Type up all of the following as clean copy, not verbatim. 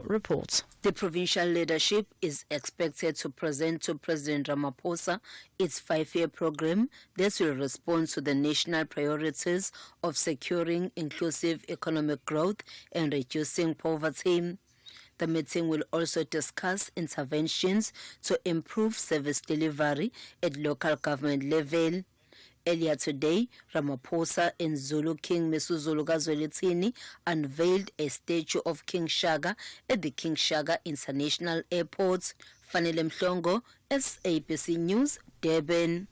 reports. The provincial leadership is expected to present to President Ramaphosa its 5-year program that will respond to the national priorities of securing inclusive economic growth and reducing poverty. The meeting will also discuss interventions to improve service delivery at local government level. Earlier today, Ramaphosa and Zulu King Misuzulu Kazwelithini unveiled a statue of King Shaka at the King Shaka International Airport. Fanele Mhlongo, SABC News, Durban.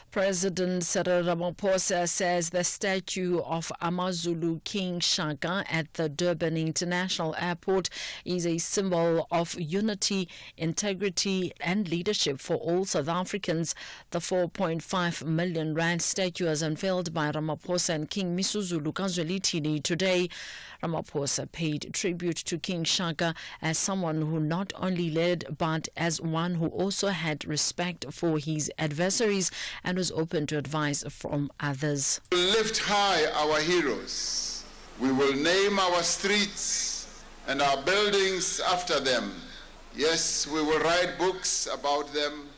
President Cyril Ramaphosa says the statue of Amazulu King Shaka at the Durban International Airport is a symbol of unity, integrity and leadership for all South Africans. The 4.5 million rand statue was unveiled by Ramaphosa and King Misuzulu Kazwelithini today. Ramaphosa paid tribute to King Shaka as someone who not only led but as one who also had respect for his adversaries and was open to advice from others. We will lift high our heroes. We will name our streets and our buildings after them. Yes, we will write books about them.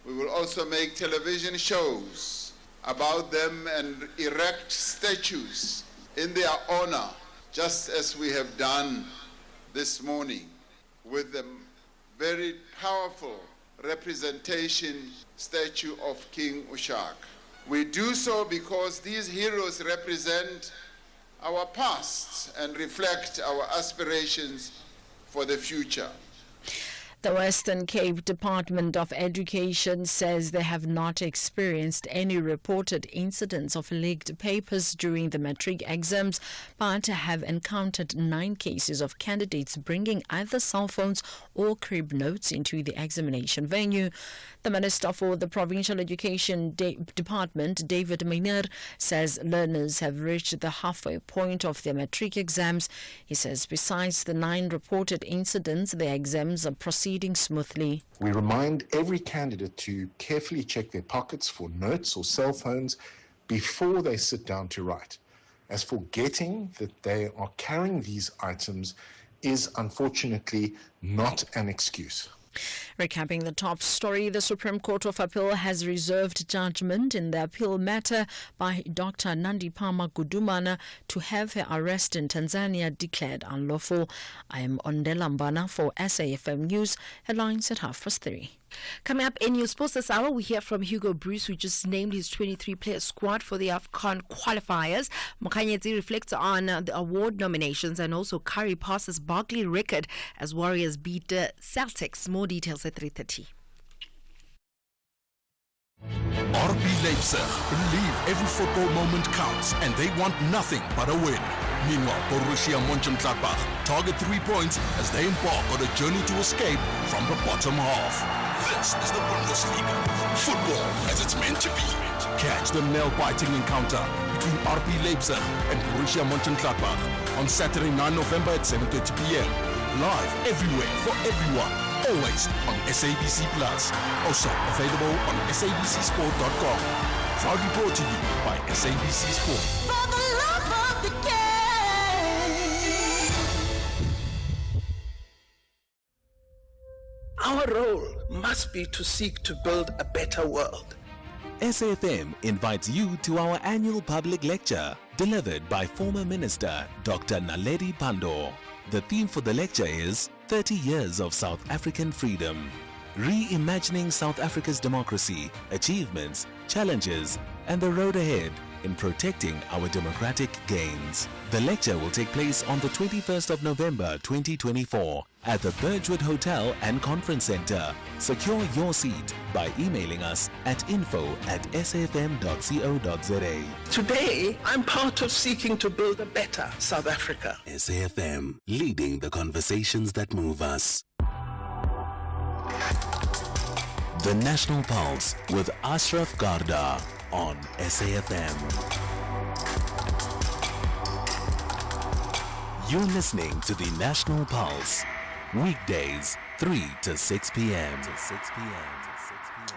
We will also make television shows about them and erect statues in their honor, just as we have done this morning with the very powerful representation statue of King Ushak. We do so because these heroes represent our past and reflect our aspirations for the future. The Western Cape Department of Education says they have not experienced any reported incidents of leaked papers during the matric exams, but have encountered 9 cases of candidates bringing either cell phones or crib notes into the examination venue. The Minister for the Provincial Education Department, David Maynard, says learners have reached the halfway point of their matric exams. He says besides the 9 reported incidents, the exams are proceeding smoothly. We remind every candidate to carefully check their pockets for notes or cell phones before they sit down to write, as forgetting that they are carrying these items is unfortunately not an excuse. Recapping the top story, the Supreme Court of Appeal has reserved judgment in the appeal matter by Dr. Nandipama Gudumana to have her arrest in Tanzania declared unlawful. I am Ondela Mbana for SAFM News. Headlines at 3:30. Coming up in News Sports this hour, we hear from Hugo Bruce, who just named his 23-player squad for the AFCON qualifiers. Mokanyezi reflects on the award nominations, and also Curry passes Barkley record as Warriors beat Celtics. More details at 3:30. RB Leipzig believe every football moment counts and they want nothing but a win. Meanwhile, Borussia Mönchengladbach target 3 points as they embark on a journey to escape from the bottom half. This is the Bundesliga. Football as it's meant to be. Catch the nail-biting encounter between RB Leipzig and Borussia Mönchengladbach on Saturday 9 November at 7:30 p.m. Live everywhere for everyone. Always on SABC Plus. Also available on sabcsport.com. Proudly brought to you by SABC Sport. For the love of the game. Our role must be to seek to build a better world. SAFM invites you to our annual public lecture delivered by former Minister Dr. Naledi Pandor. The theme for the lecture is 30 Years of South African Freedom, reimagining South Africa's democracy, achievements, challenges, and the road ahead in protecting our democratic gains. The lecture will take place on the 21st of November 2024 at the Birchwood Hotel and Conference Center. Secure your seat by emailing us at info@safm.co.za. Today, I'm part of seeking to build a better South Africa. SAFM, leading the conversations that move us. The National Pulse with Ashraf Garda on SAFM. You're listening to the National Pulse. Weekdays, 3 to 6 p.m.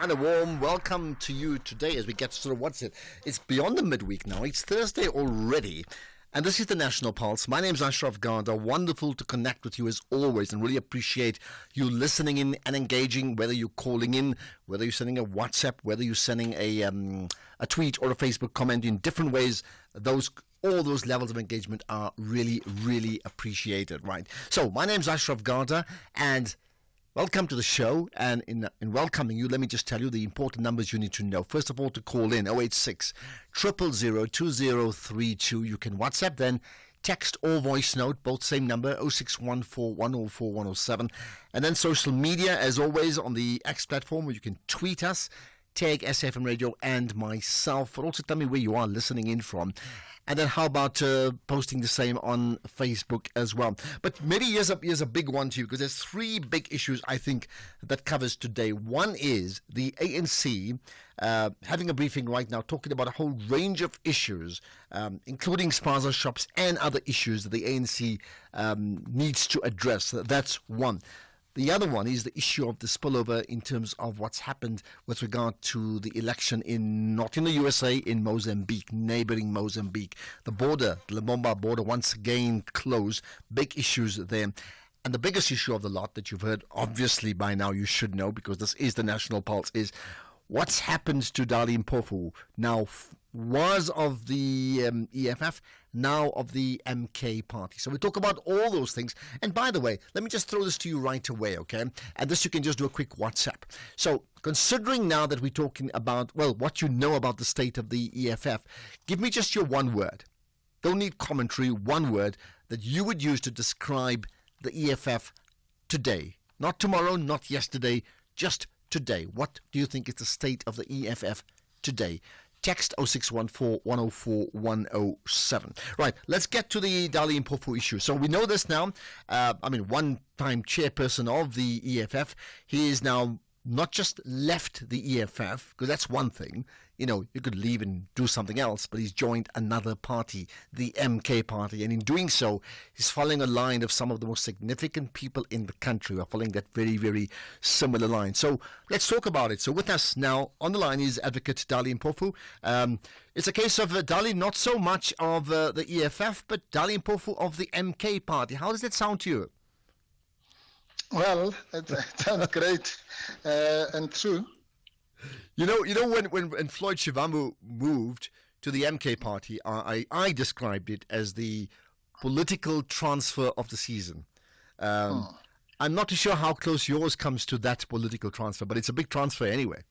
And a warm welcome to you today as we get to sort of what's it? It's beyond the midweek now. It's Thursday already. And this is the National Pulse. My name is Ashraf Garda. Wonderful to connect with you as always, and really appreciate you listening in and engaging, whether you're calling in, whether you're sending a WhatsApp, whether you're sending a tweet or a Facebook comment in different ways. All those levels of engagement are really, really appreciated, right? So my name is Ashraf Garda, and welcome to the show. And in welcoming you, let me just tell you the important numbers you need to know. First of all, to call in 086 000 2032. You can WhatsApp, then text or voice note, both same number, 0614 104 107. And then social media, as always, on the X platform, where you can tweet us, tag SFM Radio and myself, but also tell me where you are listening in from. And then how about posting the same on Facebook as well? But maybe here's a big one to you, because there's three big issues I think that covers today. One is the ANC having a briefing right now, talking about a whole range of issues, including spaza shops and other issues that the ANC needs to address. That's one. The other one is the issue of the spillover in terms of what's happened with regard to the election not in the USA, in Mozambique, neighboring Mozambique. The border, the Lumumba border, once again closed. Big issues there. And the biggest issue of the lot that you've heard, obviously by now you should know, because this is the National Pulse, is what's happened to Dali Mpofu, now was of the EFF, now of the MK party. So we talk about all those things. And by the way, let me just throw this to you right away, okay? And this you can just do a quick WhatsApp. So considering now that we're talking about, well, what you know about the state of the EFF, give me just your one word. Don't need commentary, one word that you would use to describe the EFF today. Not tomorrow, not yesterday, just today. What do you think is the state of the EFF today? Text 0614 104 107. Right, let's get to the Dali Mpofu issue. So we know this now. One-time chairperson of the EFF. He is now not just left the EFF, because that's one thing. You know, you could leave and do something else, but he's joined another party, the MK party. And in doing so, he's following a line of some of the most significant people in the country who are following that very, very similar line. So let's talk about it. So with us now on the line is Advocate Dali Mpofu. It's a case of Dali, not so much of the EFF, but Dali Mpofu of the MK party. How does that sound to you? Well, it sounds great and true. You know when Floyd Shivambu moved to the MK party, I described it as the political transfer of the season. I'm not too sure how close yours comes to that political transfer, but it's a big transfer anyway.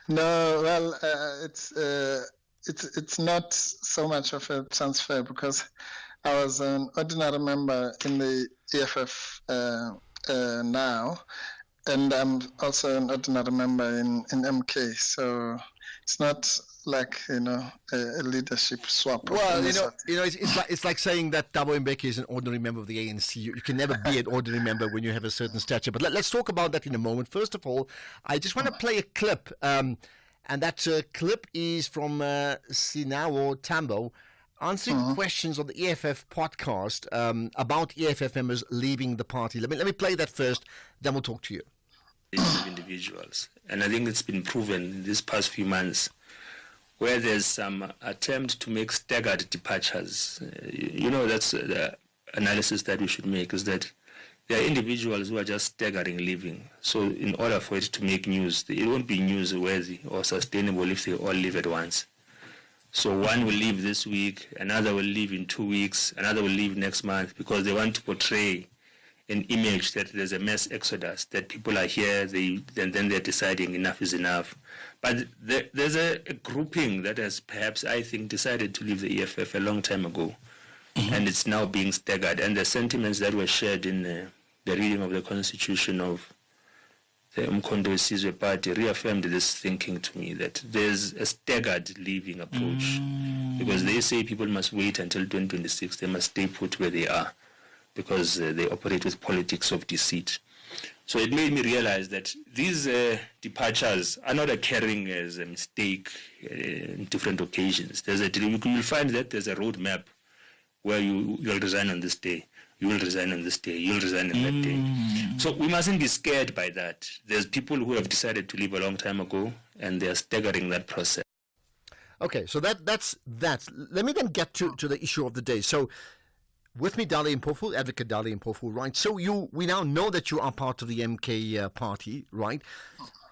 No, well, it's not so much of a transfer, because I was an ordinary member in the EFF now, and I'm also an ordinary member in MK. So it's not like, a leadership swap. Well, it's like saying that Thabo Mbeki is an ordinary member of the ANC. You can never be an ordinary member when you have a certain stature. But let's talk about that in a moment. First of all, I just want to play a clip, and that clip is from Sinawo Tambo, answering questions on the EFF podcast about EFF members leaving the party. Let me play that first, then we'll talk to you. Individuals, and I think it's been proven in these past few months, where there's some attempt to make staggered departures. That's the analysis that we should make, is that there are individuals who are just staggering leaving. So in order for it to make news, it won't be newsworthy or sustainable if they all leave at once. So one will leave this week, another will leave in 2 weeks, another will leave next month, because they want to portray an image that there's a mass exodus, that people are here, then they're deciding enough is enough. But there's a grouping that has perhaps, I think, decided to leave the EFF a long time ago, and it's now being staggered. And the sentiments that were shared in the reading of the Constitution of the Umkhonto weSizwe Party reaffirmed this thinking to me, that there's a staggered leaving approach, because they say people must wait until 2026, they must stay put where they are, because they operate with politics of deceit. So it made me realize that these departures are not occurring as a mistake in different occasions. You'll find that there's a roadmap where you'll resign on this day, you will resign on this day, you'll resign on that day. So we mustn't be scared by that. There's people who have decided to leave a long time ago, and they're staggering that process. Okay, so that's that. Let me then get to the issue of the day. So, with me, Dali Mpofu, Advocate Dali Mpofu, right? So we now know that you are part of the MK party, right?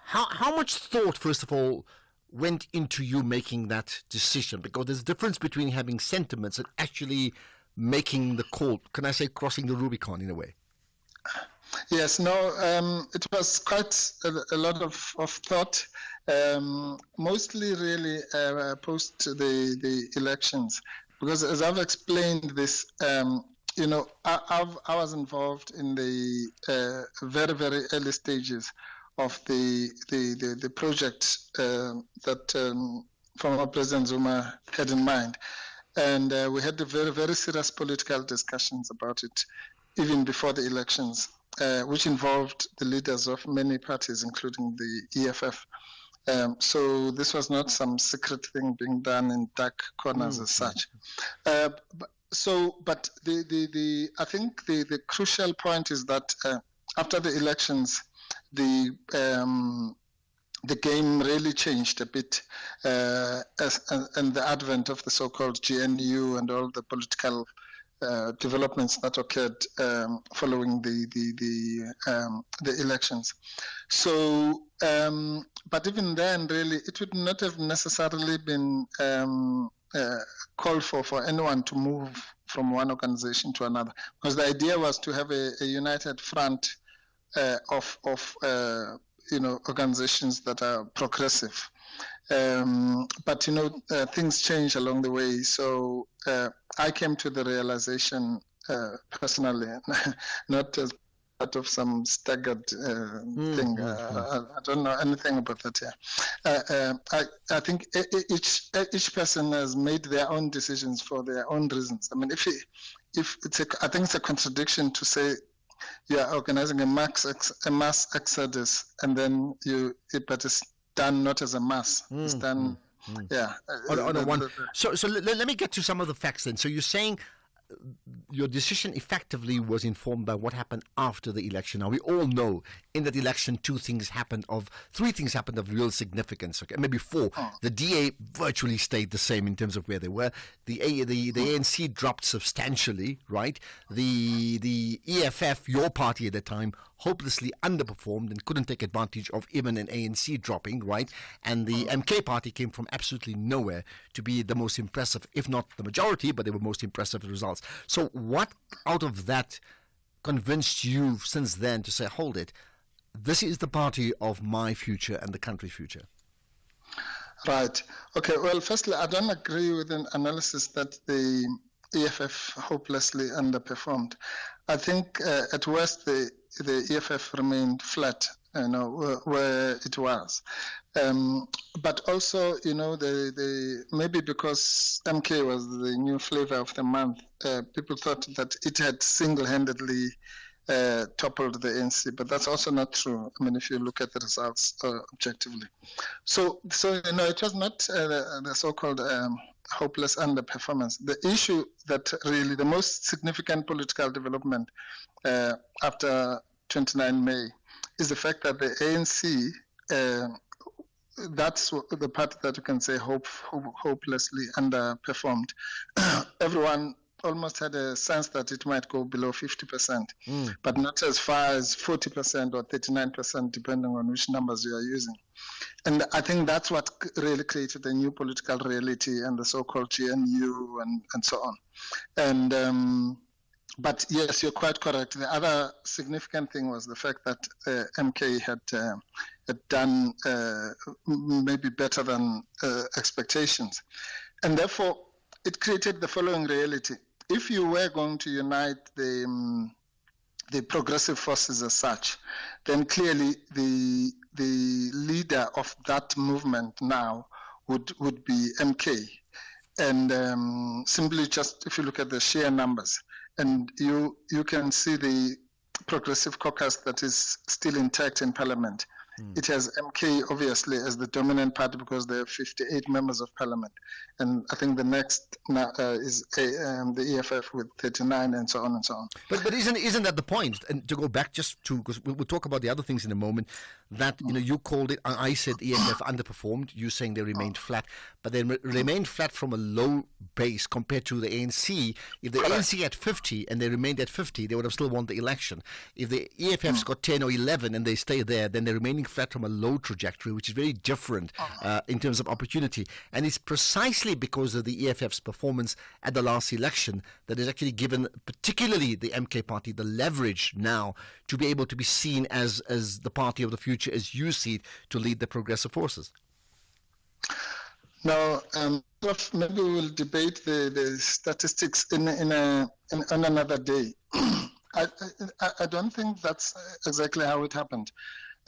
How much thought, first of all, went into you making that decision? Because there's a difference between having sentiments and actually making the call. Can I say crossing the Rubicon in a way? Yes, no, it was quite a lot of thought, mostly really post the elections. Because as I've explained this, you know, I was involved in the very, very early stages of the project that former President Zuma had in mind. And we had very, very serious political discussions about it, even before the elections, which involved the leaders of many parties, including the EFF. So this was not some secret thing being done in dark corners as such. But I think the crucial point is that after the elections, the game really changed a bit, and the advent of the so-called GNU and all the political developments that occurred following the elections. So, but even then, really, it would not have necessarily been called for anyone to move from one organization to another, because the idea was to have a united front of you know, organizations that are progressive. But you know, things change along the way. So I came to the realization personally, not as part of some staggered thing. I don't know anything about that. I think each person has made their own decisions for their own reasons. I mean, if it's I think it's a contradiction to say you are organizing a mass exodus and then but it's done not as a mass. It's done, yeah. So let me get to some of the facts then. So you're saying your decision effectively was informed by what happened after the election. Now, we all know in that election three things happened of real significance, okay, maybe four. The DA virtually stayed the same in terms of where they were. The ANC dropped substantially, right? The EFF, your party at the time, hopelessly underperformed and couldn't take advantage of even an ANC dropping, right? And the MK party came from absolutely nowhere to be the most impressive, if not the majority, but they were most impressive results. So what out of that convinced you since then to say, hold it, this is the party of my future and the country's future? Right. Okay. Well, firstly, I don't agree with an analysis that the EFF hopelessly underperformed. I think at worst the EFF remained flat, you know, where it was. But also, you know, maybe because MK was the new flavor of the month, people thought that it had single-handedly toppled the ANC, but that's also not true. I mean, if you look at the results objectively. So you know, it was not the so-called hopeless underperformance. The issue that really the most significant political development after 29 May is the fact that the ANC, that's the part that you can say hopelessly underperformed. Everyone almost had a sense that it might go below 50%, but not as far as 40% or 39%, depending on which numbers you are using. And I think that's what really created a new political reality and the so-called GNU and so on. And but yes, you're quite correct. The other significant thing was the fact that MK had done maybe better than expectations. And therefore, it created the following reality. If you were going to unite the progressive forces as such, then clearly the leader of that movement now would be MK. And simply just, if you look at the sheer numbers, and you can see the progressive caucus that is still intact in parliament. It has MK obviously as the dominant party because there are 58 members of parliament, and I think the next is the EFF with 39, and so on and so on. But isn't that the point? And to go back just to, because we'll talk about the other things in a moment, that you called it, I said EFF underperformed, you saying they remained flat, but they remained flat from a low base compared to the ANC. If the ANC had 50 and they remained at 50, they would have still won the election. If the EFF's got 10 or 11 and they stay there, then they're remaining flat from a low trajectory, which is very different in terms of opportunity. And it's precisely because of the EFF's performance at the last election that has actually given particularly the MK party the leverage now to be able to be seen as the party of the future, as you see it, to lead the progressive forces. Now, maybe we'll debate the statistics on another day. I don't think that's exactly how it happened.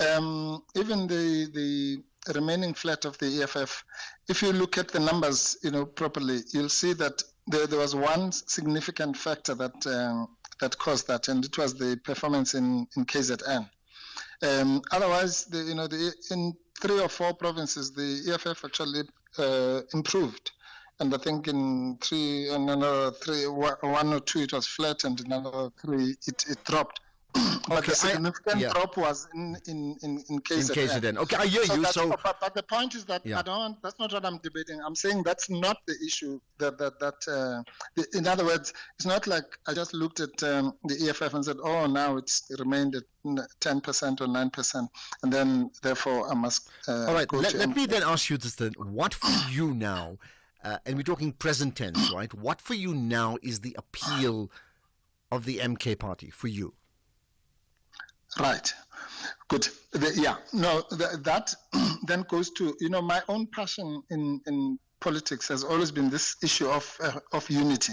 Even the remaining flat of the EFF, if you look at the numbers, properly, you'll see that there was one significant factor that caused that, and it was the performance in KZN. Otherwise, in 3 or 4 provinces, the EFF actually improved. And I think in another 3, 1 or 2, it was flat, and in another 3, it dropped. But the significant drop was in KZN. In KZN. Okay, I hear you. But the point is that that's not what I'm debating. I'm saying that's not the issue. In other words, it's not like I just looked at the EFF and said, oh, now it remained at 10% or 9%, and then therefore I must. All right. Let me then ask you this: then, what for you now? And we're talking present tense, right? What for you now is the appeal of the MK party for you? Right. Good. That then goes to, my own passion in politics has always been this issue of unity.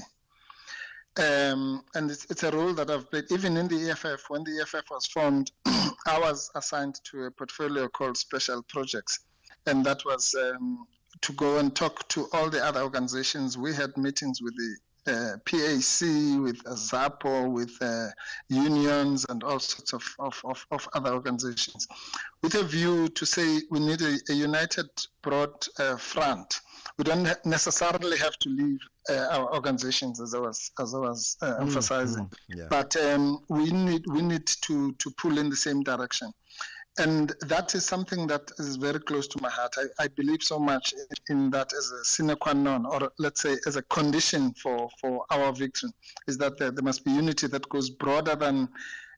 And it's a role that I've played even in the EFF. When the EFF was formed, I was assigned to a portfolio called Special Projects. And that was to go and talk to all the other organizations. We had meetings with the PAC, with ZAPO, with unions and all sorts of other organizations, with a view to say we need a united, broad front. We don't necessarily have to leave our organizations, as I was emphasizing, but we need to pull in the same direction. And that is something that is very close to my heart. I believe so much in that as a sine qua non, or let's say as a condition for our victory, is that there must be unity that goes broader than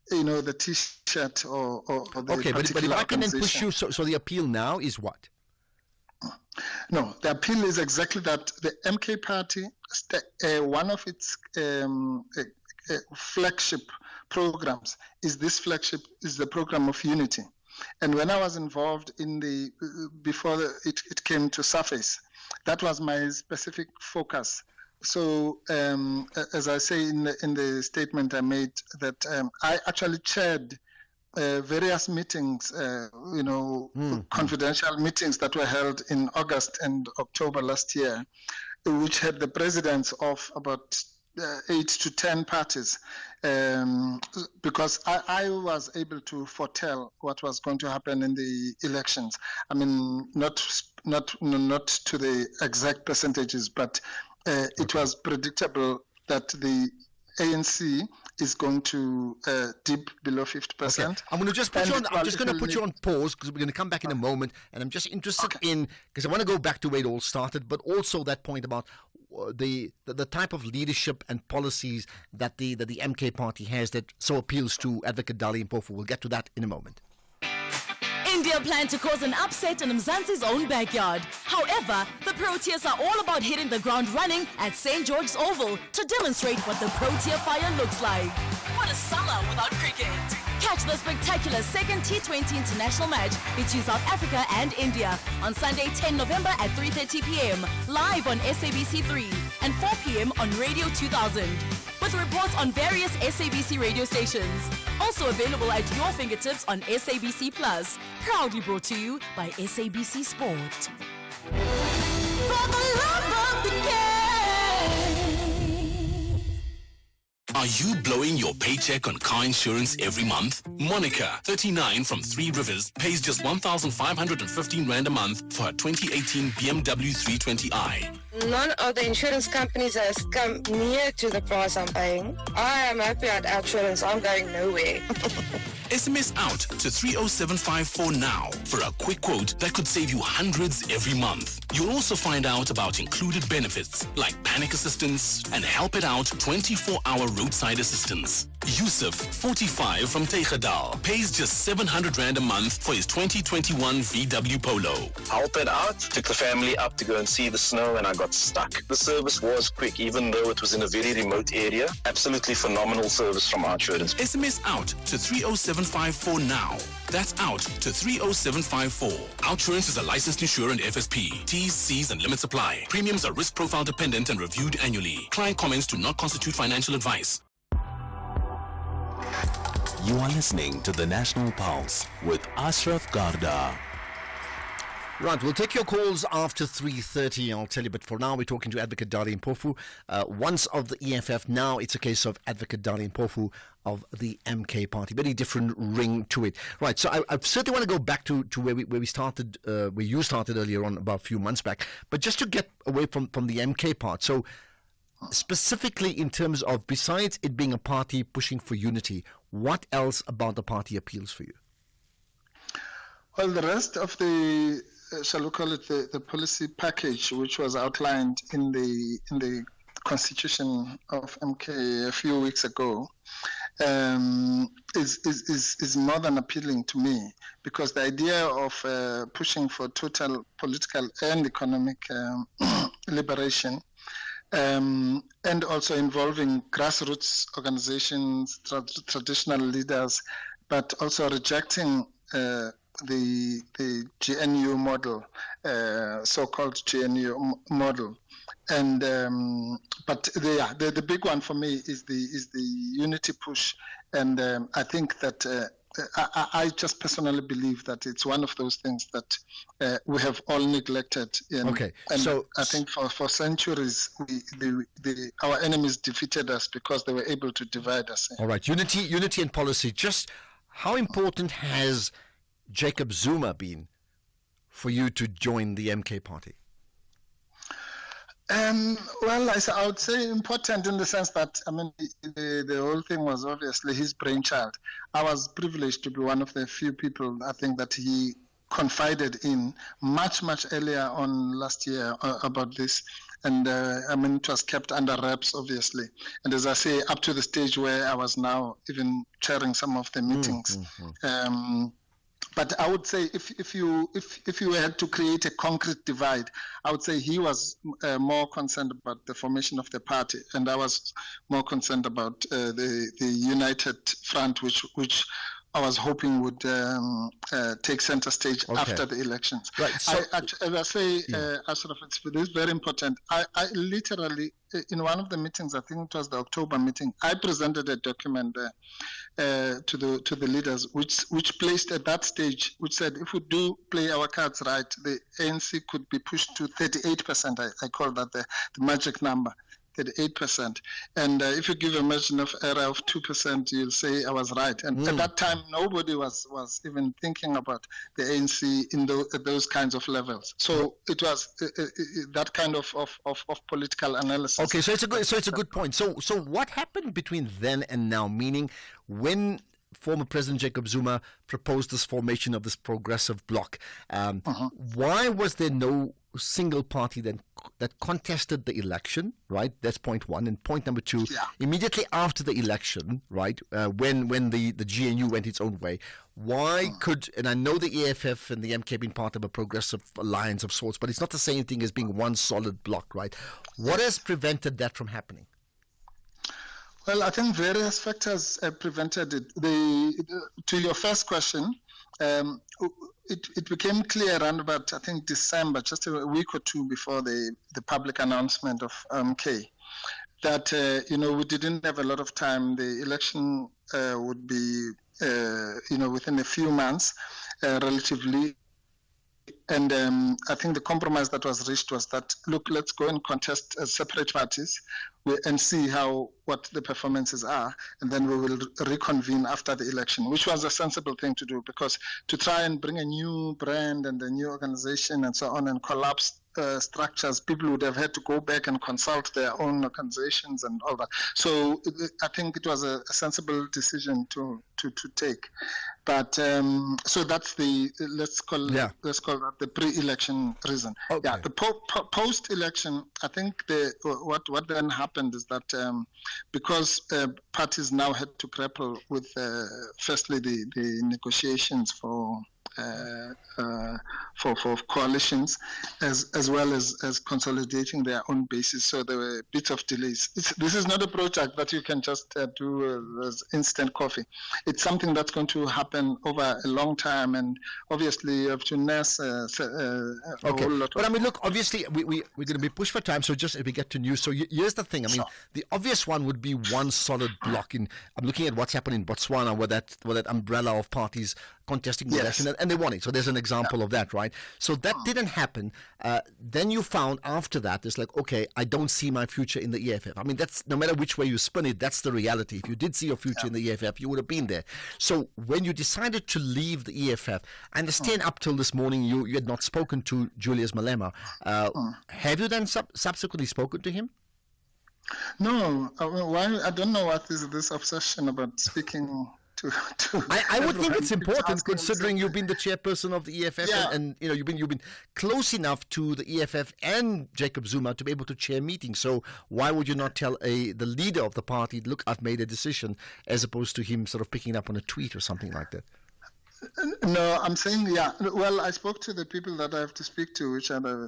the T-shirt or the okay, but if I can then push you, so the appeal now is what? No, the appeal is exactly that. The MK party, one of its flagship programs is the program of unity. And when I was involved in before it came to surface, that was my specific focus. So, as I say in the statement I made, that I actually chaired various meetings, confidential meetings that were held in August and October last year, which had the presidents of about 8 to 10 parties, because I was able to foretell what was going to happen in the elections. I mean, not to the exact percentages, but it was predictable that the ANC is going to dip below 50%. Okay. I'm going to just put you on. I'm just going to put you on pause because we're going to come back in a moment, and I'm just interested in, because I want to go back to where it all started, but also that point about the type of leadership and policies that the MK party has that so appeals to Advocate Dali Mpofu. We'll get to that in a moment. India plan to cause an upset in Mzansi's own backyard. However, the Proteas are all about hitting the ground running at St. George's Oval to demonstrate what the Protea fire looks like. What a summer without cricket! Catch the spectacular second T20 international match between South Africa and India on Sunday 10 November at 3:30 p.m. live on SABC3 and 4 p.m. on Radio 2000. With reports on various SABC radio stations. Also available at your fingertips on SABC Plus. Proudly brought to you by SABC Sport. For the love of the game. Are you blowing your paycheck on car insurance every month? Monica, 39 from Three Rivers, pays just 1,515 Rand a month for a 2018 BMW 320i. None of the insurance companies has come near to the price I'm paying. I am happy at insurance. I'm going nowhere. SMS out to 30754 now for a quick quote that could save you hundreds every month. You'll also find out about included benefits like panic assistance and help it out 24-hour roadside assistance. Yusuf, 45 from Tegadal, pays just 700 Rand a month for his 2021 VW Polo. I helped it out, took the family up to go and see the snow, and I got stuck. The service was quick, even though it was in a very remote area. Absolutely phenomenal service from our insurance. SMS out to 30754 now. That's out to 30754. Outsurance is a licensed insurer and FSP. T's, C's, and limits apply. Premiums are risk profile dependent and reviewed annually. Client comments do not constitute financial advice. You are listening to the National Pulse with Ashraf Garda. Right, we'll take your calls after 3:30, I'll tell you, but for now we're talking to Advocate Dali Mpofu, once of the EFF, now it's a case of Advocate Dali Mpofu of the MK party. Very different ring to it. Right, so I certainly want to go back to where we started, where you started earlier on about a few months back, but just to get away from the MK part. So specifically in terms of, besides it being a party pushing for unity, what else about the party appeals for you? Well, the rest of the shall we call it the policy package, which was outlined in the constitution of MK a few weeks ago, is more than appealing to me, because the idea of pushing for total political and economic liberation, and also involving grassroots organizations, traditional leaders, but also rejecting the GNU model, so-called GNU model, and but the big one for me is the unity push, and I think that I just personally believe that it's one of those things that we have all neglected. And so I think for centuries our enemies defeated us because they were able to divide us. All right, unity and policy. Just how important has Jacob Zuma been for you to join the MK party? Well, I would say important in the sense that, I mean, the whole thing was obviously his brainchild. I was privileged to be one of the few people, I think, that he confided in much earlier on last year about this. And I mean, it was kept under wraps, obviously. And as I say, up to the stage where I was now even chairing some of the meetings. But I would say if you had to create a concrete divide, I would say he was more concerned about the formation of the party, and I was more concerned about the united front, which I was hoping would take center stage after the elections. Right. So, as I say, Ashraf, it is very important. I literally, in one of the meetings, I think it was the October meeting, I presented a document to the leaders, which placed at that stage, which said if we do play our cards right, the ANC could be pushed to 38%. I call that the magic number. 38%, and if you give a margin of error of 2%, you'll say I was right. And at that time, nobody was even thinking about the ANC in those kinds of levels. So it was that kind of political analysis. Okay, so it's a good point. So what happened between then and now? Meaning, when former President Jacob Zuma proposed this formation of this progressive bloc, why was there no single party then that contested the election, right? That's point one. And point number two, immediately after the election, right, when the GNU went its own way, why could, and I know the EFF and the MK have been part of a progressive alliance of sorts, but it's not the same thing as being one solid bloc, right? What has prevented that from happening? Well, I think various factors prevented it. To your first question, it became clear around about, I think, December, just a week or two before the public announcement of MK, that, we didn't have a lot of time. The election would be, within a few months, relatively. And I think the compromise that was reached was that, look, let's go and contest as separate parties and see what the performances are, and then we will reconvene after the election, which was a sensible thing to do, because to try and bring a new brand and a new organization and so on and collapse structures, people would have had to go back and consult their own organizations and all that. So I think it was a sensible decision to take. But so that's the let's call that the pre-election reason. Okay. Yeah, the post-election, I think what then happened is that because parties now had to grapple with firstly the negotiations for coalitions, as well as consolidating their own bases. So there were bits of delays. This is not a project that you can just do as instant coffee. It's something that's going to happen over a long time, and obviously you have to nurse a whole lot. But I mean, look, obviously we're going to be pushed for time, so just as we get to news. So here's the thing. I mean, the obvious one would be one solid block. I'm looking at what's happened in Botswana, where that umbrella of parties contesting the election, and they won it. So there's an example of that, right? So that didn't happen. Then you found after that, it's like, okay, I don't see my future in the EFF. I mean, that's no matter which way you spin it, that's the reality. If you did see your future in the EFF, you would have been there. So when you decided to leave the EFF, I understand up till this morning you had not spoken to Julius Malema. Have you then subsequently spoken to him? No. Why? I don't know what is this obsession about speaking. I would think it's important, considering you've been the chairperson of the EFF, and you've been close enough to the EFF and Jacob Zuma to be able to chair meetings. So why would you not tell the leader of the party, look, I've made a decision, as opposed to him sort of picking up on a tweet or something like that? No, I'm saying, well, I spoke to the people that I have to speak to, which are my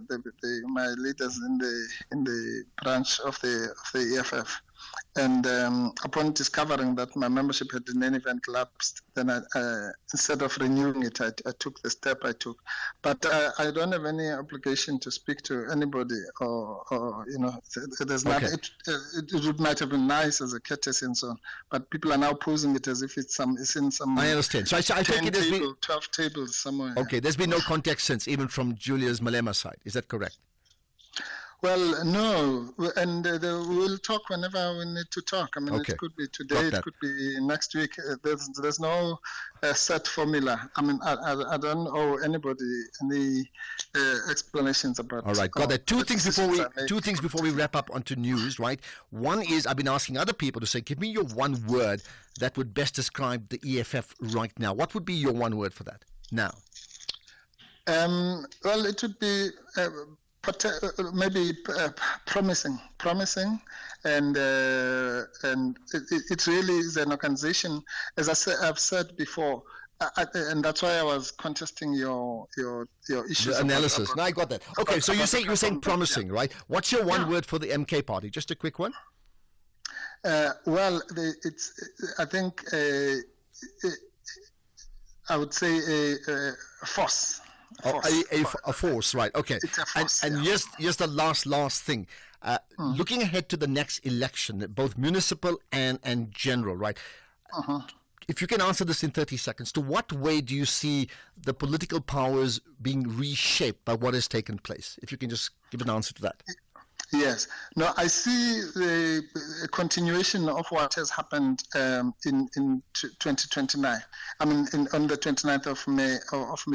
leaders in the branch of the EFF. And upon discovering that my membership had in any event lapsed, then I instead of renewing it, I took the step I took. But I don't have any obligation to speak to anybody, or there's not. It might have been nice as a courtesy and so on, but people are now posing it as if it's in some. I understand. So I take it there's been 12 tables somewhere. Okay, there's been no contact since, even from Julius Malema's side. Is that correct? Well, no, and we'll talk whenever we need to talk. I mean, It could be today, it could be next week. There's no set formula. I mean, I don't owe anybody any explanations about. All right, got that. Two things before we wrap up onto news. Right, one is I've been asking other people to say, give me your one word that would best describe the EFF right now. What would be your one word for that now? Well, it would be. Maybe promising, and it really is an organization. As I've said before, and that's why I was contesting your issues. The analysis. No, I got that. Okay, so you're saying promising, right? What's your one word for the MK party? Just a quick one. Well, I think I would say a force. A force, right? Okay. It's a force, and here's the last thing. Looking ahead to the next election, both municipal and general, right? If you can answer this in 30 seconds, to what way do you see the political powers being reshaped by what has taken place? If you can just give an answer to that. Yes. No, I see the continuation of what has happened in 2029. I mean, on the 29th of May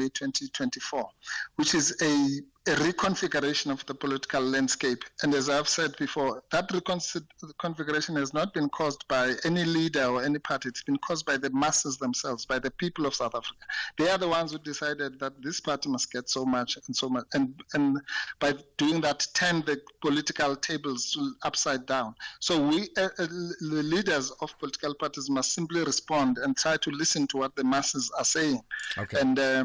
2024, which is a reconfiguration of the political landscape. And as I've said before, that reconfiguration has not been caused by any leader or any party. It's been caused by the masses themselves, by the people of South Africa. They are the ones who decided that this party must get so much and so much. And by doing that, turn the political tables upside down. So we, the leaders of political parties, must simply respond and try to listen to what the masses are saying. Okay. And I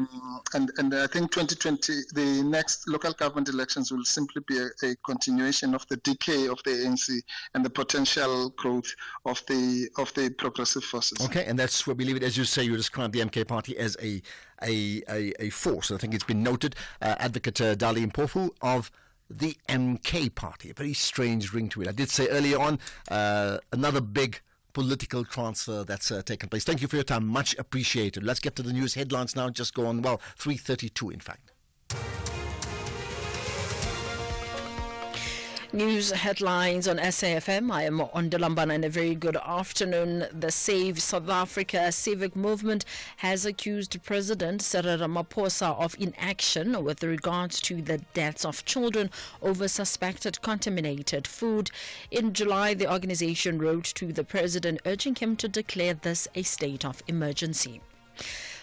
think 2020, the next local government elections will simply be a continuation of the decay of the ANC and the potential growth of the progressive forces. Okay, and that's where we leave it. As you say, you describe the MK party as a force. I think it's been noted. Advocate Dali Mpofu of the MK party, a very strange ring to it. I did say earlier on, another big political transfer that's taken place. Thank you for your time. Much appreciated. Let's get to the news headlines now. Just go on, 3:32 in fact. News headlines on SAFM. I am Ondalambana and a very good afternoon. The Save South Africa civic movement has accused President Cyril Ramaphosa of inaction with regards to the deaths of children over suspected contaminated food. In July, the organization wrote to the president urging him to declare this a state of emergency.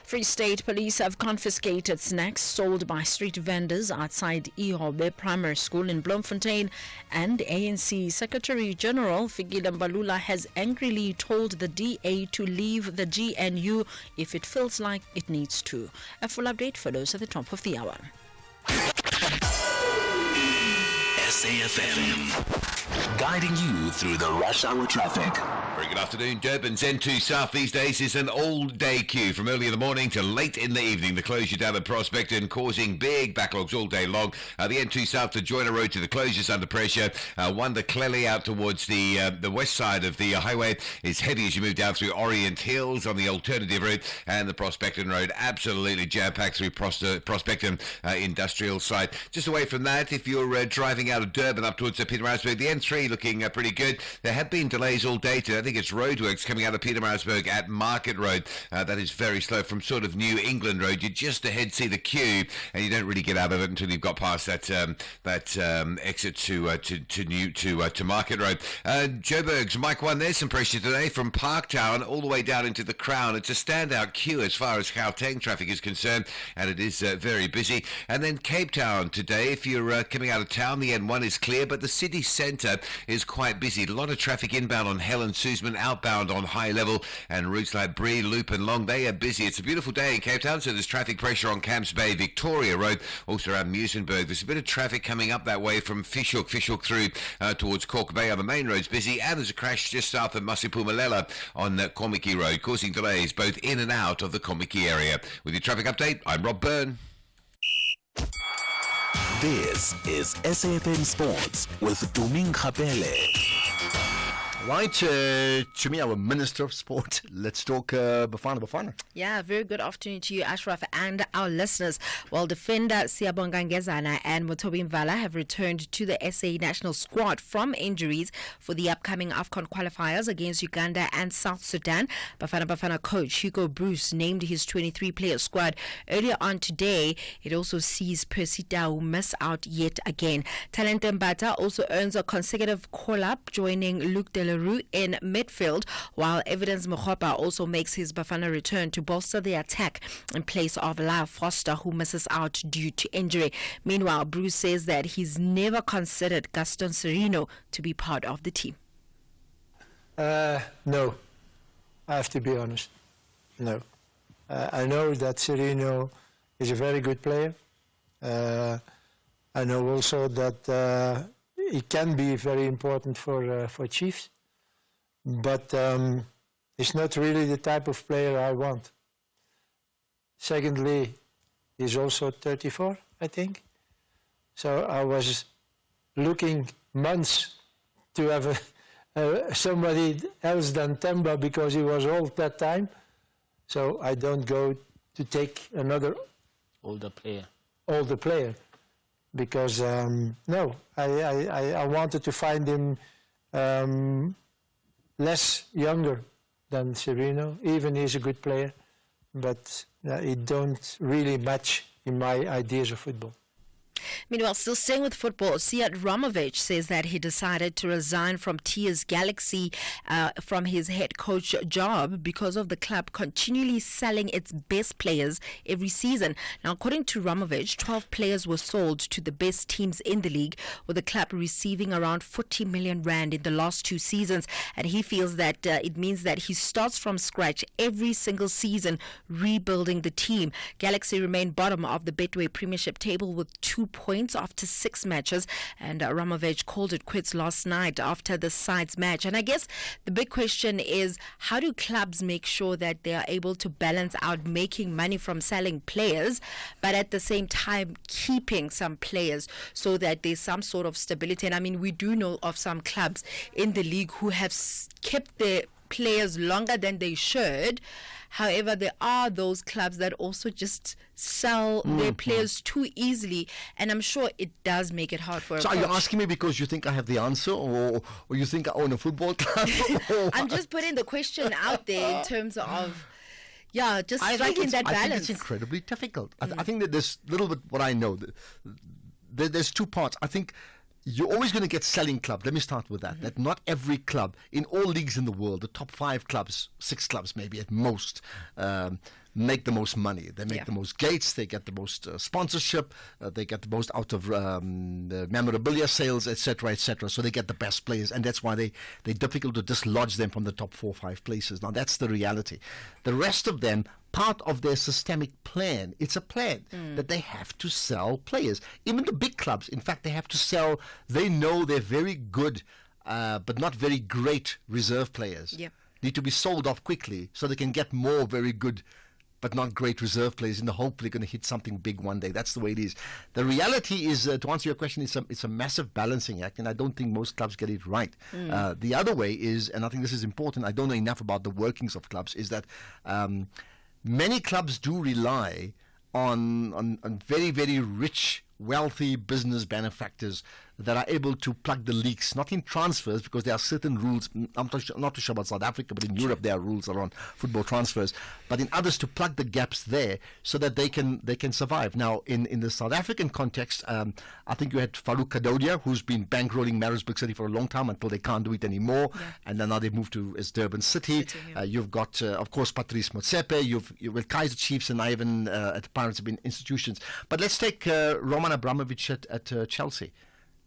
Free State Police have confiscated snacks sold by street vendors outside Ihobe Primary School in Bloemfontein, and ANC Secretary General Fikile Mbalula has angrily told the DA to leave the GNU if it feels like it needs to. A full update follows at the top of the hour. SAFM, guiding you through the rush hour traffic. Very good afternoon. Durban's N2 South these days is an all-day queue from early in the morning to late in the evening. The closure down at Prospect and causing big backlogs all day long. The N2 South to Joiner Road to the closures under pressure. One that clearly out towards the west side of the highway is heavy as you move down through Orient Hills on the alternative route, and the Prospecton Road absolutely jam-packed through Prospecton industrial site. Just away from that, if you're driving out of Durban up towards Pietermaritzburg, the N3 looking pretty good. There have been delays all day today. I think it's roadworks coming out of Pietermaritzburg at Market Road. That is very slow from sort of New England Road. You just ahead see the queue, and you don't really get out of it until you've got past that exit to Market Road. Joburg's Mike 1. There's some pressure today from Parktown all the way down into the Crown. It's a standout queue as far as Gauteng traffic is concerned, and it is very busy. And then Cape Town today, if you're coming out of town, the N1 is clear, but the city centre is quite busy. A lot of traffic inbound on Helen Suzman, outbound on High Level, and routes like Bree, Loop and Long, they are busy. It's a beautiful day in Cape Town, so there's traffic pressure on Camps Bay, Victoria Road, also around Muizenberg. There's a bit of traffic coming up that way from Fishhook through towards Cork Bay on the main roads busy, and there's a crash just south of Masipumalela on Komiki Road, causing delays both in and out of the Komiki area. With your traffic update, I'm Rob Byrne. This is SAFM Sports with Tuming Khapele. Right, to me, our Minister of Sport. Let's talk Bafana. Yeah, very good afternoon to you, Ashraf, and our listeners. Well, defender Siyabonga Ngezana and Motobi Mvala have returned to the SA national squad from injuries for the upcoming AFCON qualifiers against Uganda and South Sudan. Bafana coach Hugo Bruce named his 23-player squad. Earlier on today, it also sees Percy Tau miss out yet again. Talent Mbata also earns a consecutive call-up, joining Luke Delaroux in midfield, while Evidence Mokhopa also makes his Bafana return to bolster the attack in place of Lyle Foster, who misses out due to injury. Meanwhile, Bruce says that he's never considered Gaston Serino to be part of the team. No, I have to be honest. No. I know that Serino is a very good player. I know also that he can be very important for Chiefs. But he's not really the type of player I want. Secondly, he's also 34, I think. So I was looking months to have somebody else than Temba because he was old that time. So I don't go to take another older player. Because, no, I wanted to find him less younger than Serino. Even he's a good player, but he don't really match in my ideas of football. Meanwhile, still staying with football, Sead Ramovic says that he decided to resign from Tia's Galaxy from his head coach job because of the club continually selling its best players every season. Now, according to Ramovic, 12 players were sold to the best teams in the league, with the club receiving around 40 million rand in the last 2 seasons. And he feels that it means that he starts from scratch every single season, rebuilding the team. Galaxy remain bottom of the Betway Premiership table with 2 points after 6 matches, and Ramovic called it quits last night after the sides match. And I guess the big question is, how do clubs make sure that they are able to balance out making money from selling players, but at the same time keeping some players so that there's some sort of stability? And I mean, we do know of some clubs in the league who have kept their players longer than they should. However, there are those clubs that also just sell their players too easily, and I'm sure it does make it hard for a So coach. are you asking me because you think I have the answer, or you think I own a football club? I'm just putting the question out there in terms of, just striking that I think balance. it's incredibly difficult. I think that there's a little bit what I know. There's two parts. I think you're always going to get selling clubs. Let me start with that. That not every club in all leagues in the world, the top 5 clubs, 6 clubs maybe at most, make the most money. They make the most gates. They get the most sponsorship. They get the most out of the memorabilia sales, etc., etc. So they get the best players, and that's why they're difficult to dislodge them from the top 4 or 5 places. Now that's the reality. The rest of them, part of their systemic plan, it's a plan that they have to sell players. Even the big clubs, in fact, they have to sell. They know they're very good, but not very great reserve players. Need to be sold off quickly so they can get more very good but not great reserve players in the hope they're going to hit something big one day. That's the way it is. The reality is, to answer your question, it's a massive balancing act, and I don't think most clubs get it right. The other way is, and I think this is important, I don't know enough about the workings of clubs, is that many clubs do rely on very, very rich, wealthy business benefactors that are able to plug the leaks, not in transfers, because there are certain rules. I'm not too sure about South Africa, but in Europe there are rules around football transfers, but in others to plug the gaps there so that they can survive. Now, in the South African context, I think you had Farouk Kadodia, who's been bankrolling Maritzburg City for a long time until they can't do it anymore, and then now they've moved to Durban City. You've got, of course, Patrice Motsepe. You've with Kaizer Chiefs and Ivan at the Pirates have been institutions. But let's take Roman Abramovich at Chelsea.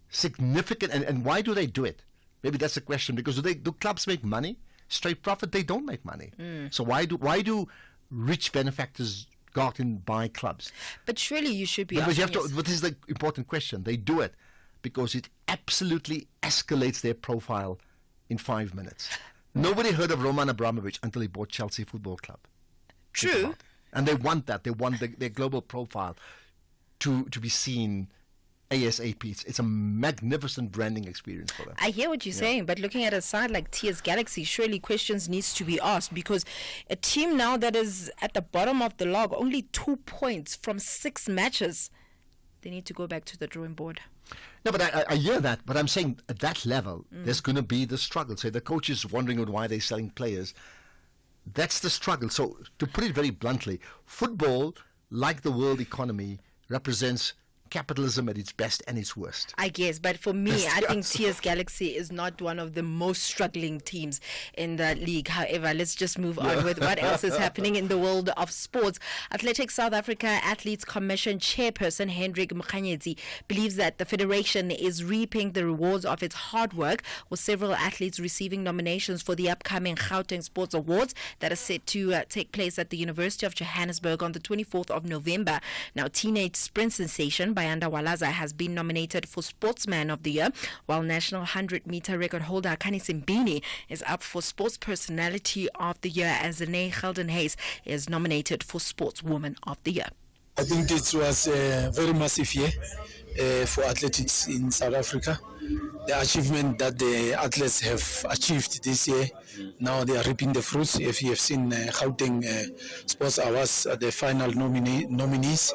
Significant, and why do they do it? Maybe that's the question. Because do clubs make money? Straight profit? They don't make money. So why do rich benefactors go out and buy clubs? But surely you should be. But this is the important question. They do it because it absolutely escalates their profile in 5 minutes. Nobody heard of Roman Abramovich until he bought Chelsea Football Club. True. And they want that. They want their global profile to be seen ASAP. It's a magnificent branding experience for them. I hear what you're saying, but looking at a side like TS Galaxy, surely questions needs to be asked, because a team now that is at the bottom of the log, only 2 points from 6 matches, they need to go back to the drawing board. No, but I hear that, but I'm saying at that level, there's going to be the struggle. So the coach is wondering why they're selling players. That's the struggle. So to put it very bluntly, football, like the world economy, represents capitalism at its best and its worst. I guess, but for me, I think TS Galaxy is not one of the most struggling teams in the league. However, let's just move on with what else is happening in the world of sports. Athletics South Africa Athletes Commission chairperson Hendrik Mkhanyetsi believes that the federation is reaping the rewards of its hard work, with several athletes receiving nominations for the upcoming Gauteng Sports Awards that are set to take place at the University of Johannesburg on the 24th of November. Now, teenage sprint sensation Bayanda Walaza has been nominated for Sportsman of the Year, while national 100-meter record holder Akani Simbini is up for Sports Personality of the Year, as Zane Geldenhuys is nominated for Sportswoman of the Year. I think it was a very massive year for athletics in South Africa. The achievement that the athletes have achieved this year, now they are reaping the fruits. If you have seen Gauteng Sports Awards, the final nominees,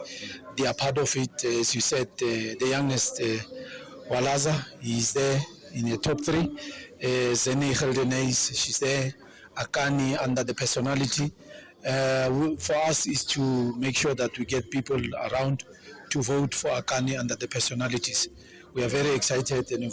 they are part of it. As you said, the youngest Walaza, is there in the top 3. Zene Geldenhuys, she's there. Akani under the personality. For us is to make sure that we get people around to vote for Akani under the personalities. We are very excited. And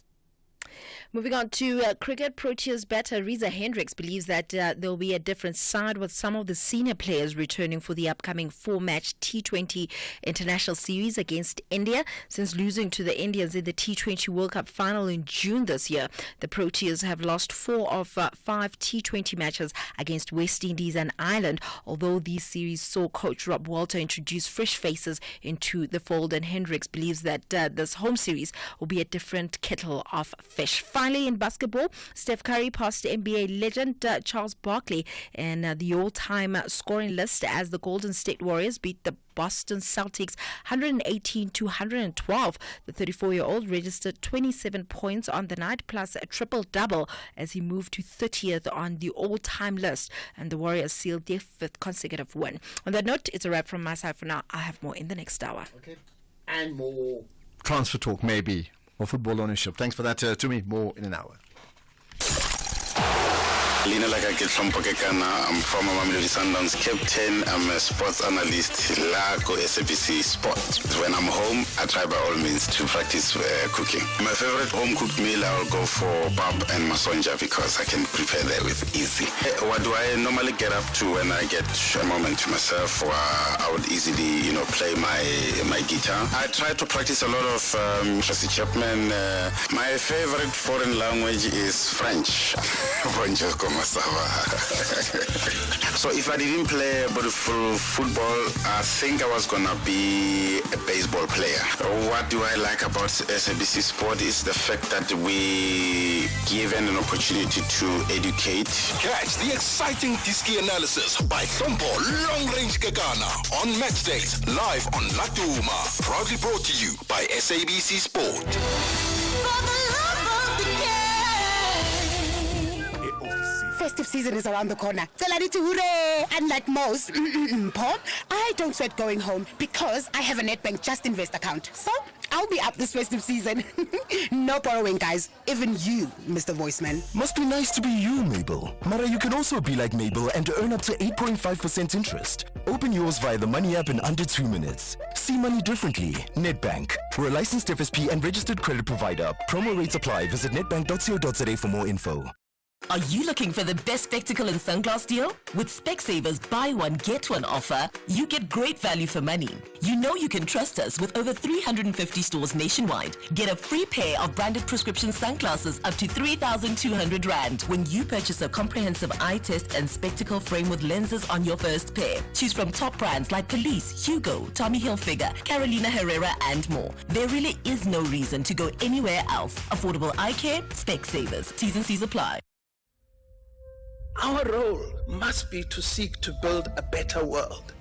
moving on to cricket, Proteas batter Reza Hendricks believes that there will be a different side with some of the senior players returning for the upcoming 4-match T20 International Series against India. Since losing to the Indians in the T20 World Cup final in June this year, the Proteas have lost 4 of 5 T20 matches against West Indies and Ireland, although these series saw coach Rob Walter introduce fresh faces into the fold, and Hendricks believes that this home series will be a different kettle of fish. Finally, in basketball, Steph Curry passed NBA legend Charles Barkley in the all-time scoring list as the Golden State Warriors beat the Boston Celtics 118-112. The 34-year-old registered 27 points on the night plus a triple-double as he moved to 30th on the all-time list, and the Warriors sealed their 5th consecutive win. On that note, it's a wrap from my side for now. I have more in the next hour. Okay. And more transfer talk, maybe, or football ownership. Thanks for that, to me. More in an hour. Lina Lakake Tlompokekana, I'm former Mamelodi Sundowns captain. I'm a sports analyst Lago SABC Sport. When I'm home, I try by all means to practice cooking. My favorite home cooked meal, I'll go for pap and masonja because I can prepare that with easy. What do I normally get up to when I get a moment to myself? I would easily, play my guitar. I try to practice a lot of Tracy Chapman. My favorite foreign language is French. Bonjour. So if I didn't play beautiful football, I think I was gonna be a baseball player. What do I like about SABC Sport is the fact that we given an opportunity to educate. Catch the exciting Diski analysis by Sompo Long Range Kekana on match days live on Latuma. Proudly brought to you by SABC Sport. Festive season is around the corner. Saladi to hooray! Unlike most, Paul, I don't sweat going home because I have a Nedbank Just Invest account. So I'll be up this festive season. No borrowing, guys. Even you, Mr. Voiceman. Must be nice to be you, Mabel. Mara, you can also be like Mabel and earn up to 8.5% interest. Open yours via the Money app in under 2 minutes. See money differently. Nedbank. We're a licensed FSP and registered credit provider. Promo rates apply. Visit nedbank.co.za for more info. Are you looking for the best spectacle and sunglass deal? With Specsavers buy one get one offer, you get great value for money. You know you can trust us with over 350 stores nationwide. Get a free pair of branded prescription sunglasses up to 3,200 Rand when you purchase a comprehensive eye test and spectacle frame with lenses on your first pair. Choose from top brands like Police, Hugo, Tommy Hilfiger, Carolina Herrera and more. There really is no reason to go anywhere else. Affordable eye care, Specsavers. T's and C's apply. Our role must be to seek to build a better world.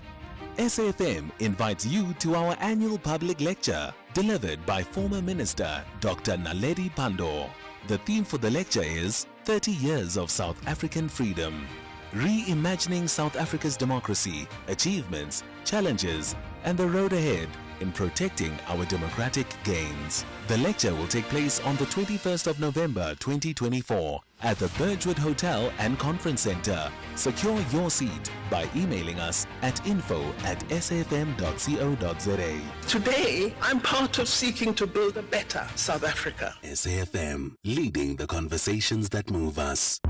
SAFM invites you to our annual public lecture delivered by former Minister Dr. Naledi Pandor. The theme for the lecture is 30 Years of South African Freedom, reimagining South Africa's democracy, achievements, challenges, and the road ahead in protecting our democratic gains. The lecture will take place on the 21st of November 2024 at the Birchwood Hotel and Conference Center. Secure your seat by emailing us at info@safm.co.za. Today, I'm part of seeking to build a better South Africa. SAFM, leading the conversations that move us.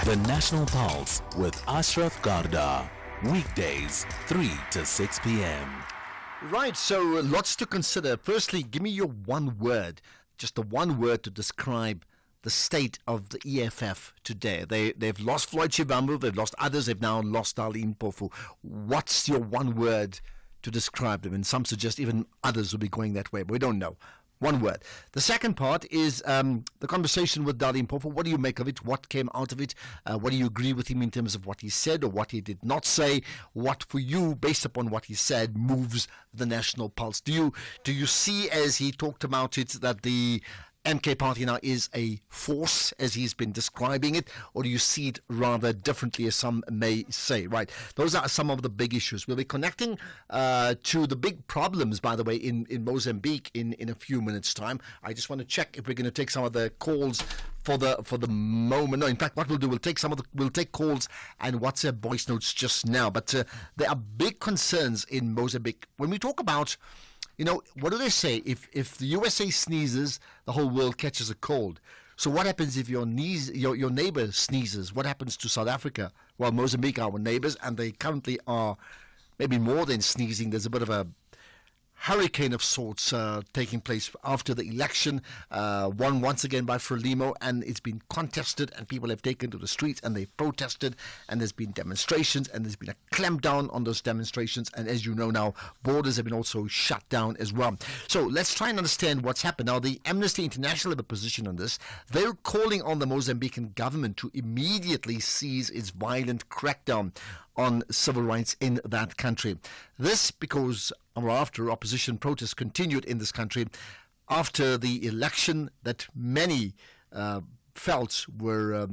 The National Pulse with Ashraf Garda. Weekdays, 3 to 6 p.m. Right, so lots to consider. Firstly, give me your one word, just the one word to describe the state of the EFF today. They've lost Floyd Shivambu, they've lost others, they've now lost Darlene Mpofu. What's your one word to describe them? And some suggest even others will be going that way, but we don't know. One word. The second part is the conversation with Darlene Mpofu. What do you make of it? What came out of it? What do you agree with him in terms of what he said or what he did not say? What for you, based upon what he said, moves the National Pulse? Do you see, as he talked about it, that the MK Party now is a force, as he's been describing it, or do you see it rather differently, as some may say? Right, those are some of the big issues. We'll be connecting to the big problems, by the way, in Mozambique in a few minutes' time. I just want to check if we're going to take some of the calls for the moment. No, in fact, what we'll do, we'll take calls and WhatsApp voice notes just now. But there are big concerns in Mozambique when we talk about. What do they say? If the USA sneezes, the whole world catches a cold. So what happens if your neighbor sneezes? What happens to South Africa? Well, Mozambique are our neighbors, and they currently are maybe more than sneezing. There's a bit of a hurricane of sorts taking place after the election, won once again by Frelimo, and it's been contested, and people have taken to the streets and they've protested, and there's been demonstrations, and there's been a clampdown on those demonstrations, and as you know now, borders have been also shut down as well. So let's try and understand what's happened. Now, the Amnesty International have a position on this. They're calling on the Mozambican government to immediately cease its violent crackdown on civil rights in that country. This because after opposition protests continued in this country after the election that many felt were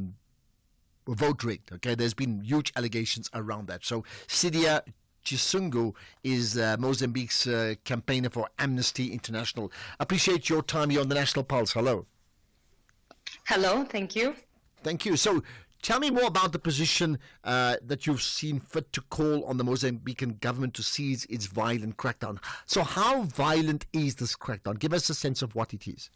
vote rigged. Okay, there's been huge allegations around that. So Sidia Chisungu is Mozambique's campaigner for Amnesty International. Appreciate your time here on the National Pulse. Hello. Hello, thank you. Thank you. So tell me more about the position that you've seen fit to call on the Mozambican government to cease its violent crackdown. So how violent is this crackdown? Give us a sense of what it is.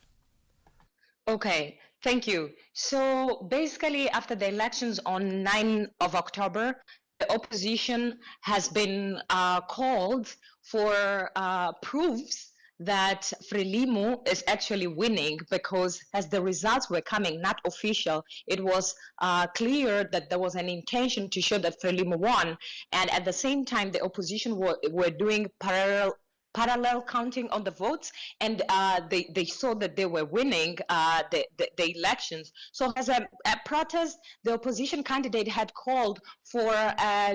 Okay, thank you. So basically, after the elections on 9 of October, the opposition has been called for proofs that Frelimo is actually winning, because as the results were coming, not official, it was clear that there was an intention to show that Frelimo won. And at the same time, the opposition were doing parallel counting on the votes, and they saw that they were winning the elections. So as a protest, the opposition candidate had called for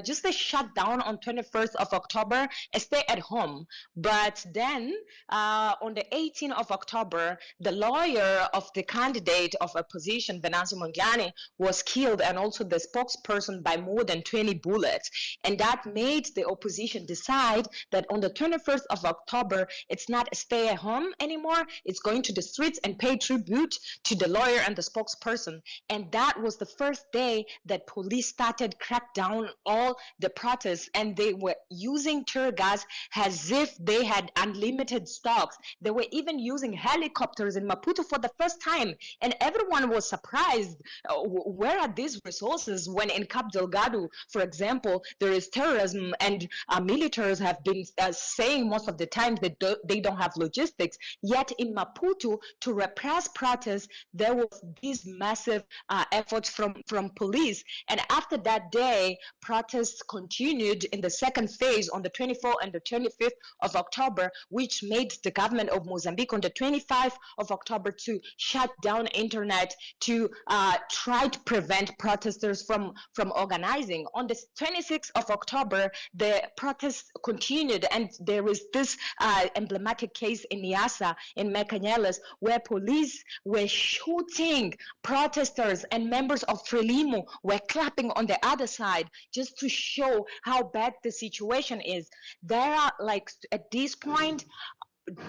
just a shutdown on 21st of October, a stay at home. But then on the 18th of October, the lawyer of the candidate of opposition, Venancio Mondlane, was killed, and also the spokesperson, by more than 20 bullets. And that made the opposition decide that on the 21st of October, it's not a stay at home anymore. It's going to the streets and pay tribute to the lawyer and the spokesperson. And that was the first day that police started crack down all the protests, and they were using tear gas as if they had unlimited stocks. They were even using helicopters in Maputo for the first time, and everyone was surprised. Where are these resources when in Cabo Delgado, for example, there is terrorism, and militaries have been saying most of the time that they don't have logistics. Yet in Maputo, to repress protests, there was these massive efforts from police. And after that day, protests continued in the second phase on the 24th and the 25th of October, which made the government of Mozambique on the 25th of October to shut down internet to try to prevent protesters from organizing. On the 26th of October, the protests continued, and there is this emblematic case in Niassa, in Mecanyelas, where police were shooting protesters, and members of Frelimo were clapping on the other side just to show how bad the situation is. There are, like, at this point,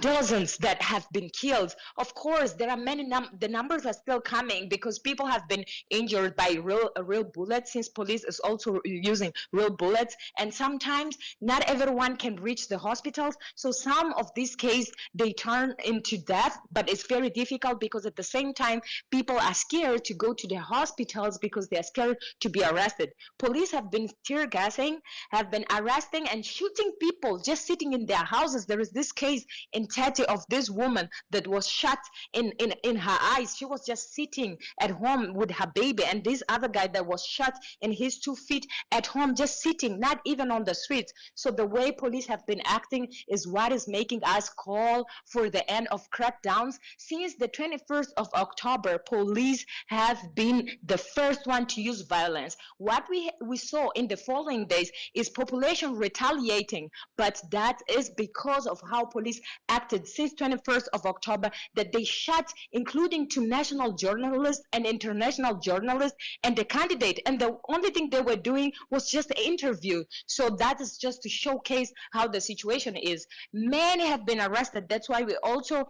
dozens that have been killed. Of course, there are many. The numbers are still coming because people have been injured by real bullets, since police is also using real bullets. And sometimes not everyone can reach the hospitals. So some of these cases, they turn into death, but it's very difficult because at the same time, people are scared to go to the hospitals because they are scared to be arrested. Police have been tear gassing, have been arresting and shooting people just sitting in their houses. There is this case in Tete of this woman that was shot in her eyes. She was just sitting at home with her baby, and this other guy that was shot in his 2 feet at home, just sitting, not even on the streets. So the way police have been acting is what is making us call for the end of crackdowns. Since the 21st of October, police have been the first one to use violence. What we saw in the following days is population retaliating, but that is because of how police acted since 21st of October, that they shot, including 2 national journalists and international journalists, and the candidate, and the only thing they were doing was just an interview. So that is just to showcase how the situation is. Many have been arrested. That's why we also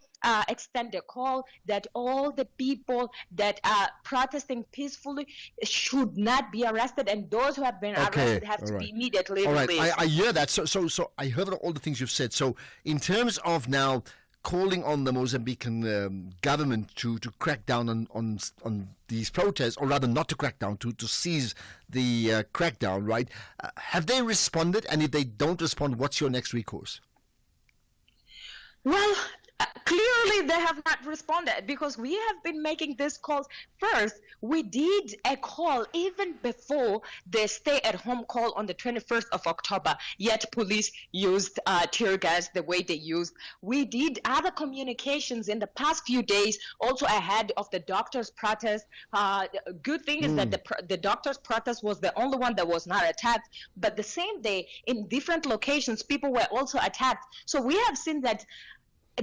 extend a call that all the people that are protesting peacefully should not be arrested, and those who have been arrested have to be immediately released. I hear that. So I heard all the things you've said. So in terms of now calling on the Mozambican government to crack down on these protests, or rather not to crack down, to cease the crackdown, right? Have they responded? And if they don't respond, what's your next recourse? Well, clearly they have not responded because we have been making these calls. First, we did a call even before the stay-at-home call on the 21st of October, yet police used tear gas the way they used. We did other communications in the past few days, also ahead of the doctors' protest. Good thing is that the doctors' protest was the only one that was not attacked, but the same day, in different locations, people were also attacked. So we have seen that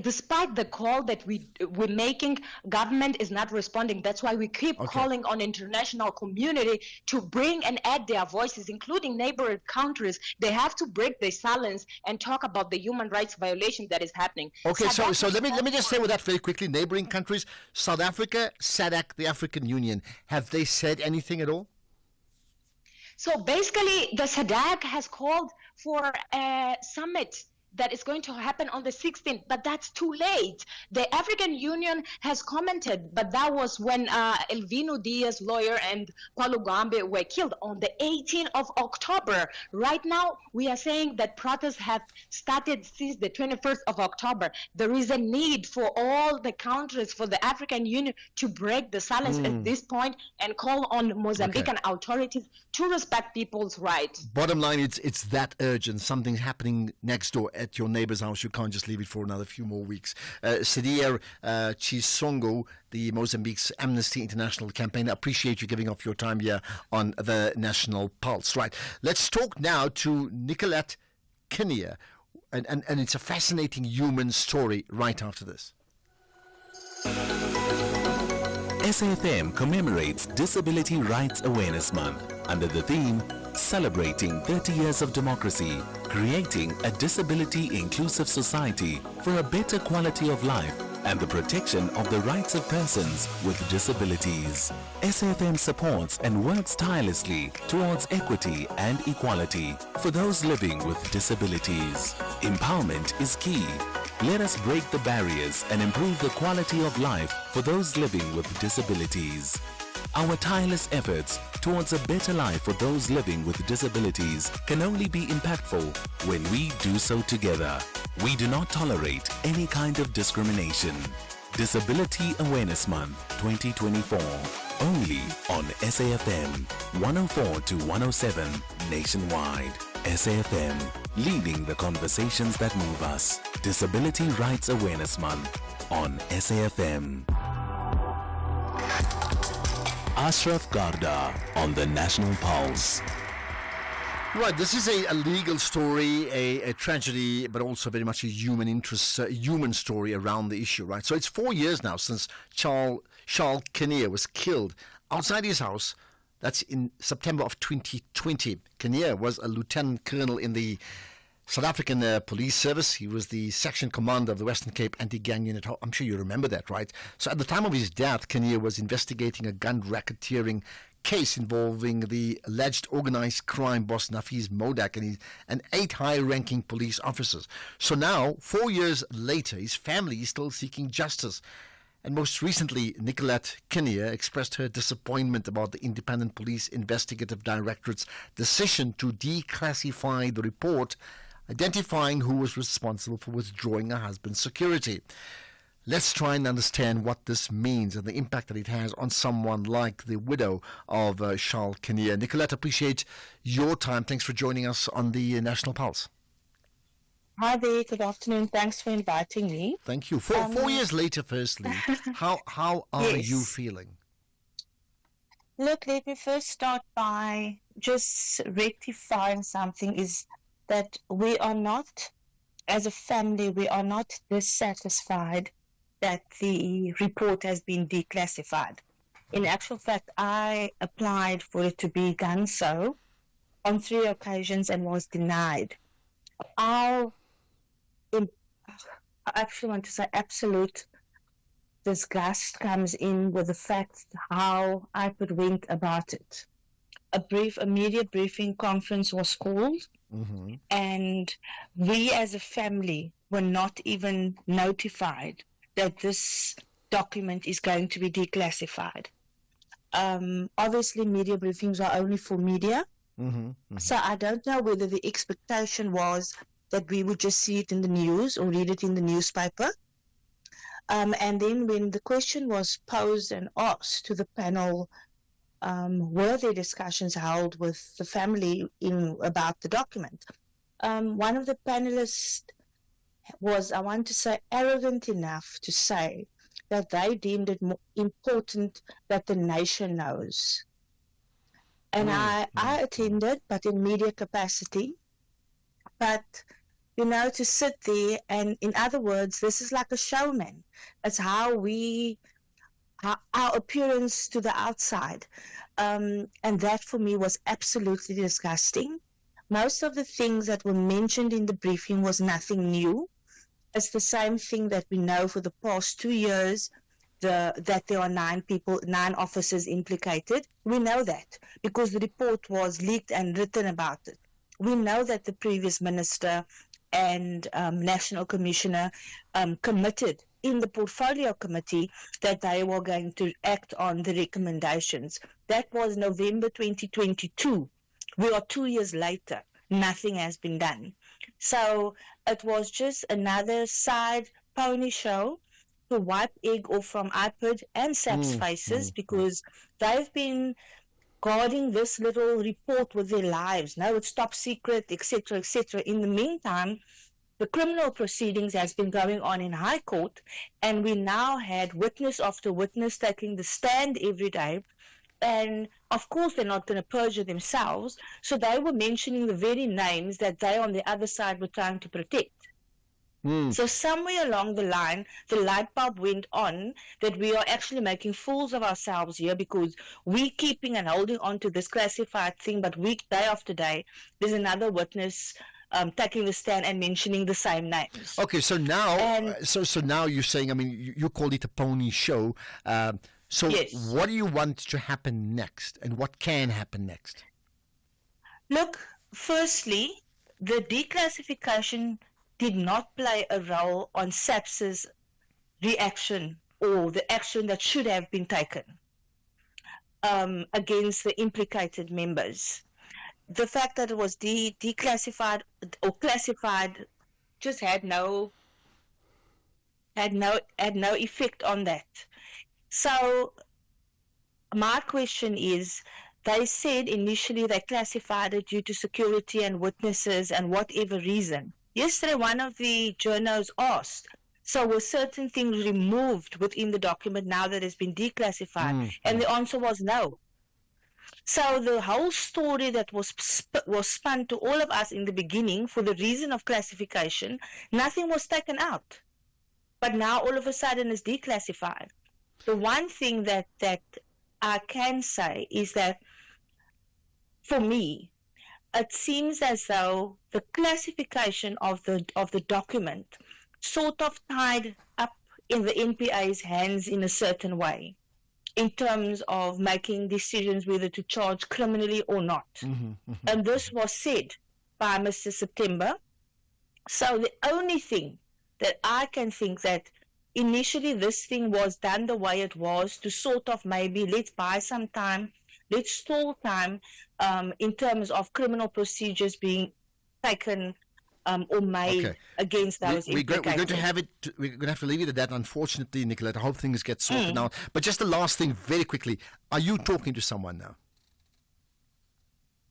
despite the call that we're making, government is not responding. That's why we keep calling on international community to bring and add their voices, including neighboring countries. They have to break their silence and talk about the human rights violation that is happening. Okay, so let me just say with that very quickly. Neighboring countries, South Africa, SADC, the African Union, have they said anything at all? So basically, the SADC has called for a summit that is going to happen on the 16th, but that's too late. The African Union has commented, but that was when Elvino Diaz, lawyer, and Paulo Gambe were killed on the 18th of October. Right now, we are saying that protests have started since the 21st of October. There is a need for all the countries, for the African Union to break the silence at this point and call on Mozambican authorities to respect people's rights. Bottom line, it's that urgent. Something's happening next door at your neighbor's house. You can't just leave it for another few more weeks. Sidia Chisongo, the Mozambique's Amnesty International campaign, I appreciate you giving off your time here on the National Pulse. Right, let's talk now to Nicolette Kinnear, and it's a fascinating human story right after this. SAFM commemorates Disability Rights Awareness Month under the theme Celebrating 30 Years of Democracy, Creating a Disability-Inclusive Society for a Better Quality of Life and the Protection of the Rights of Persons with Disabilities. SAFM supports and works tirelessly towards equity and equality for those living with disabilities. Empowerment is key. Let us break the barriers and improve the quality of life for those living with disabilities. Our tireless efforts towards a better life for those living with disabilities can only be impactful when we do so together. We do not tolerate any kind of discrimination. Disability Awareness Month 2024, only on SAFM 104 to 107 nationwide. SAFM, leading the conversations that move us. Disability Rights Awareness Month on SAFM. Ashraf Garda on the National Pulse. Right, this is a legal story, a tragedy, but also very much a human story around the issue, right? So it's 4 years now since Charles Kinnear was killed outside his house. That's in September of 2020. Kinnear was a lieutenant colonel in the South African police service. He was the section commander of the Western Cape anti-gang unit. I'm sure you remember that, right? So at the time of his death, Kinnear was investigating a gun racketeering case involving the alleged organized crime boss Nafiz Modak and 8 high-ranking police officers. So now, 4 years later, his family is still seeking justice. And most recently, Nicolette Kinnear expressed her disappointment about the Independent Police Investigative Directorate's decision to declassify the report identifying who was responsible for withdrawing her husband's security. Let's try and understand what this means and the impact that it has on someone like the widow of Charles Kinnear. Nicolette, appreciate your time. Thanks for joining us on the National Pulse. Hi there, good afternoon. Thanks for inviting me. Thank you. 4 years later, firstly, how are you feeling? Look, let me first start by just rectifying something, is that we are not, as a family, we are not dissatisfied that the report has been declassified. In actual fact, I applied for it to be done so on 3 occasions and was denied. I actually want to say absolute disgust comes in with the fact how I could wink about it. A media briefing conference was called, and we as a family were not even notified that this document is going to be declassified. Obviously, media briefings are only for media, so I don't know whether the expectation was that we would just see it in the news or read it in the newspaper. And then when the question was posed and asked to the panel, were there discussions held with the family about the document? One of the panelists was, I want to say, arrogant enough to say that they deemed it more important that the nation knows. And I attended, but in media capacity. But, you know, to sit there and, in other words, this is like a showman. It's how our appearance to the outside. And that for me was absolutely disgusting. Most of the things that were mentioned in the briefing was nothing new. It's the same thing that we know for the past 2 years, that there are 9 officers implicated. We know that because the report was leaked and written about it. We know that the previous minister and national commissioner committed in the portfolio committee that they were going to act on the recommendations. That was November 2022. We are 2 years later. Nothing has been done. So it was just another side pony show to wipe egg off from IPID and SAP's faces because they've been guarding this little report with their lives. No, it's top secret, etc., etc. In the meantime, the criminal proceedings has been going on in High Court, and we now had witness after witness taking the stand every day. And of course, they're not going to perjure themselves, so they were mentioning the very names that they on the other side were trying to protect. So somewhere along the line, the light bulb went on that we are actually making fools of ourselves here because we're keeping and holding on to this classified thing, but week day after day, there's another witness taking the stand and mentioning the same names. Okay, so now, so now you're saying, I mean, you called it a pony show. So yes. What do you want to happen next, and what can happen next? Look, firstly, the declassification did not play a role on SAPS's reaction or the action that should have been taken against the implicated members. The fact that it was declassified or classified just had no effect on that. So my question is, they said initially they classified it due to security and witnesses and whatever reason. Yesterday, one of the journals asked, so were certain things removed within the document now that it's been declassified? And the answer was no. So the whole story that was spun to all of us in the beginning for the reason of classification, nothing was taken out. But now all of a sudden it's declassified. The one thing that I can say is that for me, it seems as though the classification of the document sort of tied up in the NPA's hands in a certain way in terms of making decisions whether to charge criminally or not. And this was said by Mr. September. So the only thing that I can think that initially this thing was done the way it was to sort of maybe let's buy some time, let's stall time in terms of criminal procedures being taken or made against those implicated. We're going to have to leave it at that, unfortunately, Nicolette. I hope things get sorted out. But just the last thing, very quickly, are you talking to someone now?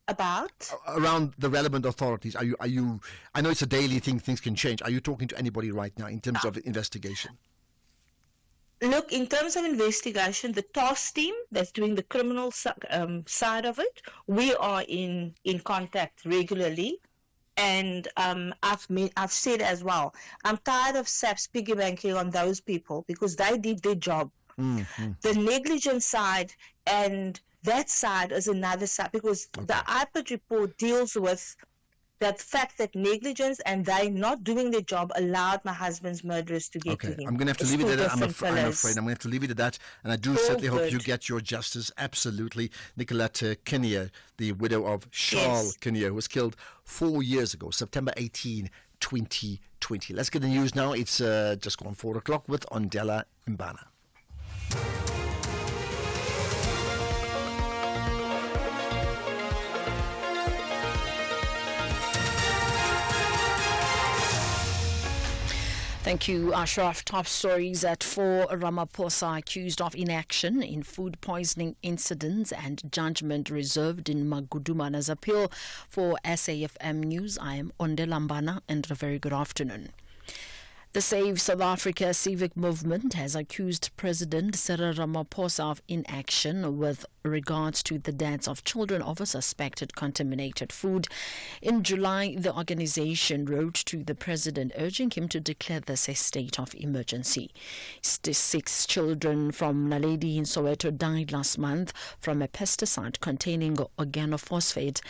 About? Around the relevant authorities. Are you? I know it's a daily thing, things can change. Are you talking to anybody right now in terms of investigation? Look, in terms of investigation, the task team that's doing the criminal side of it, we are in contact regularly. And I've said as well, I'm tired of SAPS piggy banking on those people because they did their job. The negligence side and that side is another side because the IPID report deals with that fact that negligence and they not doing their job allowed my husband's murderers to get to him. I'm going to have to leave it at that. I'm afraid I'm going to have to leave it at that. And I do certainly hope you get your justice. Absolutely. Nicolette Kinnear, the widow of Charles Kinnear, who was killed 4 years ago, September 18, 2020. Let's get the news now. It's just gone 4 o'clock with Ondela Mbana. Thank you, Ashraf. Top stories at 4. Ramaphosa accused of inaction in food poisoning incidents and judgment reserved in Magudumana's appeal. For SAFM News, I am Onde Lambana, and a very good afternoon. The Save South Africa civic movement has accused President Cyril Ramaphosa of inaction with regards to the deaths of children over suspected contaminated food. In July, the organization wrote to the president urging him to declare this a state of emergency. 6 children from Naledi in Soweto died last month from a pesticide containing organophosphate.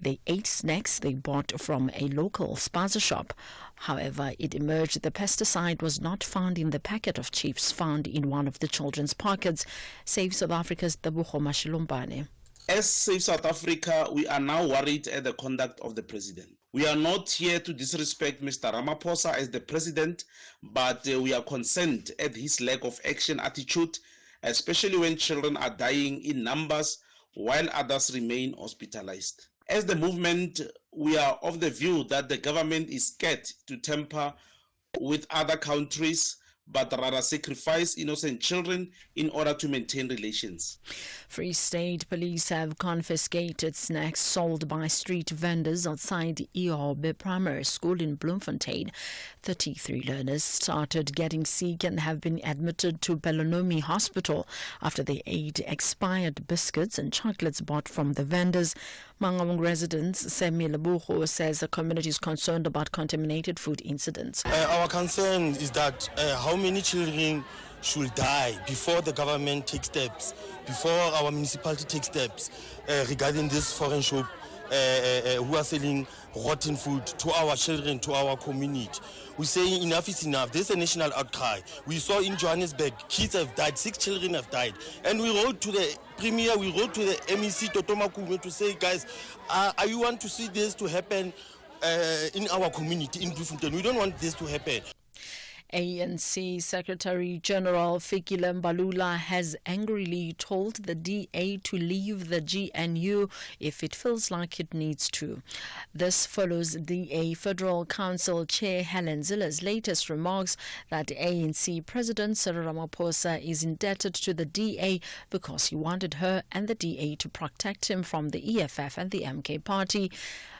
They ate snacks they bought from a local spaza shop. However, it emerged the pesticide was not found in the packet of chips found in one of the children's pockets. Save South Africa's Tabuho Mashilumbane. As Save South Africa, we are now worried at the conduct of the president. We are not here to disrespect Mr. Ramaphosa as the president, but we are concerned at his lack of action attitude, especially when children are dying in numbers while others remain hospitalized. As the movement, we are of the view that the government is scared to tamper with other countries, but rather sacrifice innocent children in order to maintain relations. Free State Police have confiscated snacks sold by street vendors outside Ihobe Primary School in Bloemfontein. 33 learners started getting sick and have been admitted to Belonomi Hospital after they ate expired biscuits and chocolates bought from the vendors. Among residents, Semi Lebuho says the community is concerned about contaminated food incidents. Our concern is that how many children should die before the government takes steps, before our municipality takes steps regarding this foreign shop who are selling rotten food to our children, to our community. We're saying enough is enough. There's a national outcry. We saw in Johannesburg, kids have died, 6 children have died. And we wrote to the Premier, we wrote to the MEC, Toto Makume, to say, guys, are you want to see this to happen in our community, in Bloemfontein? We don't want this to happen. ANC Secretary General Fikile Mbalula has angrily told the DA to leave the GNU if it feels like it needs to. This follows DA Federal Council Chair Helen Zille's latest remarks that ANC President Cyril Ramaphosa is indebted to the DA because he wanted her and the DA to protect him from the EFF and the MK party.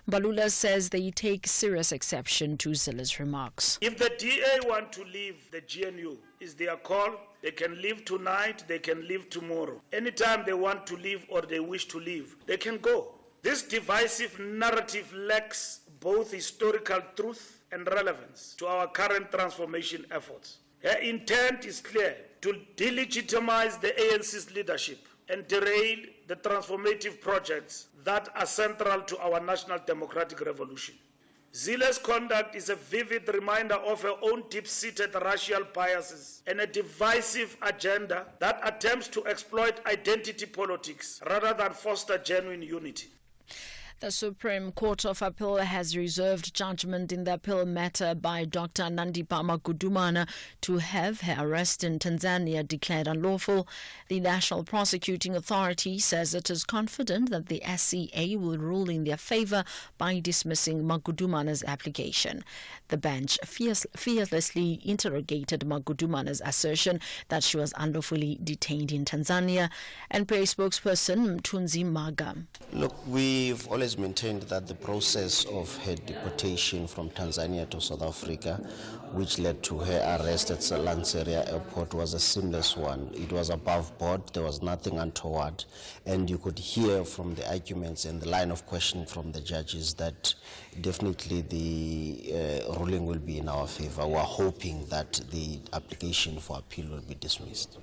Mbalula says they take serious exception to Zille's remarks. If the DA want to leave the GNU, is their call. They can leave tonight, they can leave tomorrow. Anytime they want to leave or they wish to leave, they can go. This divisive narrative lacks both historical truth and relevance to our current transformation efforts. Her intent is clear: to delegitimize the ANC's leadership and derail the transformative projects that are central to our national democratic revolution. Zille's conduct is a vivid reminder of her own deep-seated racial biases and a divisive agenda that attempts to exploit identity politics rather than foster genuine unity. The Supreme Court of Appeal has reserved judgment in the appeal matter by Dr. Nandipha Magudumana to have her arrest in Tanzania declared unlawful. The National Prosecuting Authority says it is confident that the SCA will rule in their favor by dismissing Magudumana's application. The bench fearlessly interrogated Magudumana's assertion that she was unlawfully detained in Tanzania. NPA spokesperson Mthunzi Maga. Look, we've always maintained that the process of her deportation from Tanzania to South Africa, which led to her arrest at Lanseria Airport, was a seamless one. It was above board, there was nothing untoward, and you could hear from the arguments and the line of questioning from the judges that definitely the ruling will be in our favor. We're hoping that the application for appeal will be dismissed.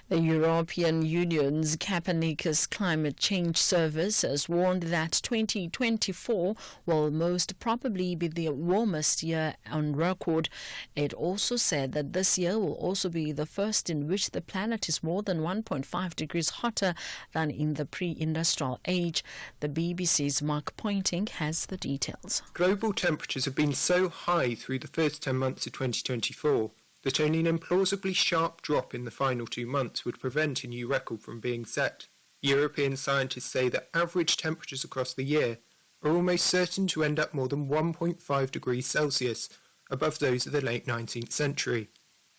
The European Union's Copernicus Climate Change Service has warned that 2024 will most probably be the warmest year on record. It also said that this year will also be the first in which the planet is more than 1.5 degrees hotter than in the pre-industrial age. The BBC's Mark Pointing has the details. Global temperatures have been so high through the first 10 months of 2024 that only an implausibly sharp drop in the final 2 months would prevent a new record from being set. European scientists say that average temperatures across the year are almost certain to end up more than 1.5 degrees Celsius above those of the late 19th century.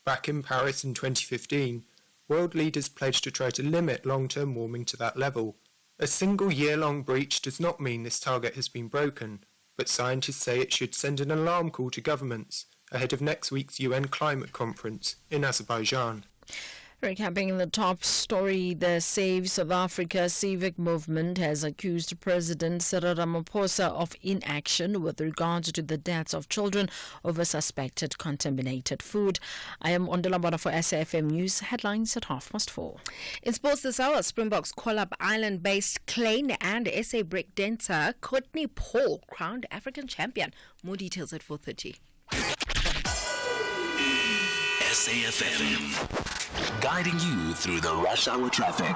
Back in Paris in 2015, world leaders pledged to try to limit long-term warming to that level. A single year-long breach does not mean this target has been broken, but scientists say it should send an alarm call to governments ahead of next week's UN climate conference in Azerbaijan. Recapping the top story, the Save South Africa civic movement has accused President Cyril Ramaphosa of inaction with regards to the deaths of children over suspected contaminated food. I am Ondela Bada for SAFM News. Headlines at 4:30. In sports this hour, Springboks call up Ireland-based Klein and SA breakdancer Courtney Paul crowned African champion. More details at 4:30. SAFM, guiding you through the rush hour traffic.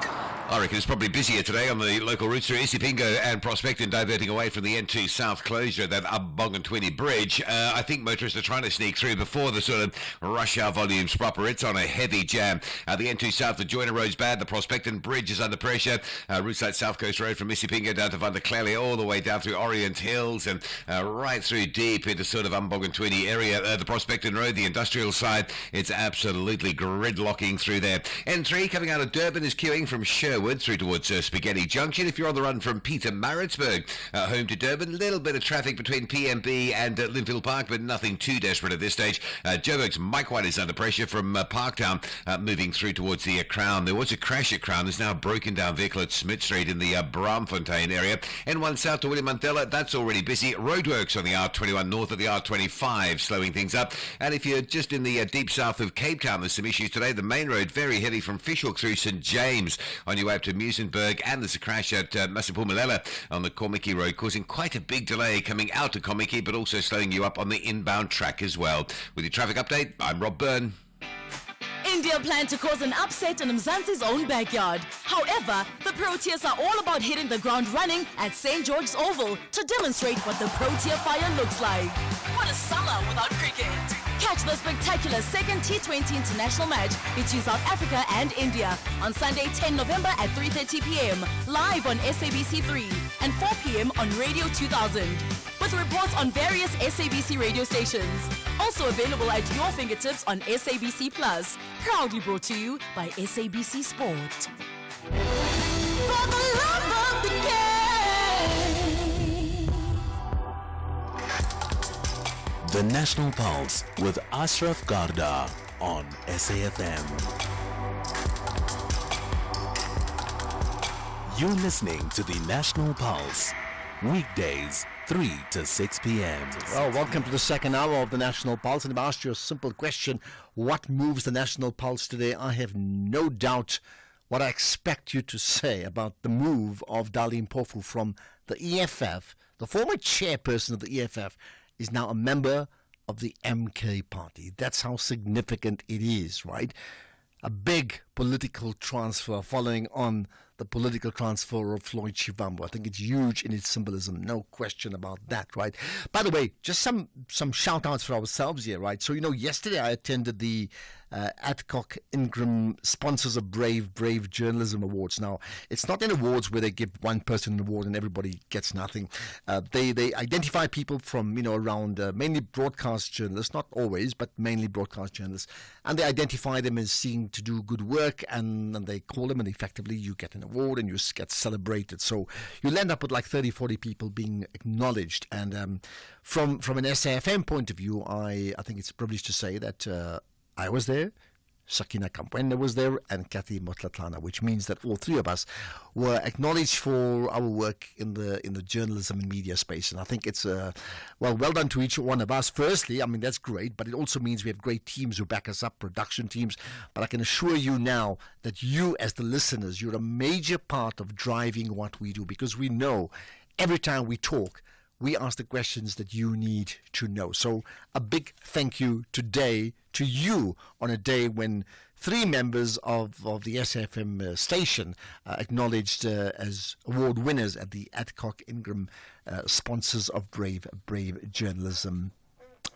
I reckon it's probably busier today on the local routes through Isipingo and Prospect and diverting away from the N2 South closure, that Ubongan-20 bridge. I think motorists are trying to sneak through before the sort of rush hour volumes proper. It's on a heavy jam. The N2 South, the Joiner Road's bad. The Prospecton Bridge is under pressure. Routes like South Coast Road from Isipingo down to Vanderclelly, all the way down through Orient Hills and right through deep into sort of Ubongan-20 area. The Prospecton Road, the industrial side, it's absolutely gridlocking through there. N3 coming out of Durban is queuing from Sherwood through towards Spaghetti Junction. If you're on the run from Pietermaritzburg home to Durban, a little bit of traffic between PMB and Linfield Park, but nothing too desperate at this stage. Joburg's Mike White is under pressure from Parktown, moving through towards the Crown. There was a crash at Crown. There's now a broken down vehicle at Smith Street in the Braamfontein area. N1 south to William Mandela, that's already busy. Roadworks on the R21 north of the R25, slowing things up. And if you're just in the deep south of Cape Town, there's some issues today. The main road very heavy from Fishhook through St James on your way up to Muizenberg, and there's a crash at Masipumalala on the Komiki Road, causing quite a big delay coming out to Komiki, but also slowing you up on the inbound track as well. With your traffic update, I'm Rob Byrne. India plan to cause an upset in Mzansi's own backyard. However, the Proteas are all about hitting the ground running at St. George's Oval to demonstrate what the Protea fire looks like. What a summer without cricket! Catch the spectacular second T20 international match between South Africa and India on Sunday 10 November at 3:30 p.m. live on SABC3 and 4 p.m. on Radio 2000. With reports on various SABC radio stations. Also available at your fingertips on SABC Plus. Proudly brought to you by SABC Sport. For the love of the game. The National Pulse with Ashraf Garda on SAFM. You're listening to the National Pulse, weekdays 3 to 6 p.m. Well, welcome to the second hour of the National Pulse. And I've asked you a simple question. What moves the National Pulse today? I have no doubt what I expect you to say about the move of Dali Mpofu from the EFF. The former chairperson of the EFF is now a member of the MK party. That's how significant it is, right? A big political transfer following on the political transfer of Floyd Shivambu. I think it's huge in its symbolism, no question about that, right? By the way, just some shout-outs for ourselves here, right? So, yesterday I attended the Adcock Ingram Sponsors of Brave Journalism Awards. Now, it's not an awards where they give one person an award and everybody gets nothing. They identify people from, around mainly broadcast journalists, not always, but mainly broadcast journalists, and they identify them as seeing to do good work, and they call them, and effectively you get an award and you get celebrated. So you'll end up with like 30, 40 people being acknowledged. And from an SAFM point of view, I think it's a privilege to say that I was there, Sakina Kampwende was there, and Kathy Motlatlana, which means that all three of us were acknowledged for our work in the journalism and media space. And I think it's well done to each one of us. Firstly, I mean, that's great, but it also means we have great teams who back us up, production teams. But I can assure you now that you, as the listeners, you're a major part of driving what we do, because we know every time we talk, we ask the questions that you need to know. So a big thank you today to you on a day when three members of the SAFM station acknowledged as award winners at the Adcock Ingram Sponsors of Brave Journalism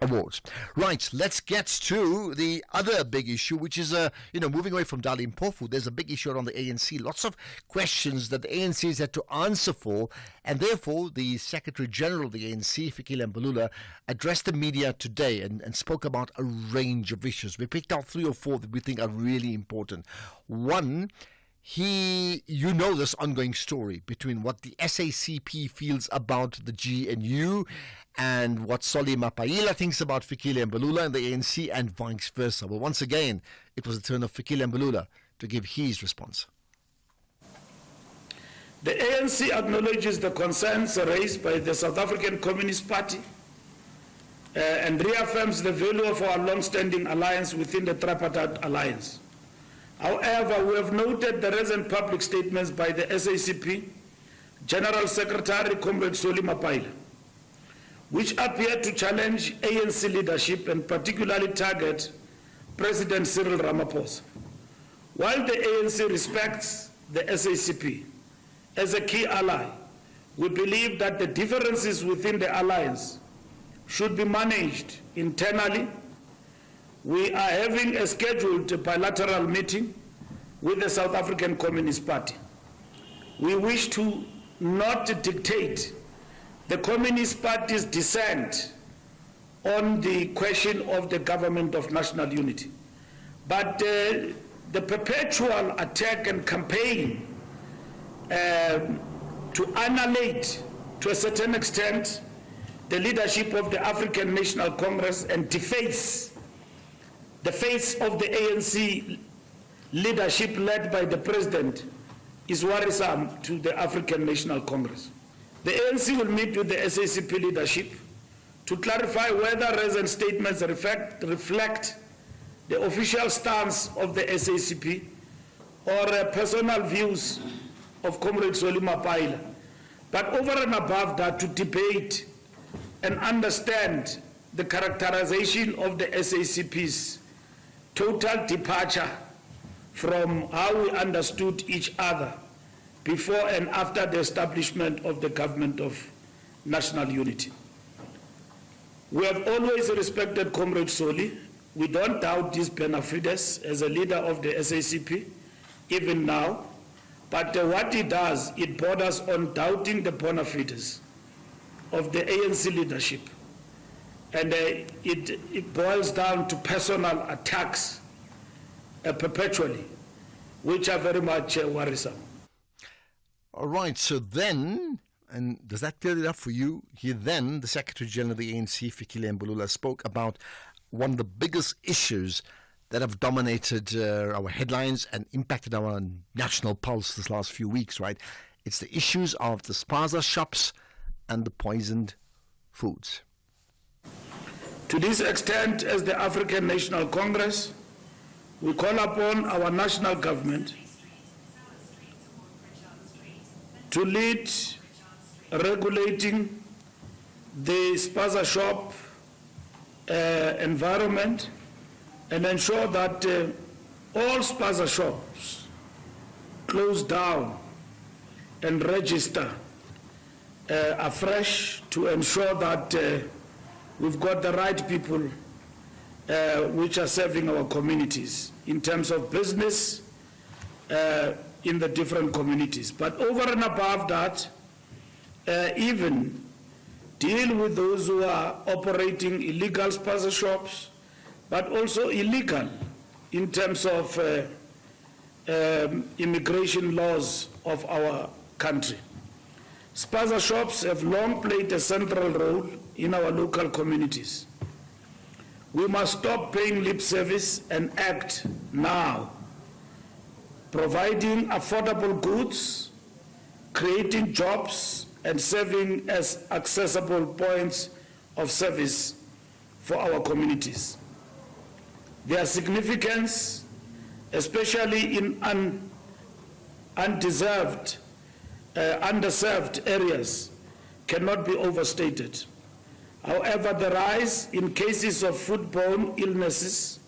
Awards. Right, let's get to the other big issue, which is, moving away from Dali Mpofu, there's a big issue around the ANC. Lots of questions that the ANC has had to answer for, and therefore the Secretary General of the ANC, Fikile Mbalula, addressed the media today and spoke about a range of issues. We picked out 3 or 4 that we think are really important. One, this ongoing story between what the SACP feels about the GNU and what Solly Mapaila thinks about Fikile Mbalula and the ANC, and vice versa. Well, once again, it was the turn of Fikile Mbalula to give his response. The ANC acknowledges the concerns raised by the South African Communist Party and reaffirms the value of our long-standing alliance within the Tripartite Alliance. However, we have noted the recent public statements by the SACP General Secretary Comrade Solly Mapaila, which appear to challenge ANC leadership and particularly target President Cyril Ramaphosa. While the ANC respects the SACP as a key ally, we believe that the differences within the alliance should be managed internally. We are having a scheduled bilateral meeting with the South African Communist Party. We wish to not dictate the Communist Party's dissent on the question of the government of national unity. But the perpetual attack and campaign to annihilate, to a certain extent, the leadership of the African National Congress and deface the face of the ANC leadership led by the president is worrisome to the African National Congress. The ANC will meet with the SACP leadership to clarify whether recent statements reflect the official stance of the SACP or personal views of Comrade Solly Mapaila. But over and above that, to debate and understand the characterization of the SACP's total departure from how we understood each other before and after the establishment of the government of national unity. We have always respected Comrade Solly. We don't doubt his bona fides as a leader of the SACP, even now. But what he does, it borders on doubting the bona fides of the ANC leadership. And it boils down to personal attacks perpetually, which are very much worrisome. All right, so then, and does that clear it up for you? The Secretary General of the ANC, Fikile Mbalula, spoke about one of the biggest issues that have dominated our headlines and impacted our national pulse this last few weeks, right? It's the issues of the spaza shops and the poisoned foods. To this extent, as the African National Congress, we call upon our national government to lead regulating the spaza shop environment and ensure that all spaza shops close down and register afresh to ensure that we've got the right people which are serving our communities in terms of business in the different communities. But over and above that, even deal with those who are operating illegal spaza shops, but also illegal in terms of immigration laws of our country. Spaza shops have long played a central role in our local communities. We must stop paying lip service and act now, providing affordable goods, creating jobs, and serving as accessible points of service for our communities. Their significance, especially in underserved areas, cannot be overstated. However, the rise in cases of foodborne illnesses,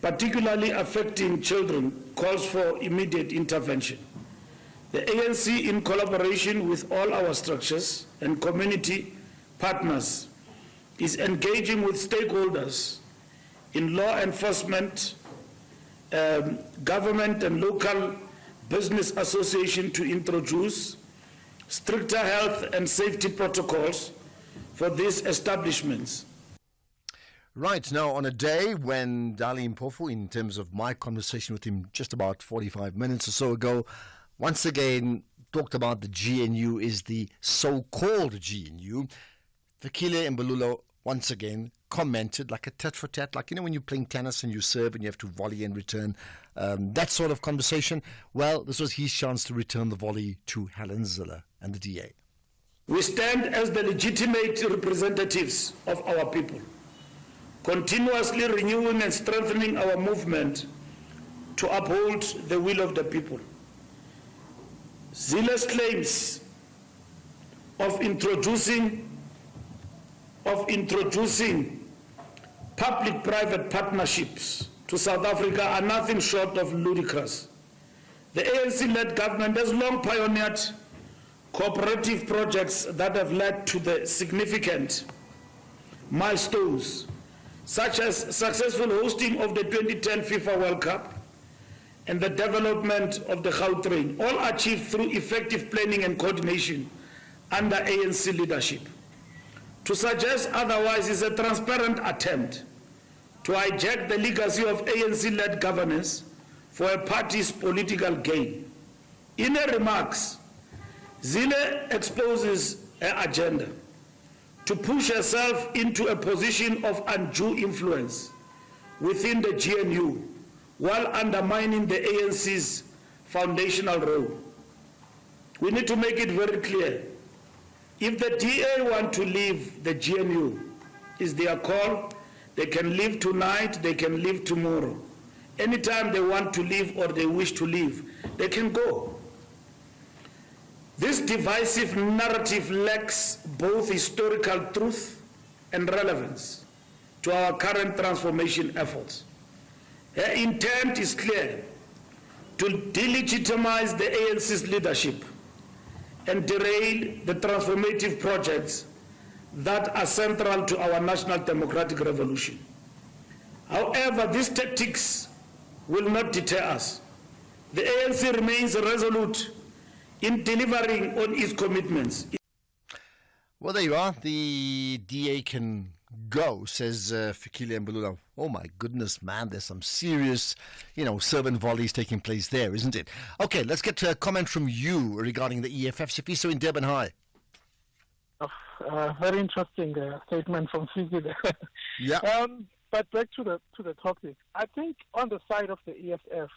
particularly affecting children, calls for immediate intervention. The ANC, in collaboration with all our structures and community partners, is engaging with stakeholders in law enforcement, government and local business association to introduce stricter health and safety protocols for these establishments. Right, now on a day when Dali Mpofu, in terms of my conversation with him just about 45 minutes or so ago, once again talked about the GNU is the so-called GNU, Fikile Mbalula once again commented like a tit-for-tat, like, you know, when you're playing tennis and you serve and you have to volley and return, that sort of conversation. Well, this was his chance to return the volley to Helen Zille and the DA. We stand as the legitimate representatives of our people, continuously renewing and strengthening our movement to uphold the will of the people. Zille's claims of introducing public-private partnerships to South Africa are nothing short of ludicrous. The ANC-led government has long pioneered cooperative projects that have led to the significant milestones, such as successful hosting of the 2010 FIFA World Cup and the development of the Gautrain, all achieved through effective planning and coordination under ANC leadership. To suggest otherwise is a transparent attempt to hijack the legacy of ANC-led governance for a party's political gain. In her remarks, Zille exposes her agenda to push herself into a position of undue influence within the GNU while undermining the ANC's foundational role. We need to make it very clear. If the DA want to leave the GNU, is their call. They can leave tonight, they can leave tomorrow. Anytime they want to leave or they wish to leave, they can go. This divisive narrative lacks both historical truth and relevance to our current transformation efforts. Her intent is clear: to delegitimize the ANC's leadership and derail the transformative projects that are central to our national democratic revolution. However, these tactics will not deter us. The ANC remains resolute in delivering on its commitments. Well, there you are. The DA can go, says Fikile Mbalula. Oh my goodness, man, there's some serious, servant volleys taking place there, isn't it? Okay, let's get to a comment from you regarding the EFF. Sifiso in Durban, hi. Very interesting statement from Fikile. Yeah. But back to the topic. I think on the side of the EFF,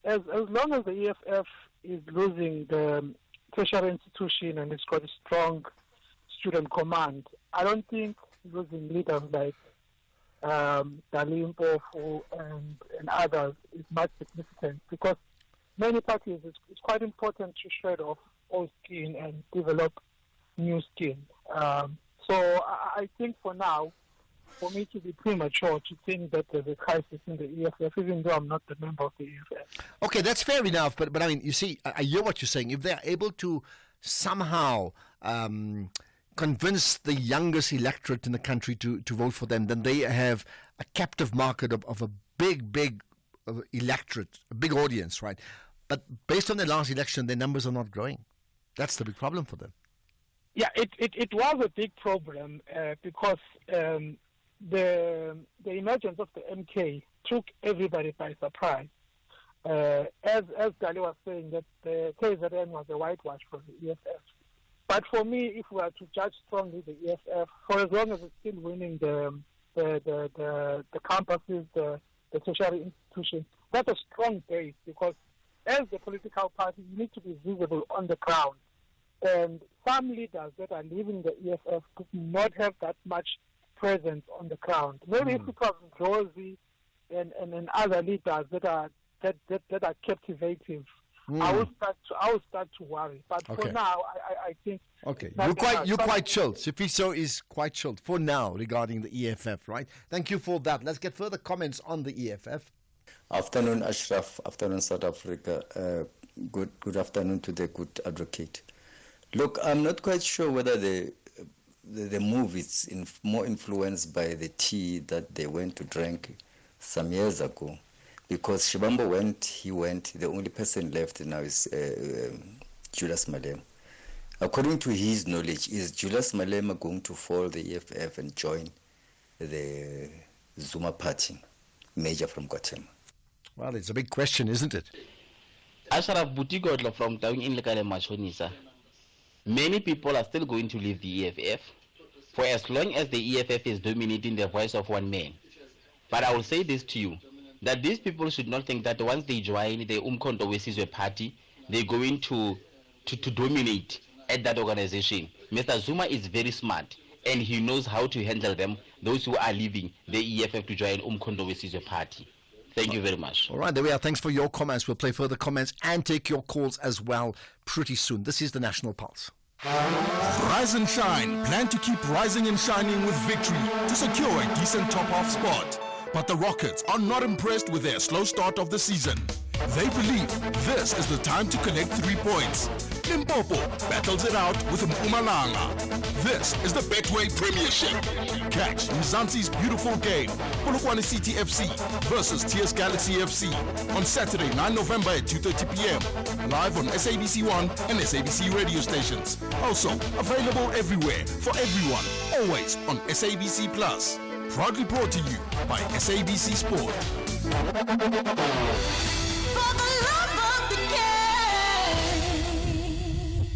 as long as the EFF is losing the tertiary institution and it's got a strong student command, I don't think losing leaders like Dali Mpofu and others is much significant, because many parties, it's quite important to shed off old skin and develop new skin. So I think for now, for me to be premature to think that there's a crisis in the EFF, even though I'm not the member of the EFF. Okay, that's fair enough, but I mean, you see, I hear what you're saying. If they're able to somehow convince the youngest electorate in the country to vote for them, then they have a captive market of a big electorate, a big audience, right? But based on the last election, their numbers are not growing. That's the big problem for them. Yeah, it was a big problem because the emergence of the MK took everybody by surprise. As Dali was saying, that the KZN was a whitewash for the EFF. But for me, if we are to judge strongly the EFF, for as long as it's still winning the campuses, the tertiary institutions, that's a strong base, because as the political party, you need to be visible on the ground. And some leaders that are leaving the EFF do not have that much presence on the ground. Maybe if it was Rosie and other leaders that are captivative, I will start to worry. But for now, I think. Okay, you're quite chilled. Sifiso is quite chilled for now regarding the EFF, right? Thank you for that. Let's get further comments on the EFF. Afternoon, Ashraf. Afternoon, South Africa. Good afternoon to the good advocate. Look, I'm not quite sure whether the the move is more influenced by the tea that they went to drink some years ago. Because Shivambo he went, the only person left now is Julius Malema. According to his knowledge, is Julius Malema going to follow the EFF and join the Zuma party, Major from Guatemala? Well, it's a big question, isn't it? Ashraf Butigodlo from Taung in Lekale Machonisa. Many people are still going to leave the EFF for as long as the EFF is dominating the voice of one man. But I will say this to you, that these people should not think that once they join the Umkhonto Wesizwe party, they're going to dominate at that organization. Mr. Zuma is very smart, and he knows how to handle them, those who are leaving the EFF to join Umkhonto Wesizwe party. Thank you very much. All right, there we are. Thanks for your comments. We'll play further comments and take your calls as well pretty soon. This is the National Pulse. Rise and shine. Plan to keep rising and shining with victory to secure a decent top-half spot. But the Rockets are not impressed with their slow start of the season. They believe this is the time to collect 3 points. Limpopo battles it out with Mpumalanga. This is the Betway Premiership. Catch Mzansi's beautiful game, Polokwane City FC versus TS Galaxy FC on Saturday, 9 November at 2:30 p.m. Live on SABC1 and SABC radio stations. Also available everywhere for everyone, always on SABC Plus. Proudly brought to you by SABC Sport. For the love of the game.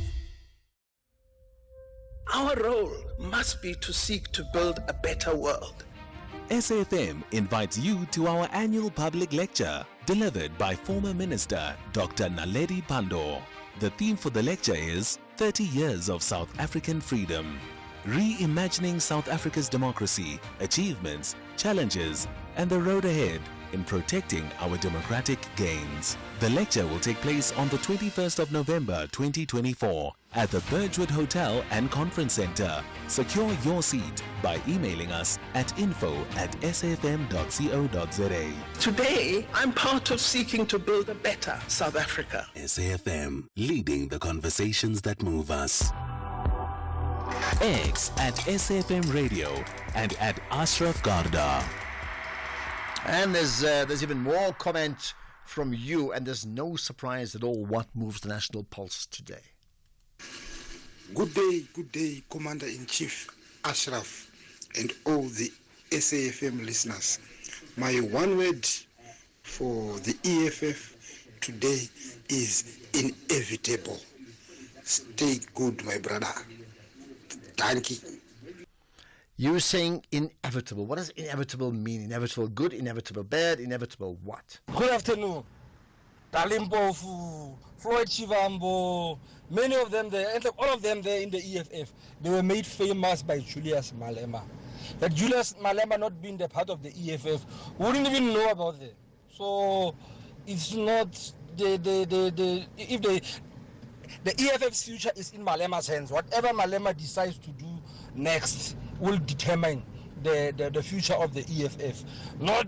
Our role must be to seek to build a better world. SAFM invites you to our annual public lecture delivered by former Minister Dr. Naledi Pandor. The theme for the lecture is 30 Years of South African Freedom. Reimagining South Africa's democracy, achievements, challenges, and the road ahead in protecting our democratic gains. The lecture will take place on the 21st of November 2024 at the Birchwood Hotel and Conference Center. Secure your seat by emailing us at info@safm.co.za. Today, I'm part of seeking to build a better South Africa. SAFM, leading the conversations that move us. X at SAFM Radio and at Ashraf Garda. And there's even more comment from you, and there's no surprise at all what moves the National Pulse today. Good day, Commander-in-Chief Ashraf and all the SAFM listeners. My one word for the EFF today is inevitable. Stay good, my brother. Thank you. You're saying inevitable. What does inevitable mean? Inevitable good, inevitable bad, inevitable what? Good afternoon. Talimpofu, Floyd Chivambo, many of them there, and all of them there in the EFF, they were made famous by Julius Malema. That Julius Malema not being the part of the EFF, wouldn't even know about them. So it's not the EFF's future is in Malema's hands. Whatever Malema decides to do next will determine the future of the EFF. Not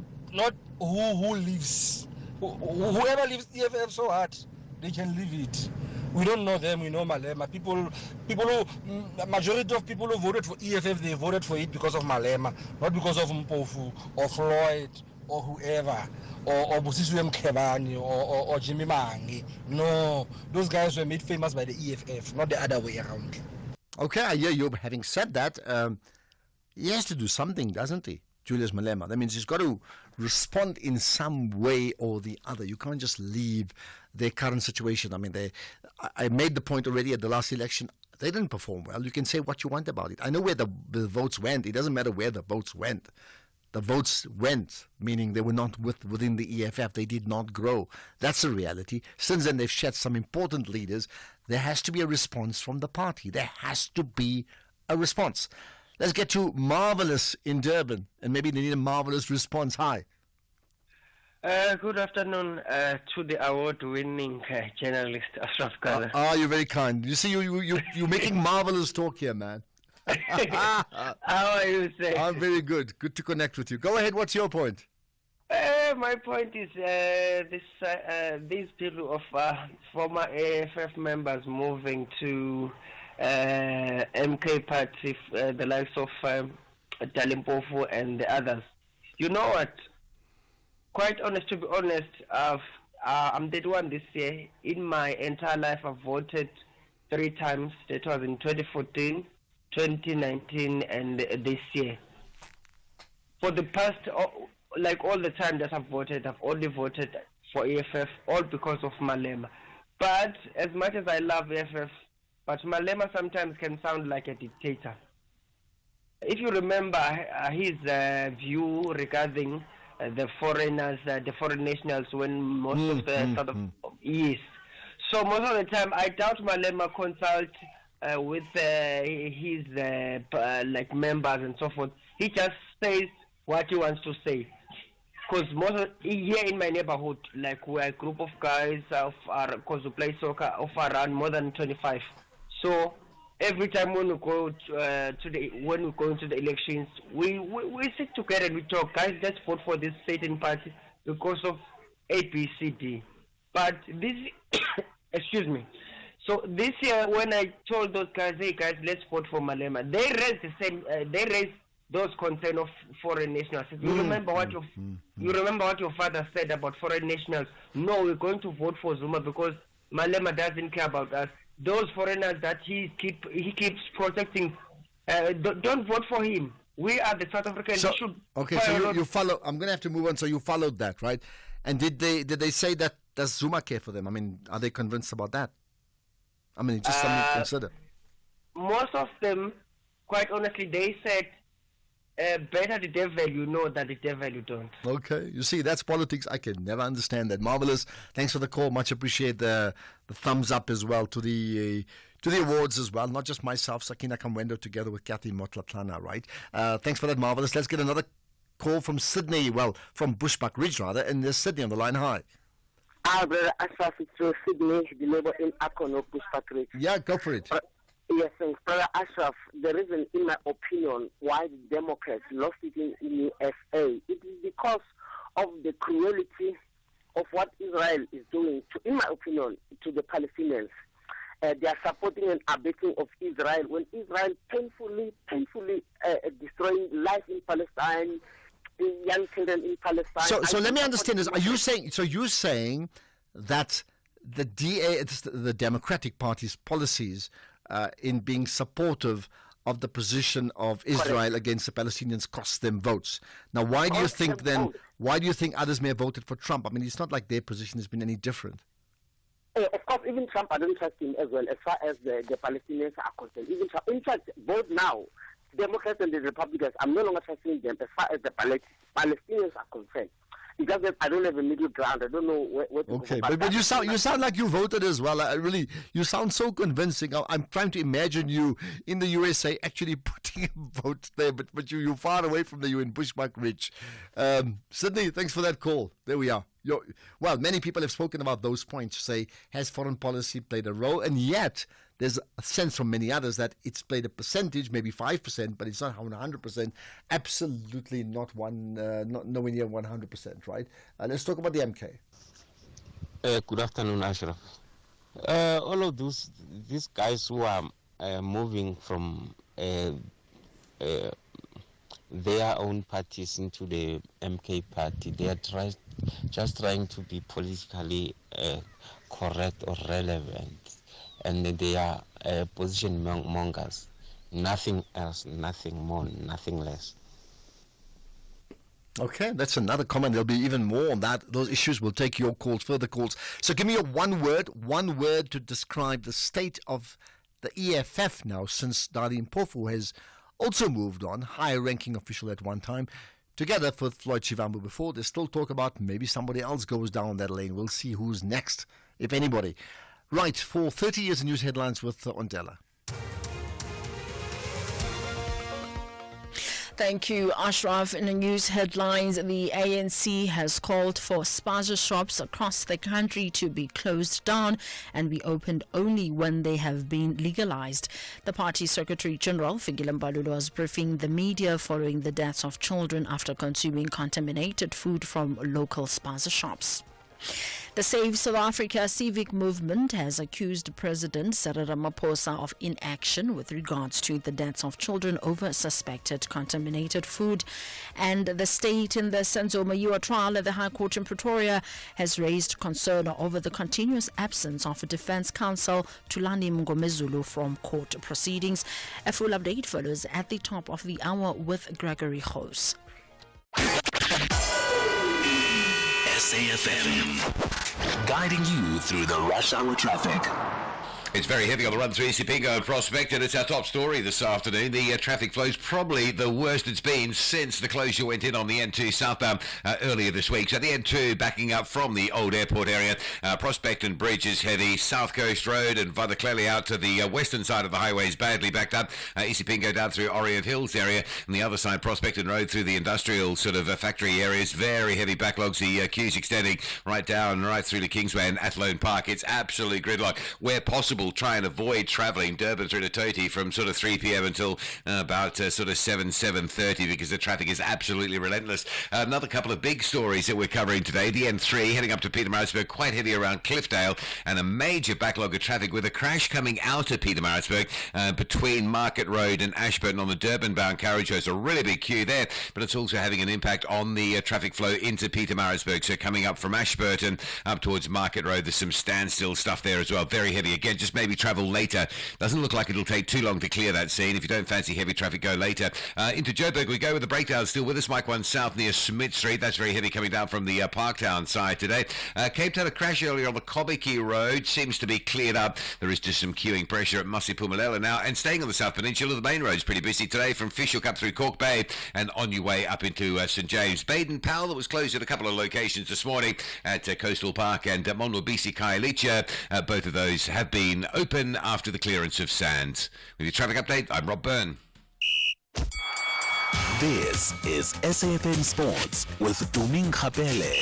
who lives. Whoever lives EFF so hard, they can leave it. We don't know them, we know Malema. Majority of people who voted for EFF, they voted for it because of Malema, not because of Mpofu or Floyd or whoever, or Busiswe Mkhebane or Jimmy Mangi. No, those guys were made famous by the EFF, not the other way around. Okay, I hear you. Having said that, he has to do something, doesn't he, Julius Malema? That means he's got to respond in some way or the other. You can't just leave their current situation. I mean, I made the point already at the last election. They didn't perform well. You can say what you want about it. I know where the votes went. It doesn't matter where the votes went. The votes went, meaning they were not within the EFF. They did not grow. That's the reality. Since then, they've shed some important leaders. There has to be a response from the party. There has to be a response. Let's get to Marvelous in Durban, and maybe they need a marvelous response. Hi. Good afternoon to the award-winning journalist Ashraf Garda. You're very kind. You see, you're making marvelous talk here, man. How are you, sir? I'm very good. Good to connect with you. Go ahead. What's your point? My point is these people of former AFF members moving to MK party, the likes of Dalimpofu and the others. You know what? Quite honest, to be honest, I'm 31 this year. In my entire life, I've voted 3 times. That was in 2014, 2019, and this year. For the past, like all the time that I've voted, I've only voted for EFF, all because of Malema. But as much as I love EFF, but Malema sometimes can sound like a dictator. If you remember his view regarding the foreigners, the foreign nationals, when most of the sort of yes. So most of the time, I doubt Malema consult with his like members and so forth. He just says what he wants to say. Because here in my neighborhood, like we're a group of guys because we play soccer of around more than 25. So every time when we go into the elections, we sit together and we talk. Guys, let's vote for this certain party because of A, B, C, D. But this, excuse me. So this year, when I told those guys, hey guys, let's vote for Malema, they raised the same. They raised those concerns of foreign nationals. You remember what your father said about foreign nationals? No, we're going to vote for Zuma because Malema doesn't care about us. Those foreigners that he keeps protecting, don't vote for him. We are the South Africans. So you follow. I'm going to have to move on. So you followed that, right? And did they say that does Zuma care for them? I mean, are they convinced about that? I mean, just something to consider. Most of them, quite honestly, they said, better the devil you know than the devil you don't. Okay, you see, that's politics. I can never understand that. Marvelous. Thanks for the call. Much appreciate the thumbs up as well to the awards as well. Not just myself, Sakina Kamwendo, together with Kathy Motlatlana, right? Thanks for that, Marvelous. Let's get another call from Sydney. Well, from Bushbuck Ridge, rather. And there's Sydney on the line. Hi. Hi, brother Ashraf. It's Sydney, the neighbor in Akono, Bushbuck Ridge. Yeah, go for it. Yes, thanks. Brother Ashraf, the reason, in my opinion, why the Democrats lost it in USA, it is because of the cruelty of what Israel is doing, in my opinion, to the Palestinians. They are supporting and abetting of Israel when Israel painfully destroying life in Palestine, young children in Palestine. So let me understand this. Are you saying, you're saying that the Democratic Party's policies in being supportive of the position of Israel against the Palestinians cost them votes? Now, why do you think others may have voted for Trump? I mean, it's not like their position has been any different. Of course, even Trump, I don't trust him as well, as far as the Palestinians are concerned. Even Trump, in fact, both now, Democrats and the Republicans, I'm no longer trusting them as far as the Palestinians are concerned. Because I don't have a middle ground. I don't know where to Okay, go. but you sound like you voted as well. You sound so convincing. I'm trying to imagine you in the USA actually putting a vote there, but you're far away from there. You're in Bushbuck Ridge. Sydney, thanks for that call. There we are. Well, many people have spoken about those points, say, has foreign policy played a role? And yet, there's a sense from many others that it's played a percentage, maybe 5%, but it's not 100%. Absolutely not nowhere near 100%, right? Let's talk about the MK. Good afternoon, Ashraf. All of these guys who are moving from their own parties into the MK party, they are just trying to be politically correct or relevant, and they are position mongers. Nothing else, nothing more, nothing less. Okay, that's another comment. There'll be even more on that. Those issues will take your calls, further calls. So give me your one word to describe the state of the EFF now, since Darlene Mpofu has also moved on, higher-ranking official at one time, together with Floyd Shivambu before. There's still talk about maybe somebody else goes down that lane. We'll see who's next, if anybody. Right, for 30 years in news headlines with Ondela. Thank you, Ashraf. In the news headlines, the ANC has called for spaza shops across the country to be closed down and be opened only when they have been legalized. The party Secretary General, Fikile Mbalula, was briefing the media following the deaths of children after consuming contaminated food from local spaza shops. The Save South Africa civic movement has accused President Cyril Ramaphosa of inaction with regards to the deaths of children over suspected contaminated food. And the state in the Senzo Mayiwa trial at the High Court in Pretoria has raised concern over the continuous absence of a defense counsel, Tulani Mngomezulu, from court proceedings. A full update follows at the top of the hour with Gregory Hose. SAFM, guiding you through the rush hour traffic. It's very heavy on the run through Isipingo and Prospect, and it's our top story this afternoon. The traffic flow's probably the worst it's been since the closure went in on the N2 southbound earlier this week. So the N2 backing up from the old airport area. Prospect and Bridge is heavy. South Coast Road and Vadakele out to the western side of the highway is badly backed up. Isipingo down through Orient Hills area. And the other side, Prospect and Road through the industrial sort of factory areas. Very heavy backlogs. The queues extending right through to Kingsway and Athlone Park. It's absolutely gridlock. Where possible, try and avoid travelling Durban through to Toti from sort of 3 p.m. until about sort of 7:30 because the traffic is absolutely relentless. Another couple of big stories that we're covering today. The N3 heading up to Pietermaritzburg, quite heavy around Cliffdale, and a major backlog of traffic with a crash coming out of Pietermaritzburg between Market Road and Ashburton on the Durban-bound carriageway. It's a really big queue there, but it's also having an impact on the traffic flow into Pietermaritzburg. So coming up from Ashburton up towards Market Road, there's some standstill stuff there as well. Very heavy again. Just maybe travel later. Doesn't look like it'll take too long to clear that scene. If you don't fancy heavy traffic, go later. Into Joburg we go with the breakdown still with us. Mike 1 South near Smith Street. That's very heavy coming down from the Parktown side today. Cape Town, a crash earlier on the Kobiki Road. Seems to be cleared up. There is just some queuing pressure at Masipumalelo now. And staying on the South Peninsula, the main road's pretty busy today from Fishhook up through Cork Bay and on your way up into St James. Baden-Powell, that was closed at a couple of locations this morning at Coastal Park and Monwabisi Khayelitsha. Both of those have been open after the clearance of sand. With your traffic update, I'm Rob Byrne. This is SAFM Sports with Duming Kapele.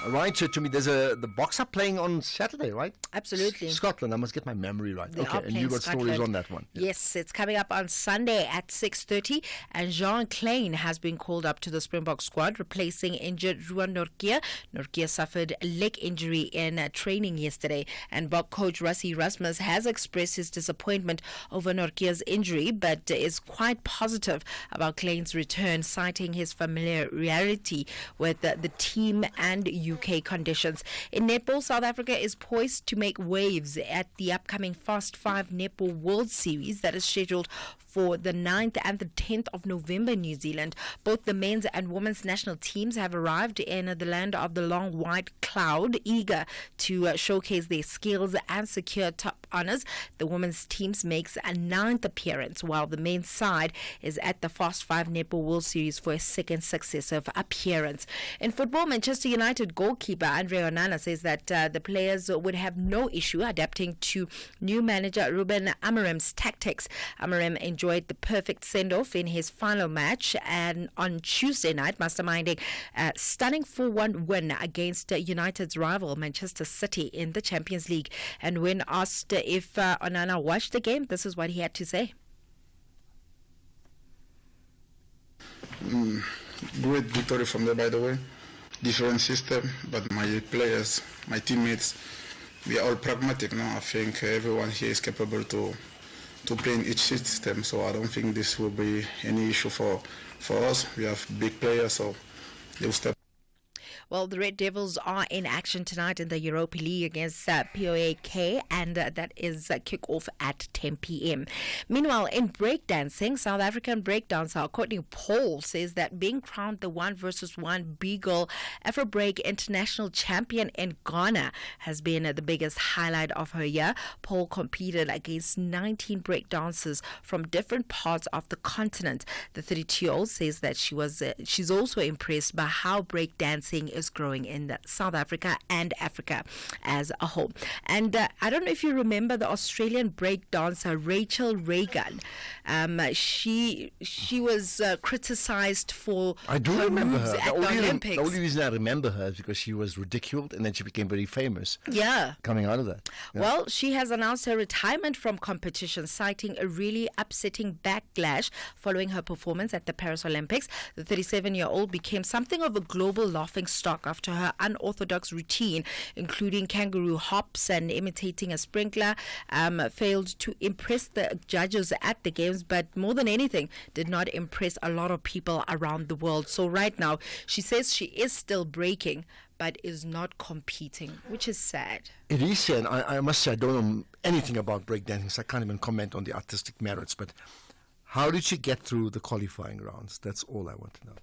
Right, so to me, there's the Boxer playing on Saturday, right? Absolutely. Scotland. I must get my memory right. They okay, and you got Scotland. stories on that one. Yes, it's coming up on Sunday at 6:30, and Jean Klein has been called up to the Springbok squad, replacing injured Ruan Nortje. Nortje suffered a leg injury in training yesterday, and Bok coach Rassie Erasmus has expressed his disappointment over Nortje's injury, but is quite positive about Klein's return, citing his familiarity with the team and UK conditions. In netball, South Africa is poised to make waves at the upcoming Fast 5 Netball World Series that is scheduled for the 9th and the 10th of November in New Zealand. Both the men's and women's national teams have arrived in the land of the long white cloud, eager to showcase their skills and secure top honours. The women's teams makes a 9th appearance, while the men's side is at the Fast 5 Netball World Series for a second successive appearance. In football, Manchester United goalkeeper Andre Onana says that the players would have no issue adapting to new manager Ruben Amorim's tactics. Amorim enjoyed the perfect send-off in his final match and on Tuesday night, masterminding a stunning 4-1 win against United's rival Manchester City in the Champions League. And when asked if Onana watched the game, this is what he had to say. Great victory from there, by the way. Different system, but my players, my teammates, we are all pragmatic now. I think everyone here is capable to play in each system, so I don't think this will be any issue for us. We have big players, so they will step. Well, the Red Devils are in action tonight in the Europa League against POAK, and that is kick-off at 10 p.m. Meanwhile, in breakdancing, South African breakdancer Courtney Paul says that being crowned the 1 versus 1 Beagle Afro-Break International Champion in Ghana has been the biggest highlight of her year. Paul competed against 19 breakdancers from different parts of the continent. The 32-year-old says that she's also impressed by how breakdancing is growing in South Africa and Africa as a whole. And I don't know if you remember the Australian break dancer Rachel Reagan. She was criticized for I do her remember moves her. at the Olympics. The only reason I remember her is because she was ridiculed and then she became very famous. Yeah. Coming out of that. Yeah. Well, she has announced her retirement from competition, citing a really upsetting backlash following her performance at the Paris Olympics. The 37-year-old became something of a global laughing stock shock after her unorthodox routine, including kangaroo hops and imitating a sprinkler, failed to impress the judges at the games, but more than anything, did not impress a lot of people around the world. So right now, she says she is still breaking, but is not competing, which is sad. It is sad. I must say, I don't know anything about breakdancing, so I can't even comment on the artistic merits, but how did she get through the qualifying rounds? That's all I want to know.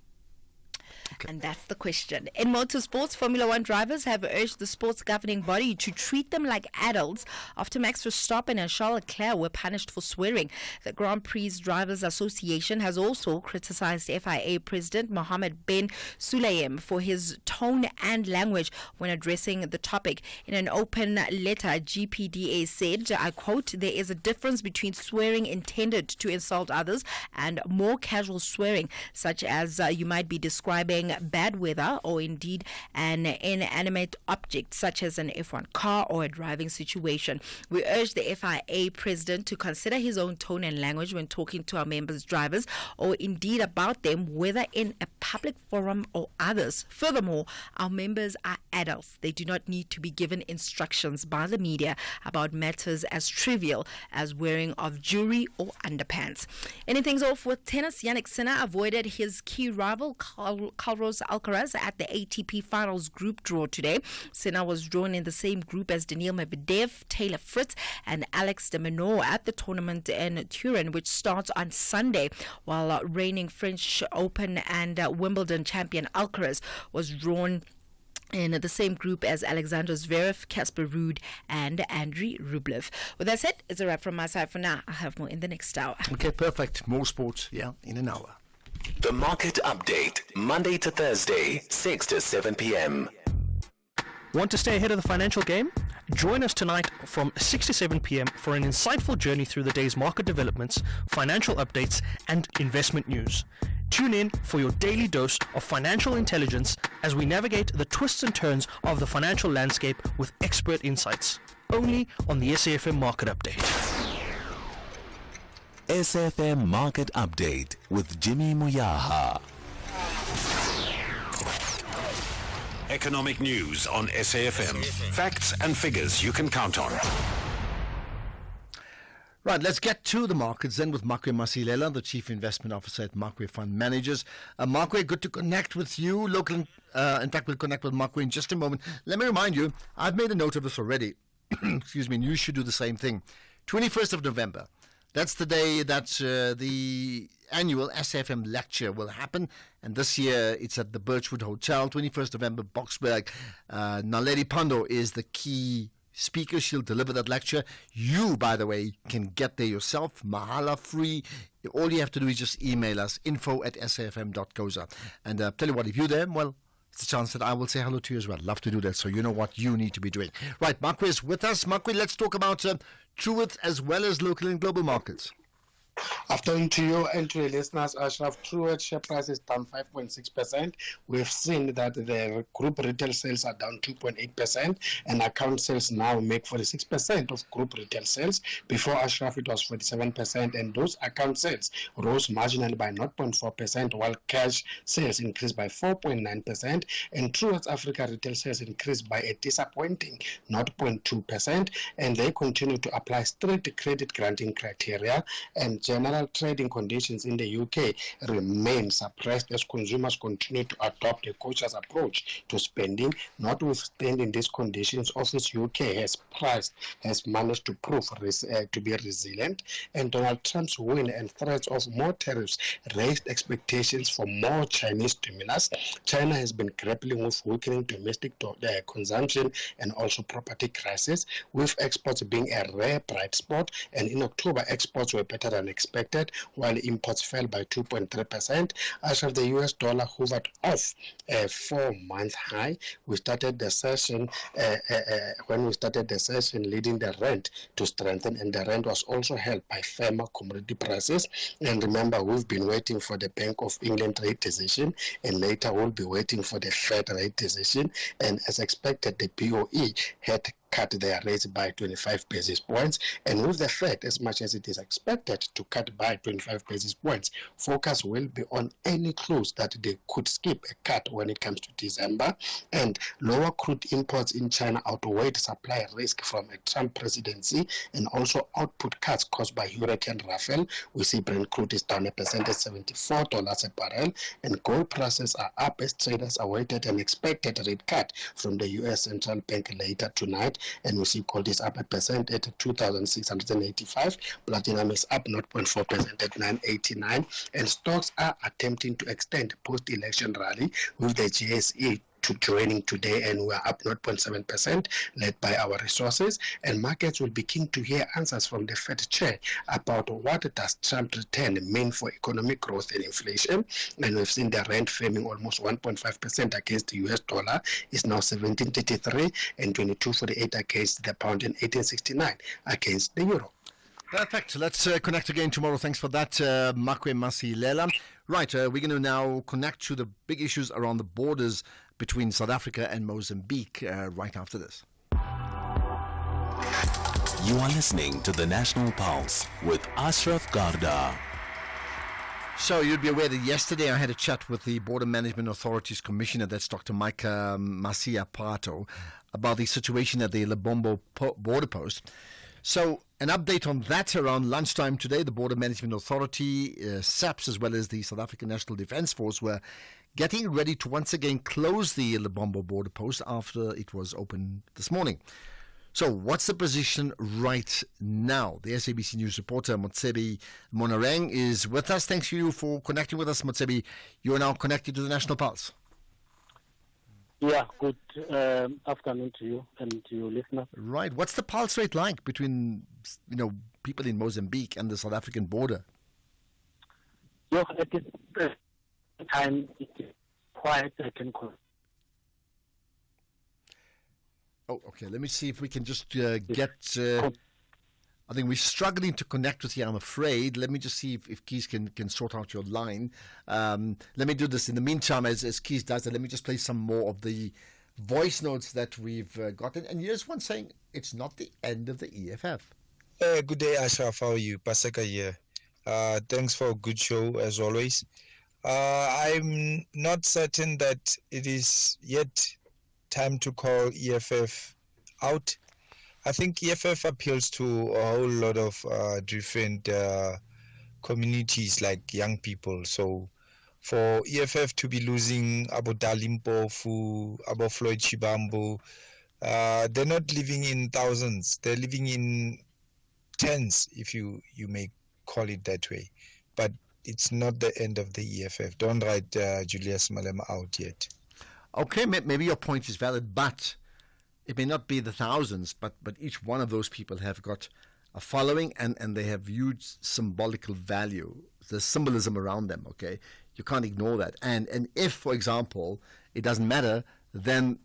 Okay. And that's the question. In motorsports, Formula One drivers have urged the sport's governing body to treat them like adults after Max Verstappen and Charles Leclerc were punished for swearing. The Grand Prix Drivers Association has also criticized FIA President Mohammed bin Sulayem for his tone and language when addressing the topic. In an open letter, GPDA said, I quote, there is a difference between swearing intended to insult others and more casual swearing, such as you might be describing bad weather or indeed an inanimate object such as an F1 car or a driving situation. We urge the FIA president to consider his own tone and language when talking to our members' drivers or indeed about them, whether in a public forum or others. Furthermore, our members are adults. They do not need to be given instructions by the media about matters as trivial as wearing of jewelry or underpants. Anything's off with tennis. Jannik Sinner avoided his key rival Carlos Alcaraz at the ATP Finals group draw today. Sinner was drawn in the same group as Daniil Medvedev, Taylor Fritz and Alex de Minaur at the tournament in Turin, which starts on Sunday, while reigning French Open and Wimbledon champion Alcaraz was drawn in the same group as Alexander Zverev, Casper Ruud and Andrei Rublev. With that said, it's a wrap from my side for now. I'll have more in the next hour. Okay, perfect. More sports, in an hour. The Market Update, Monday to Thursday, 6 to 7 p.m. Want to stay ahead of the financial game? Join us tonight from 6 to 7 p.m. for an insightful journey through the day's market developments, financial updates, and investment news. Tune in for your daily dose of financial intelligence as we navigate the twists and turns of the financial landscape with expert insights. Only on the SAFM Market Update. SAFM Market Update with Jimmy Muyaha. Economic news on SAFM. Facts and figures you can count on. Right, let's get to the markets then with Makwe Masilela, the Chief Investment Officer at Makwe Fund Managers. Makwe, good to connect with you. In fact, we'll connect with Makwe in just a moment. Let me remind you, I've made a note of this already. Excuse me, and you should do the same thing. 21st of November. That's the day that the annual SAFM lecture will happen. And this year it's at the Birchwood Hotel, 21st November, Boksburg. Naledi Pandor is the key speaker. She'll deliver that lecture. You, by the way, can get there yourself, mahala, free. All you have to do is just email us, info@safm.coza. And tell you what, if you're there, well, it's a chance that I will say hello to you as well. Love to do that, so you know what you need to be doing. Right, Makwe is with us. Makwe, let's talk about Truworths as well as local and global markets. Afternoon to you and to the listeners. Ashraf, Truworths share price is down 5.6%. We've seen that the group retail sales are down 2.8% and account sales now make 46% of group retail sales. Before Ashraf, it was 47%, and those account sales rose marginally by 0.4%, while cash sales increased by 4.9%, and Truworths Africa retail sales increased by a disappointing 0.2%, and they continue to apply strict credit granting criteria, and general trading conditions in the UK remain suppressed as consumers continue to adopt a cautious approach to spending. Notwithstanding these conditions, Office UK has managed to prove to be resilient, and Donald Trump's win and threats of more tariffs raised expectations for more Chinese stimulus. China has been grappling with weakening domestic consumption and also property crisis, with exports being a rare bright spot, and in October exports were better than expected, while imports fell by 2.3%. As of the US dollar hovered off a 4-month high, we started the session leading the rand to strengthen, and the rand was also helped by firmer commodity prices. And remember, we've been waiting for the Bank of England rate decision, and later we'll be waiting for the Fed rate decision. And as expected, the BOE had cut their rates by 25 basis points. And with the Fed, as much as it is expected to cut by 25 basis points, focus will be on any clues that they could skip a cut when it comes to December. And lower crude imports in China outweighed supply risk from a Trump presidency, and also output cuts caused by Hurricane Rafael. We see Brent crude is down 1% at $74 a barrel, and gold prices are up as traders awaited an expected rate cut from the U.S. Central Bank later tonight. And we see gold is up 1% at 2,685. Platinum is up 0.4% at 989. And stocks are attempting to extend post-election rally with the GSE joining today, and we're up 0.7%, led by our resources. And markets will be keen to hear answers from the Fed chair about what does Trump return mean for economic growth and inflation. And we've seen the rand firming almost 1.5% against the US dollar, is now 17.33, and 22.48 against the pound, and 18.69 against the euro. Perfect. Let's connect again tomorrow. Thanks for that, Makwe Masilela. Right, we're going to now connect to the big issues around the borders between South Africa and Mozambique right after this. You are listening to the National Pulse with Ashraf Garda. So you'd be aware that yesterday I had a chat with the Border Management Authorities Commissioner, that's Dr. Micah Masia Pato, about the situation at the Lebombo border post. So an update on that around lunchtime today. The Border Management Authority, SAPS, as well as the South African National Defence Force were getting ready to once again close the Lebombo border post after it was opened this morning. So what's the position right now? The SABC News reporter Motsebi Monareng is with us. Thanks to you for connecting with us, Motsebi. You are now connected to the National Pulse. Yeah, good afternoon to you and to your listeners. Right. What's the pulse rate like between, people in Mozambique and the South African border? Yeah, at this time, it is quiet. I can call. Oh, okay. Let me see if we can just get... I think we're struggling to connect with you, I'm afraid. Let me just see if Keys can sort out your line. Let me do this. In the meantime, as Keys does that, let me just play some more of the voice notes that we've gotten. And here's one saying it's not the end of the EFF. Good day, Ashraf. How are you? Paseka here. Thanks for a good show, as always. I'm not certain that it is yet time to call EFF out. I think EFF appeals to a whole lot of different communities, like young people. So for EFF to be losing Abu Dalimpofu, Abu Floyd Chibambo, they're not living in thousands. They're living in tens, if you may call it that way. But it's not the end of the EFF. Don't write Julius Malema out yet. Okay, maybe your point is valid, but it may not be the thousands, but each one of those people have got a following and they have huge symbolical value. There's symbolism around them, okay? You can't ignore that. And if, for example, it doesn't matter, then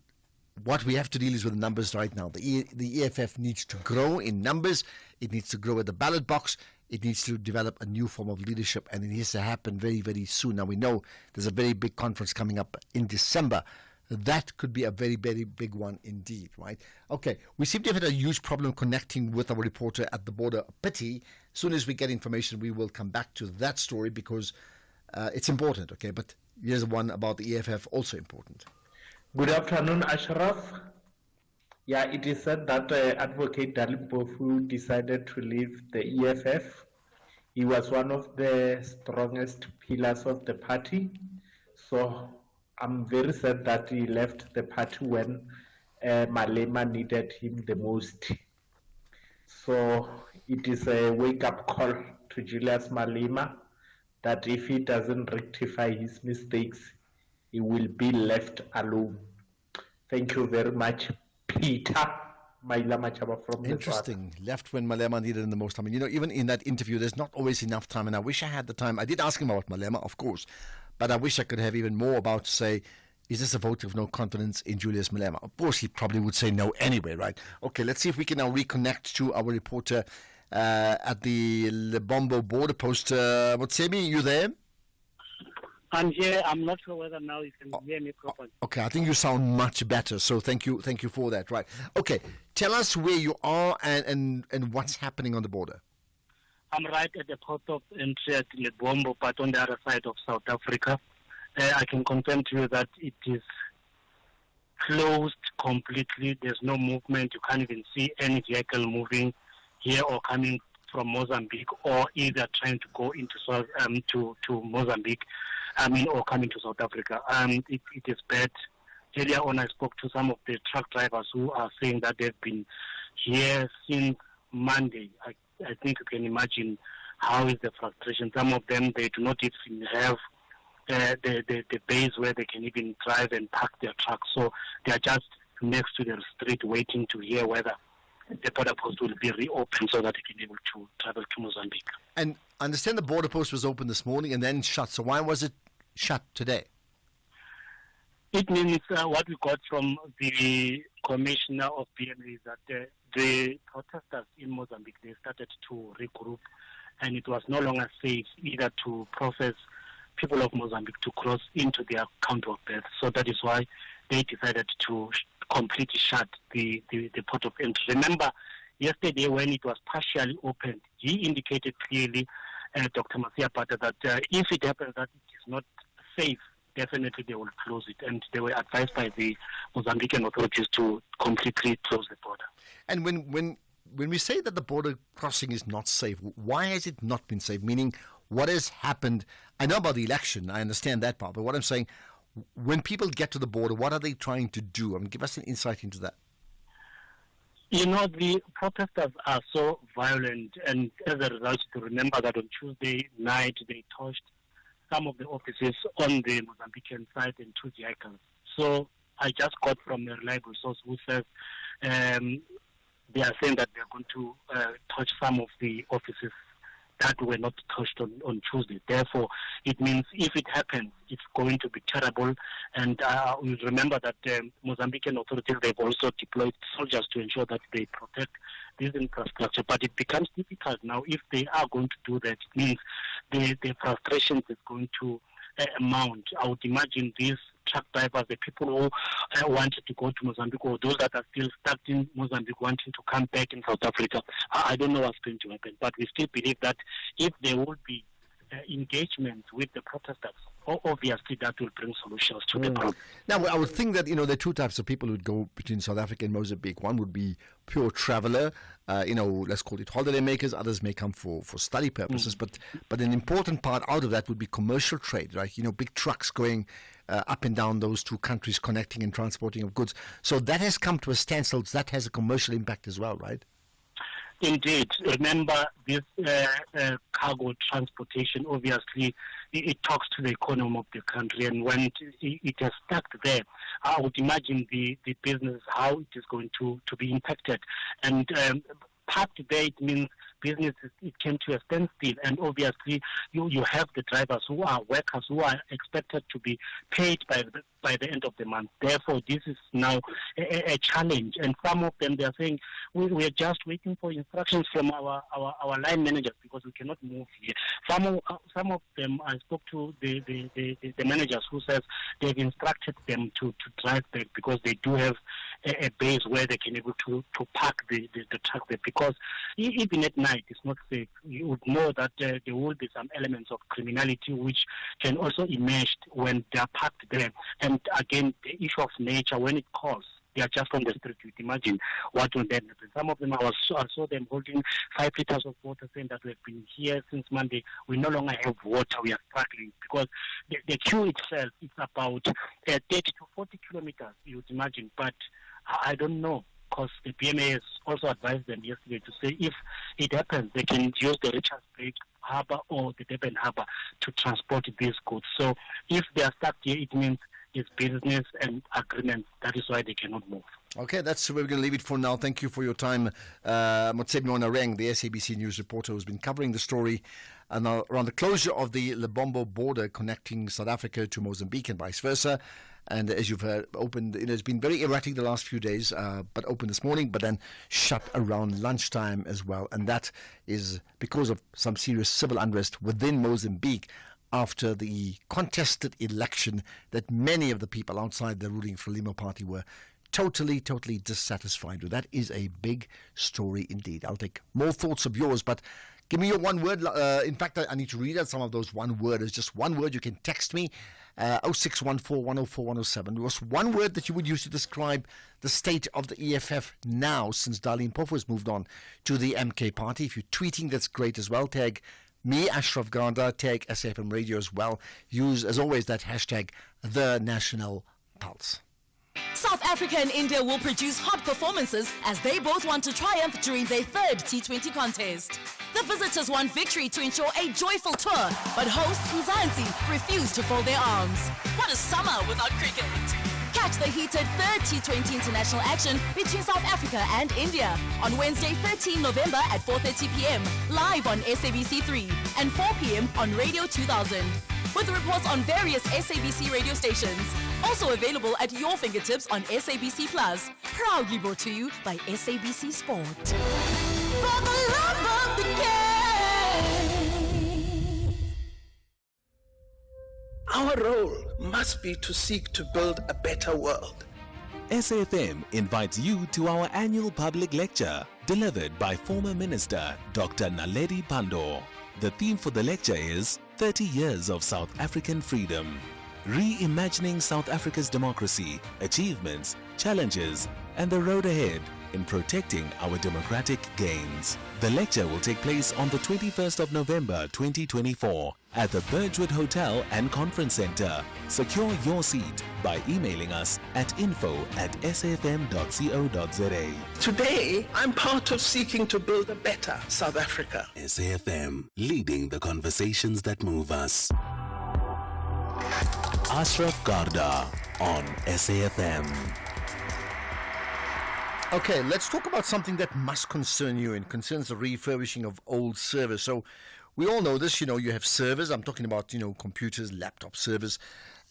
what we have to deal is with the numbers right now. The EFF needs to grow in numbers. It needs to grow at the ballot box. It needs to develop a new form of leadership, and it needs to happen very, very soon. Now, we know there's a very big conference coming up in December. That could be a very, very big one indeed, right? Okay, we seem to have had a huge problem connecting with our reporter at the border. Pity. As soon as we get information, we will come back to that story because it's important, okay? But here's one about the EFF, also important. Good afternoon, Ashraf. Yeah, it is said that Advocate Dalimpofu decided to leave the EFF. He was one of the strongest pillars of the party. So I'm very sad that he left the party when Malema needed him the most. So it is a wake-up call to Julius Malema that if he doesn't rectify his mistakes, he will be left alone. Thank you very much, Peter Maila Machaba from Interesting. Left when Malema needed him the most. I mean, even in that interview, there's not always enough time, and I wish I had the time. I did ask him about Malema, of course, but I wish I could have even more about to say, is this a vote of no confidence in Julius Malema? Of course, he probably would say no anyway, right? Okay, let's see if we can now reconnect to our reporter at the Lebombo border post. Motsebi, you there? I'm here. I'm not sure whether now you can hear me properly. Okay, I think you sound much better. So thank you for that. Right. Okay, tell us where you are and what's happening on the border. I'm right at the port of entry at Lebombo, but on the other side of South Africa. I can confirm to you that it is closed completely. There's no movement. You can't even see any vehicle moving here or coming from Mozambique, or either trying to go into to Mozambique, or coming to South Africa. It is bad. Earlier on, I spoke to some of the truck drivers who are saying that they've been here since Monday. I think you can imagine how is the frustration. Some of them, they do not even have the base where they can even drive and park their trucks. So they are just next to the street waiting to hear whether the border post will be reopened so that they can be able to travel to Mozambique. And I understand the border post was open this morning and then shut. So why was it shut today? It means what we got from the commissioner of BMA is that the protesters in Mozambique, they started to regroup, and it was no longer safe either to process people of Mozambique to cross into their country of birth. So that is why they decided to completely shut the port of entry. Remember, yesterday when it was partially opened, he indicated clearly, Dr. Masia Pata, that if it happens that it is not safe, definitely they will close it. And they were advised by the Mozambican authorities to completely close the border. And when we say that the border crossing is not safe, why has it not been safe? Meaning, what has happened? I know about the election, I understand that part, but what I'm saying, when people get to the border, what are they trying to do? I mean, give us an insight into that. You know, the protesters are so violent, and as a result, to remember that on Tuesday night, they torched some of the offices on the Mozambican side and 2 vehicles. So I just got from a reliable source who says they are saying that they're going to touch some of the offices that were not touched on Tuesday. Therefore, it means if it happens, it's going to be terrible. And we remember that Mozambican authorities, they've also deployed soldiers to ensure that they protect this infrastructure. But it becomes difficult now. If they are going to do that, it means the frustrations is going to amount. I would imagine these truck drivers, the people who wanted to go to Mozambique, or those that are still stuck in Mozambique wanting to come back in South Africa, I don't know what's going to happen. But we still believe that if there will be engagement with the protesters, obviously that will bring solutions to the problem. Now, I would think that, there are 2 types of people who would go between South Africa and Mozambique. One would be pure traveler, let's call it holiday makers. Others may come for study purposes. But an important part out of that would be commercial trade, right? Big trucks going up and down those 2 countries, connecting and transporting of goods. So that has come to a standstill. That has a commercial impact as well, right? Indeed. Remember, this cargo transportation, obviously, it talks to the economy of the country. And when it is stuck there, I would imagine the business, how it is going to be impacted. And parked there, it means business, it came to a standstill. And obviously, you have the drivers who are workers who are expected to be paid by the end of the month. Therefore, this is now a challenge. And some of them, they are saying, we are just waiting for instructions from our line managers because we cannot move here. Some of them, I spoke to the managers who says they've instructed them to drive back because they do have a base where they can able to park the truck there, because even at night it's not safe. You would know that there will be some elements of criminality which can also emerge when they are parked there. And again, the issue of nature, when it calls, they are just on the street. You imagine what will then happen. Some of them, I saw them holding 5 liters of water, saying that we've been here since Monday. We no longer have water. We are struggling because the queue itself is about 30 to 40 kilometers, you would imagine. But I don't know, because the BMA has also advised them yesterday to say if it happens, they can use the Richards Bay Harbour or the Durban Harbour to transport these goods. So if they are stuck here, it means it's business and agreements. That is why they cannot move. Okay, that's where we're going to leave it for now. Thank you for your time. Motsebi Onareng, the SABC News reporter who's been covering the story around the closure of the Lebombo border connecting South Africa to Mozambique and vice versa. And as you've heard, opened, it's been very erratic the last few days, but opened this morning, but then shut around lunchtime as well. And that is because of some serious civil unrest within Mozambique after the contested election that many of the people outside the ruling Frelimo party were totally dissatisfied with. That is a big story indeed. I'll take more thoughts of yours, but give me your one word. In fact, I need to read out some of those one worders. Just one word. You can text me 0614 104 107. What's one word that you would use to describe the state of the EFF now since Dali Mpofu has moved on to the MK party? If you're tweeting, that's great as well. Tag me, Ashraf Garda. Tag SAFM Radio as well. Use, as always, that hashtag The National Pulse. South Africa and India will produce hot performances as they both want to triumph during their third T20 contest. The visitors want victory to ensure a joyful tour, but hosts Mzansi refuse to fold their arms. What a summer without cricket! Catch the heated third T20 international action between South Africa and India on Wednesday, 13 November at 4:30 p.m. live on SABC3 and 4 p.m. on Radio 2000. With reports on various SABC radio stations. Also available at your fingertips on SABC Plus. Proudly brought to you by SABC Sport. For the love of the game. Our role must be to seek to build a better world. SAFM invites you to our annual public lecture delivered by former Minister Dr. Naledi Pandor. The theme for the lecture is 30 Years of South African Freedom. Reimagining South Africa's democracy, achievements, challenges, and the road ahead in protecting our democratic gains. The lecture will take place on the 21st of November 2024 at the Birchwood Hotel and Conference Center. Secure your seat by emailing us at info@safm.co.za. Today, I'm part of seeking to build a better South Africa. SAFM, leading the conversations that move us. Ashraf Garda on SAFM. Okay, let's talk about something that must concern you and concerns the refurbishing of old servers. So we all know this, you have servers. I'm talking about, computers, laptop servers.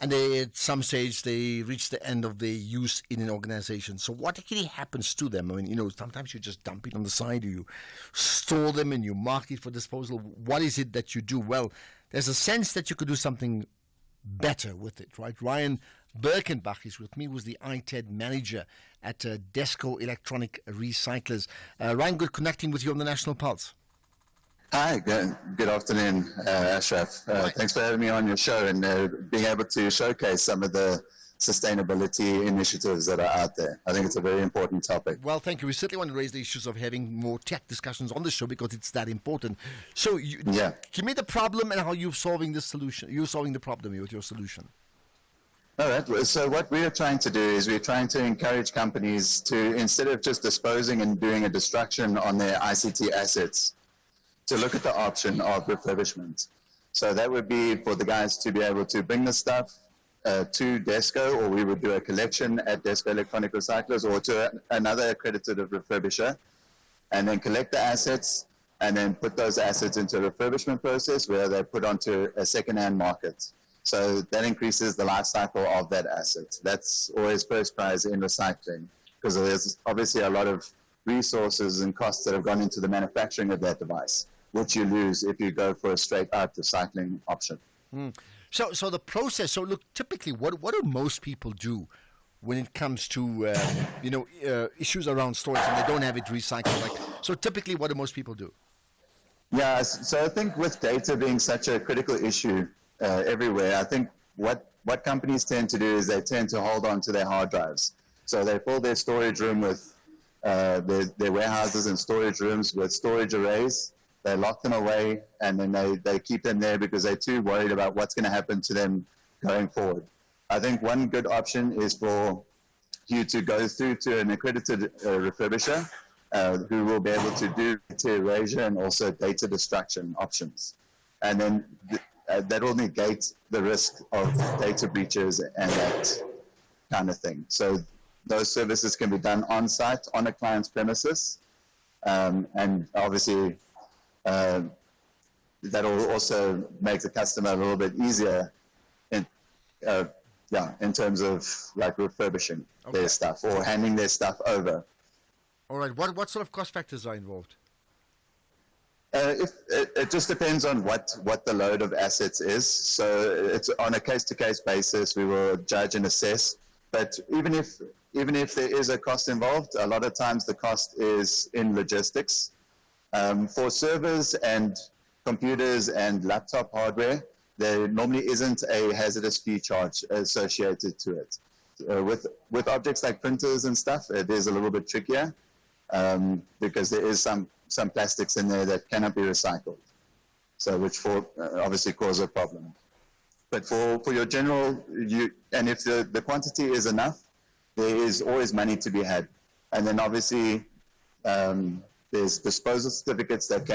And at some stage, they reach the end of their use in an organization. So what actually happens to them? I mean, sometimes you just dump it on the side, or you store them and you mark it for disposal. What is it that you do? Well, there's a sense that you could do something better with it, right? Ryan Birkenbach is with me, who's the ITED manager at Desco Electronic Recyclers. Ryan, good connecting with you on the National Pulse. Hi, good afternoon, Ashraf. Thanks for having me on your show and being able to showcase some of the sustainability initiatives that are out there. I think it's a very important topic. Well, thank you. We certainly want to raise the issues of having more tech discussions on the show because it's that important. So, give me the problem and how you're solving the solution. You're solving the problem with your solution. All right. So what we are trying to do is we're trying to encourage companies to, instead of just disposing and doing a destruction on their ICT assets, to look at the option of refurbishment. So that would be for the guys to be able to bring the stuff to Desco, or we would do a collection at Desco Electronic Recyclers or to another accredited refurbisher, and then collect the assets and then put those assets into a refurbishment process where they're put onto a second-hand market. So that increases the life cycle of that asset. That's always first prize in recycling, because there's obviously a lot of resources and costs that have gone into the manufacturing of that device, which you lose if you go for a straight-out recycling option. So the process. So look, typically, what do most people do when it comes to issues around storage and they don't have it recycled? So typically, what do most people do? Yeah. So I think with data being such a critical issue everywhere, I think what companies tend to do is they tend to hold on to their hard drives. So they fill their storage room with their warehouses and storage rooms with storage arrays. They lock them away, and then they keep them there because they're too worried about what's going to happen to them going forward. I think one good option is for you to go through to an accredited refurbisher who will be able to do data erasure and also data destruction options. And then that will negate the risk of data breaches and that kind of thing. So those services can be done on site, on a client's premises, and obviously that will also make the customer a little bit easier in terms of like refurbishing their stuff or handing their stuff over. All right. What sort of cost factors are involved? It just depends on what the load of assets is. So it's on a case-to-case basis. We will judge and assess. But even if there is a cost involved, a lot of times the cost is in logistics. For servers and computers and laptop hardware, there normally isn't a hazardous fee charge associated to it. With objects like printers and stuff, it is a little bit trickier because there is some plastics in there that cannot be recycled, so which obviously cause a problem. But for your general, and if the quantity is enough, there is always money to be had. And then obviously there's disposal certificates that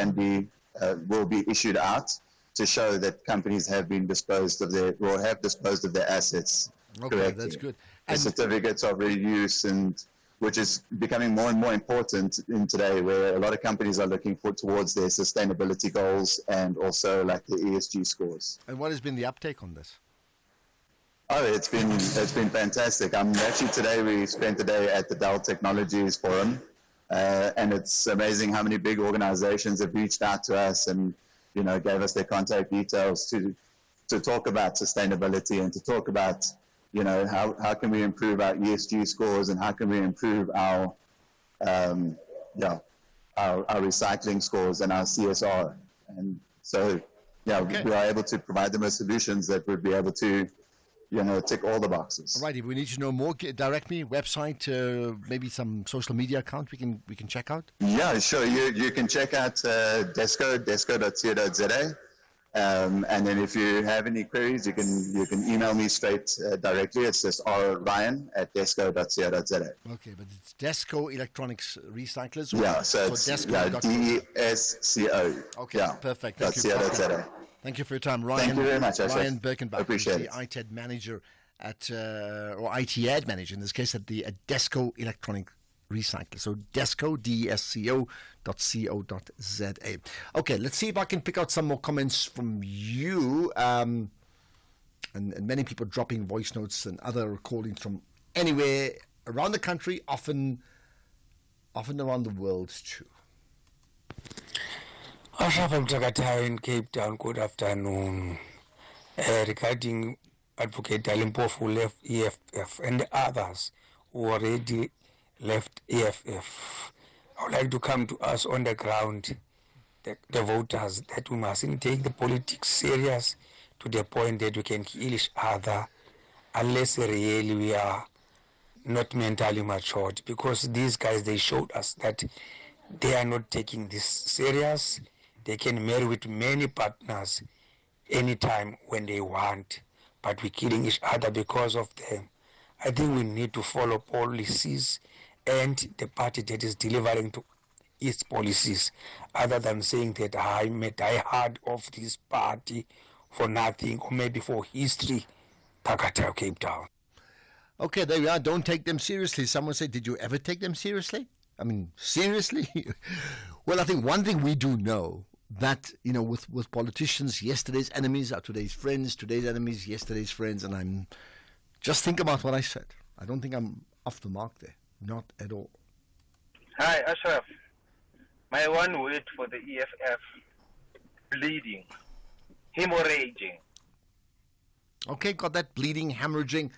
will be issued out to show that companies have been disposed of have disposed of their assets correctly. Okay, that's good. And certificates of reuse, and which is becoming more and more important in today, where a lot of companies are looking towards their sustainability goals and also like the ESG scores. And what has been the uptake on this? Oh, it's been fantastic. Today we spent the day at the Dell Technologies Forum, and it's amazing how many big organizations have reached out to us and gave us their contact details to talk about sustainability and to talk about how can we improve our ESG scores and how can we improve our recycling scores and our CSR. And so we are able to provide them with solutions that would be able to tick all the boxes. All right. If we need to know more, direct me website, maybe some social media account we can check out. Yeah, sure. You can check out desco.co.za. And then if you have any queries, you can email me straight directly. It's just ryan@desco.co.za. Okay, but it's Desco Electronics Recyclers? Yeah, so it's DESCO. Okay, yeah, perfect. Thank you for your time, Ryan. Thank you very much, Ryan Birkenbach, appreciate the ITAD manager or ITAD manager in this case at the Desco Electronic Recycler. So Desco, DESCO.co.za. Okay, let's see if I can pick out some more comments from you. And many people dropping voice notes and other recordings from anywhere around the country, often around the world too. Ashraf Mtakatayo in Cape Town, good afternoon. Regarding Advocate Dalimpofu left EFF and the others who already left EFF, I would like to come to us on the ground, the voters, that we mustn't take the politics serious to the point that we can kill each other unless really we are not mentally matured, because these guys, they showed us that they are not taking this serious. They can marry with many partners anytime when they want, but we're killing each other because of them. I think we need to follow policies and the party that is delivering to its policies, other than saying that I'm a diehard of this party for nothing or maybe for history. Takatayo, Cape Town. Okay, there we are. Don't take them seriously. Someone said, did you ever take them seriously? I mean, seriously? Well, I think one thing we do know, that, with politicians, yesterday's enemies are today's friends, today's enemies, yesterday's friends, and I'm just think about what I said. I don't think I'm off the mark there. Not at all. Hi, Ashraf. My one word for the EFF, bleeding, hemorrhaging. Okay, got that, bleeding, hemorrhaging.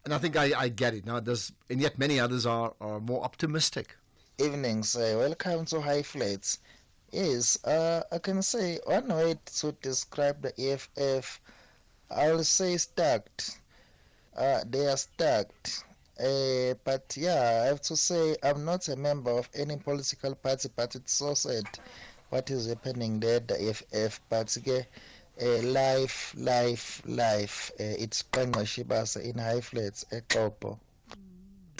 And I think I get it now. And yet many others are more optimistic. Evenings, welcome to High Flats. Yes, I can say one way to describe the EFF, I'll say stacked. They are stacked. But yeah, I have to say I'm not a member of any political party, but it's so sad what is happening there, the EFF. But life. It's Pangwa Shibasa in High Flats at Kopo.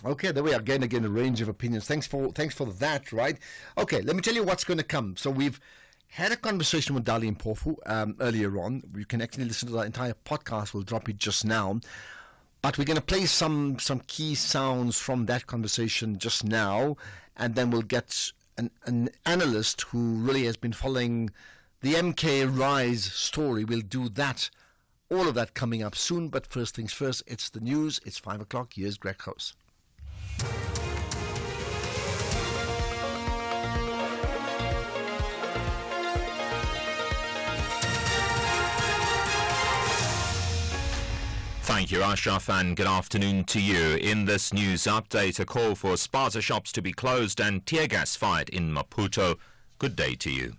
Okay, there we are. Again, a range of opinions. Thanks for that, right? Okay, let me tell you what's going to come. So we've had a conversation with Dali Mpofu earlier on. You can actually listen to the entire podcast. We'll drop it just now. But we're going to play some key sounds from that conversation just now, and then we'll get an analyst who really has been following the MK Rise story. We'll do that, all of that coming up soon. But first things first, it's the news. It's 5 o'clock. Here's Greg House. Thank you, Ashraf, and good afternoon to you. In this news update, a call for spaza shops to be closed and tear gas fired in Maputo. Good day to you.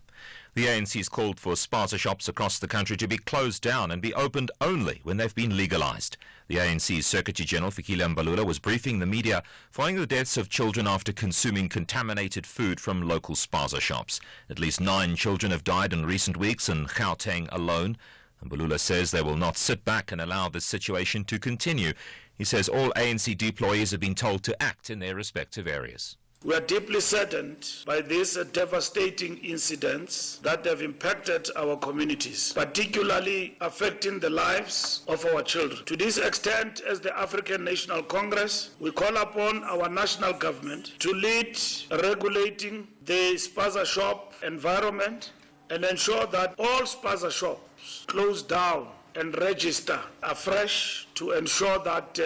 The ANC's called for spaza shops across the country to be closed down and be opened only when they've been legalized. The ANC's Secretary General Fikile Mbalula was briefing the media following the deaths of children after consuming contaminated food from local spaza shops. At least 9 children have died in recent weeks in Gauteng alone. Mbalula says they will not sit back and allow this situation to continue. He says all ANC employees have been told to act in their respective areas. We are deeply saddened by these devastating incidents that have impacted our communities, particularly affecting the lives of our children. To this extent, as the African National Congress, we call upon our national government to lead regulating the spaza shop environment and ensure that all spaza shops close down and register afresh to ensure that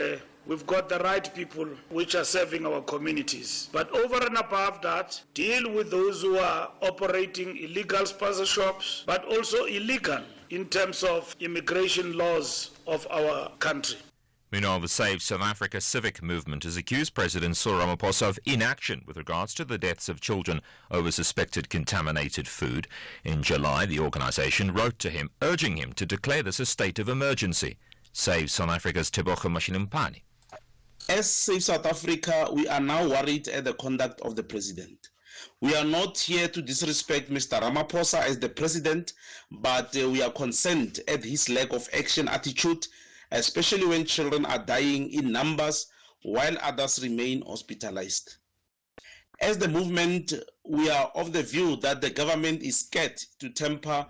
we've got the right people which are serving our communities. But over and above that, deal with those who are operating illegal spaza shops, but also illegal in terms of immigration laws of our country. Meanwhile, the Save South Africa civic movement has accused President Cyril Ramaphosa of inaction with regards to the deaths of children over suspected contaminated food. In July, the organisation wrote to him, urging him to declare this a state of emergency. Save South Africa's Tebogo Mashinimpani. As Save South Africa, we are now worried at the conduct of the president. We are not here to disrespect Mr. Ramaphosa as the president, but we are concerned at his lack of action attitude, especially when children are dying in numbers while others remain hospitalized. As the movement, we are of the view that the government is scared to tamper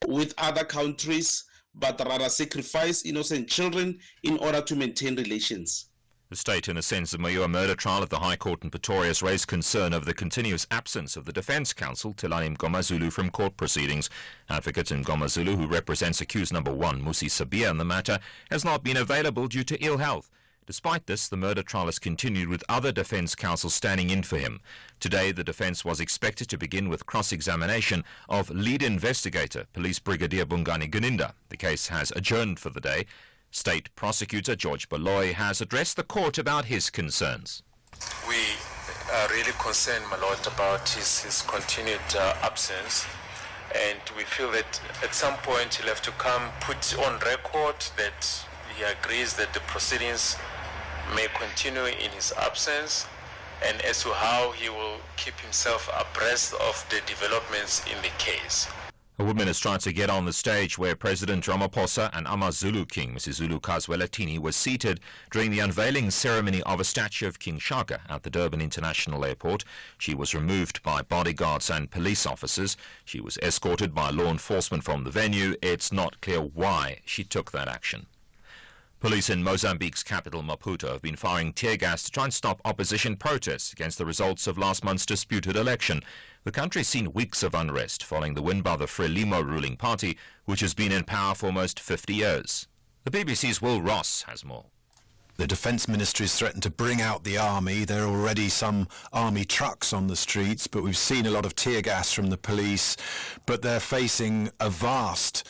with other countries, but rather sacrifice innocent children in order to maintain relations. The state in the Senzo Mayowa murder trial at the High Court in Pretoria has raised concern over the continuous absence of the Defence Counsel, Tilani Mgomazulu, from court proceedings. Advocate Mgomazulu, who represents accused number 1, Musi Sabia, in the matter, has not been available due to ill health. Despite this, the murder trial has continued with other Defence Counsel standing in for him. Today, the defence was expected to begin with cross-examination of lead investigator, Police Brigadier Bongani Ganinda. The case has adjourned for the day. State Prosecutor George Baloy has addressed the court about his concerns. We are really concerned, my lord, about his continued absence, and we feel that at some point he'll have to come put on record that he agrees that the proceedings may continue in his absence, and as to how he will keep himself abreast of the developments in the case. A woman has tried to get on the stage where President Ramaphosa and AmaZulu King, Mrs. Zulu Kazwelatini, were seated during the unveiling ceremony of a statue of King Shaka at the Durban International Airport. She was removed by bodyguards and police officers. She was escorted by law enforcement from the venue. It's not clear why she took that action. Police in Mozambique's capital, Maputo, have been firing tear gas to try and stop opposition protests against the results of last month's disputed election. The country's seen weeks of unrest following the win by the Frelimo ruling party, which has been in power for almost 50 years. The BBC's Will Ross has more. The Defence Ministry has threatened to bring out the army. There are already some army trucks on the streets, but we've seen a lot of tear gas from the police. But they're facing a vast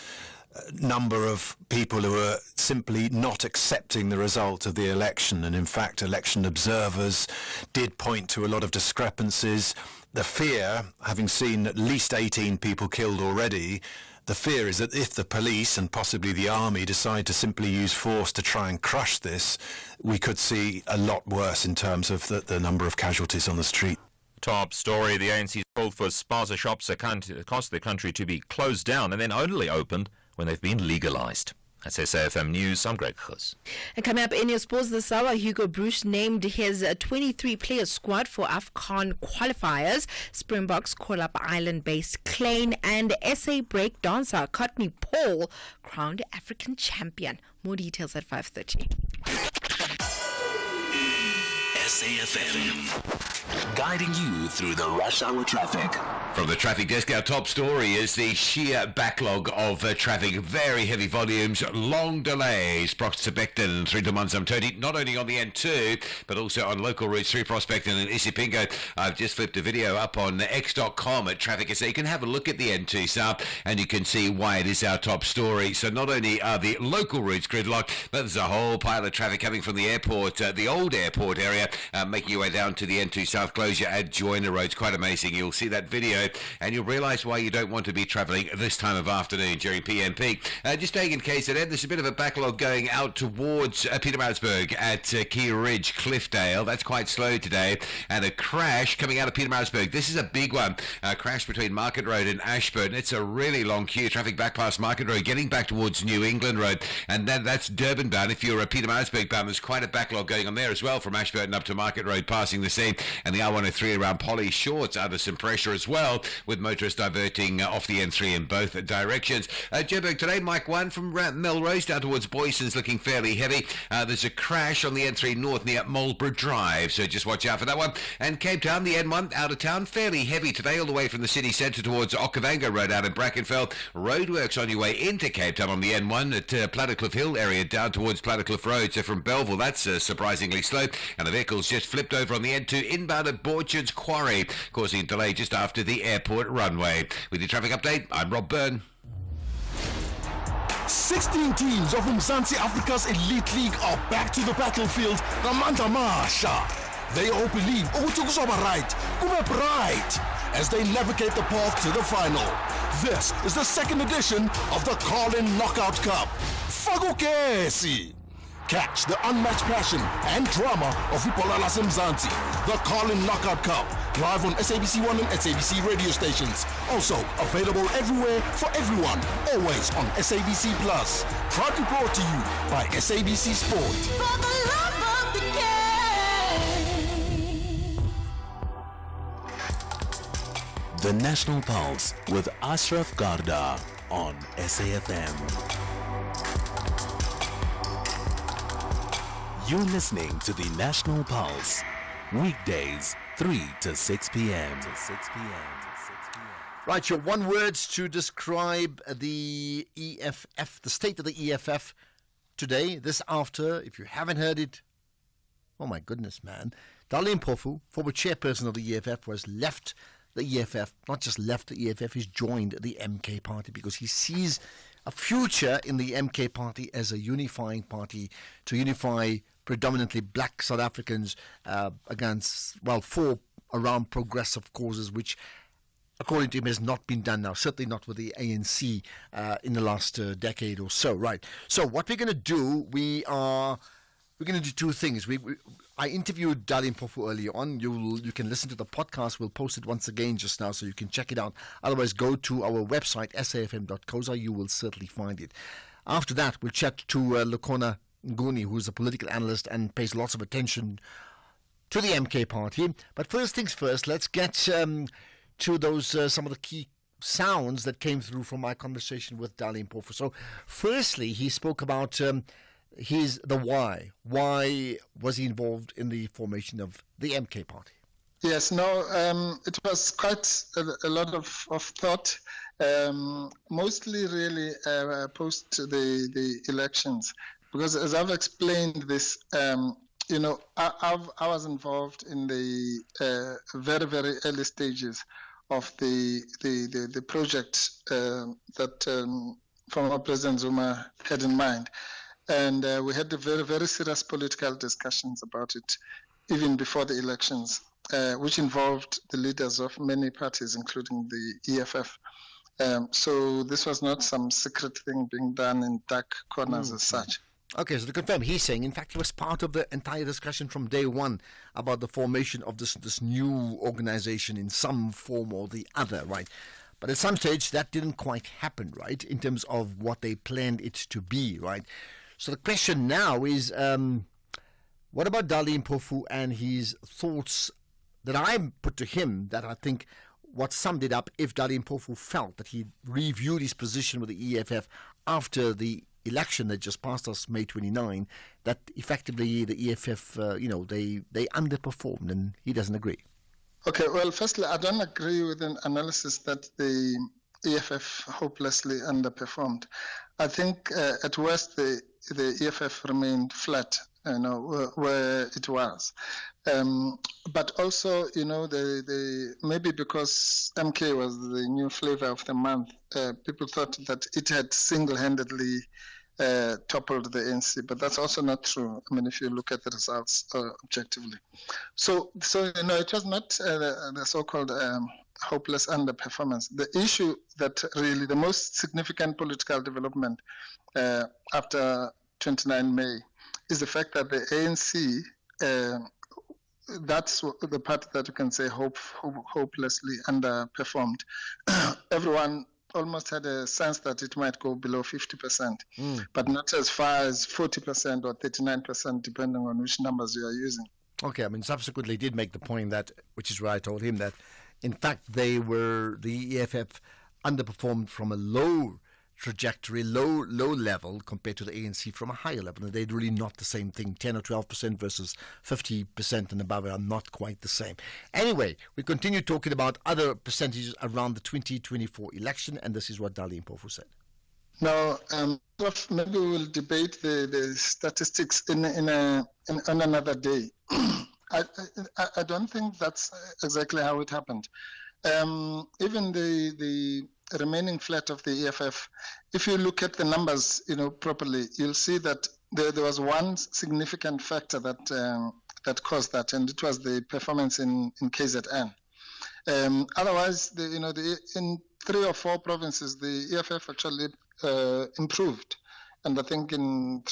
number of people who are simply not accepting the result of the election. And in fact, election observers did point to a lot of discrepancies. The fear, having seen at least 18 people killed already, the fear is that if the police and possibly the army decide to simply use force to try and crush this, we could see a lot worse in terms of the number of casualties on the street. Top story, the ANC called for spaza shops across the country to be closed down and then only opened when they've been legalized. That's SAFM News. I'm Greg Khus. And coming up in your sports this hour, Hugo Bruce named his 23-player squad for AFCON qualifiers. Springboks call up island-based Klein, and SA break dancer Courtney Paul crowned African champion. More details at 5:30. SAFM. guiding you through the rush hour traffic. From the traffic desk, our top story is the sheer backlog of traffic. Very heavy volumes, long delays. Prospecton through to Manzamtoti, not only on the N2, but also on local routes through Prospecton and Isipingo. I've just flipped a video up on x.com at Traffic SA. You can have a look at the N2 South, and you can see why it is our top story. So not only are the local routes gridlocked, but there's a whole pile of traffic coming from the airport, the old airport area, making your way down to the N2 South closure at Joiner Road. It's quite amazing. You'll see that video, and you'll realise why you don't want to be travelling this time of afternoon during PM peak. Just taking KZN, there's a bit of a backlog going out towards Pietermaritzburg at Key Ridge, Cliffdale. That's quite slow today. And a crash coming out of Pietermaritzburg. This is a big one. A crash between Market Road and Ashburn. It's a really long queue. Traffic back past Market Road, getting back towards New England Road. And that's Durban bound. If you're a Pietermaritzburg bound, there's quite a backlog going on there as well, from Ashburn up to Market Road, passing the scene. And the R103 around Polly Shorts under some pressure as well, with motorists diverting off the N3 in both directions. Joburg today, Mike 1 from Melrose down towards Boyson's looking fairly heavy. There's a crash on the N3 North near Marlborough Drive, so just watch out for that one. And Cape Town, the N1 out of town, fairly heavy today, all the way from the city centre towards Okavango Road out in Brackenfell. Roadworks on your way into Cape Town on the N1 at Plattercliff Hill area down towards Plattercliff Road. So from Belleville, that's surprisingly slow. And the vehicle's just flipped over on the N2 inbound at Borchard's Quarry, causing a delay just after the airport runway. With your traffic update, I'm Rob Byrne. 16 teams of Mzansi Africa's Elite League are back to the battlefield. Namandla Masha. They all believe Ukutukusoba right, Kube bright, as they navigate the path to the final. This is the second edition of the Carlin Knockout Cup. Fagukesi. Catch the unmatched passion and drama of Ipola Lasemzansi, the Carlin Knockout Cup, live on SABC 1 and SABC radio stations. Also available everywhere for everyone, always on SABC Plus. Proudly brought to you by SABC Sport. For the love of the game. The National Pulse with Ashraf Garda on SAFM. You're listening to the National Pulse, weekdays 3 to 6 p.m. Right, your one word to describe the EFF, the state of the EFF today, this after, if you haven't heard it, oh my goodness, man. Dali Mpofu, former chairperson of the EFF, has left the EFF, not just left the EFF, he's joined the MK party because he sees a future in the MK party as a unifying party to unify predominantly black South Africans for around progressive causes, which, according to him, has not been done now, certainly not with the ANC in the last decade or so, right? So what we're going to do, we're going to do two things. I interviewed Dali Mpofu earlier on. You can listen to the podcast. We'll post it once again just now so you can check it out. Otherwise, go to our website, safm.coza. You will certainly find it. After that, we'll chat to Lukhona Nguni, who's a political analyst and pays lots of attention to the MK party. But first things first, let's get to those some of the key sounds that came through from my conversation with Dali Mpofu. So firstly, he spoke about the why. Why was he involved in the formation of the MK party? Yes, no, it was quite a lot of thought, mostly really post the elections. Because as I've explained this, I was involved in the very, very early stages of the project that former President Zuma had in mind. And we had very, very serious political discussions about it, even before the elections, which involved the leaders of many parties, including the EFF. So this was not some secret thing being done in dark corners as such. Okay, so to confirm, he's saying, in fact, he was part of the entire discussion from day one about the formation of this new organization in some form or the other, right? But at some stage, that didn't quite happen, right, in terms of what they planned it to be, right? So the question now is, what about Dali Mpofu and his thoughts that I put to him that I think what summed it up if Dali Mpofu felt that he reviewed his position with the EFF after the election that just passed us May 29, that effectively the EFF, they underperformed, and he doesn't agree. Okay, well, firstly, I don't agree with an analysis that the EFF hopelessly underperformed. I think at worst the EFF remained flat, where it was. But also, the maybe because MK was the new flavor of the month, people thought that it had single-handedly toppled the ANC, but that's also not true. I mean, if you look at the results objectively. So it was not the so-called hopeless underperformance. The issue that really the most significant political development after 29 May is the fact that the ANC, that's the part that you can say hopelessly underperformed. Everyone almost had a sense that it might go below 50%, but not as far as 40% or 39%, depending on which numbers you are using. Okay, I mean, subsequently did make the point that, which is where I told him that, in fact, the EFF underperformed from a low trajectory, low level compared to the ANC from a higher level. And they're really not the same thing. 10 or 12% versus 50% and above are not quite the same. Anyway, we continue talking about other percentages around the 2024 election, and this is what Dali Mpofu said. Now, maybe we'll debate the statistics on another day. I don't think that's exactly how it happened. Even the remaining flat of the EFF, if you look at the numbers, properly, you'll see that there was one significant factor that caused that, and it was the performance in KZN. Otherwise, in 3 or 4 provinces, the EFF actually improved. And I think in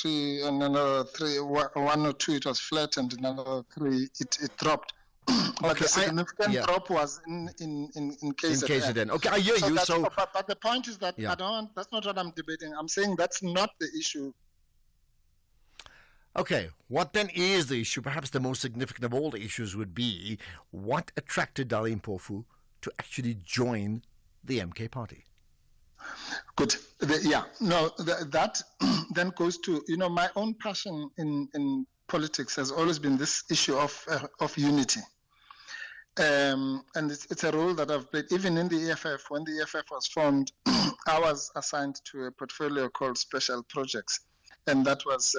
another 3, 1 or 2, it was flat, and in another 3, it dropped. But the significant drop was in KZN. Okay, I hear you. But the point is that that's not what I'm debating. I'm saying that's not the issue. Okay, what then is the issue? Perhaps the most significant of all the issues would be what attracted Dali Mpofu to actually join the MK party. Good. That then goes to, my own passion in politics has always been this issue of unity. And it's a role that I've played even in the EFF. When the EFF was formed, I was assigned to a portfolio called Special Projects, and that was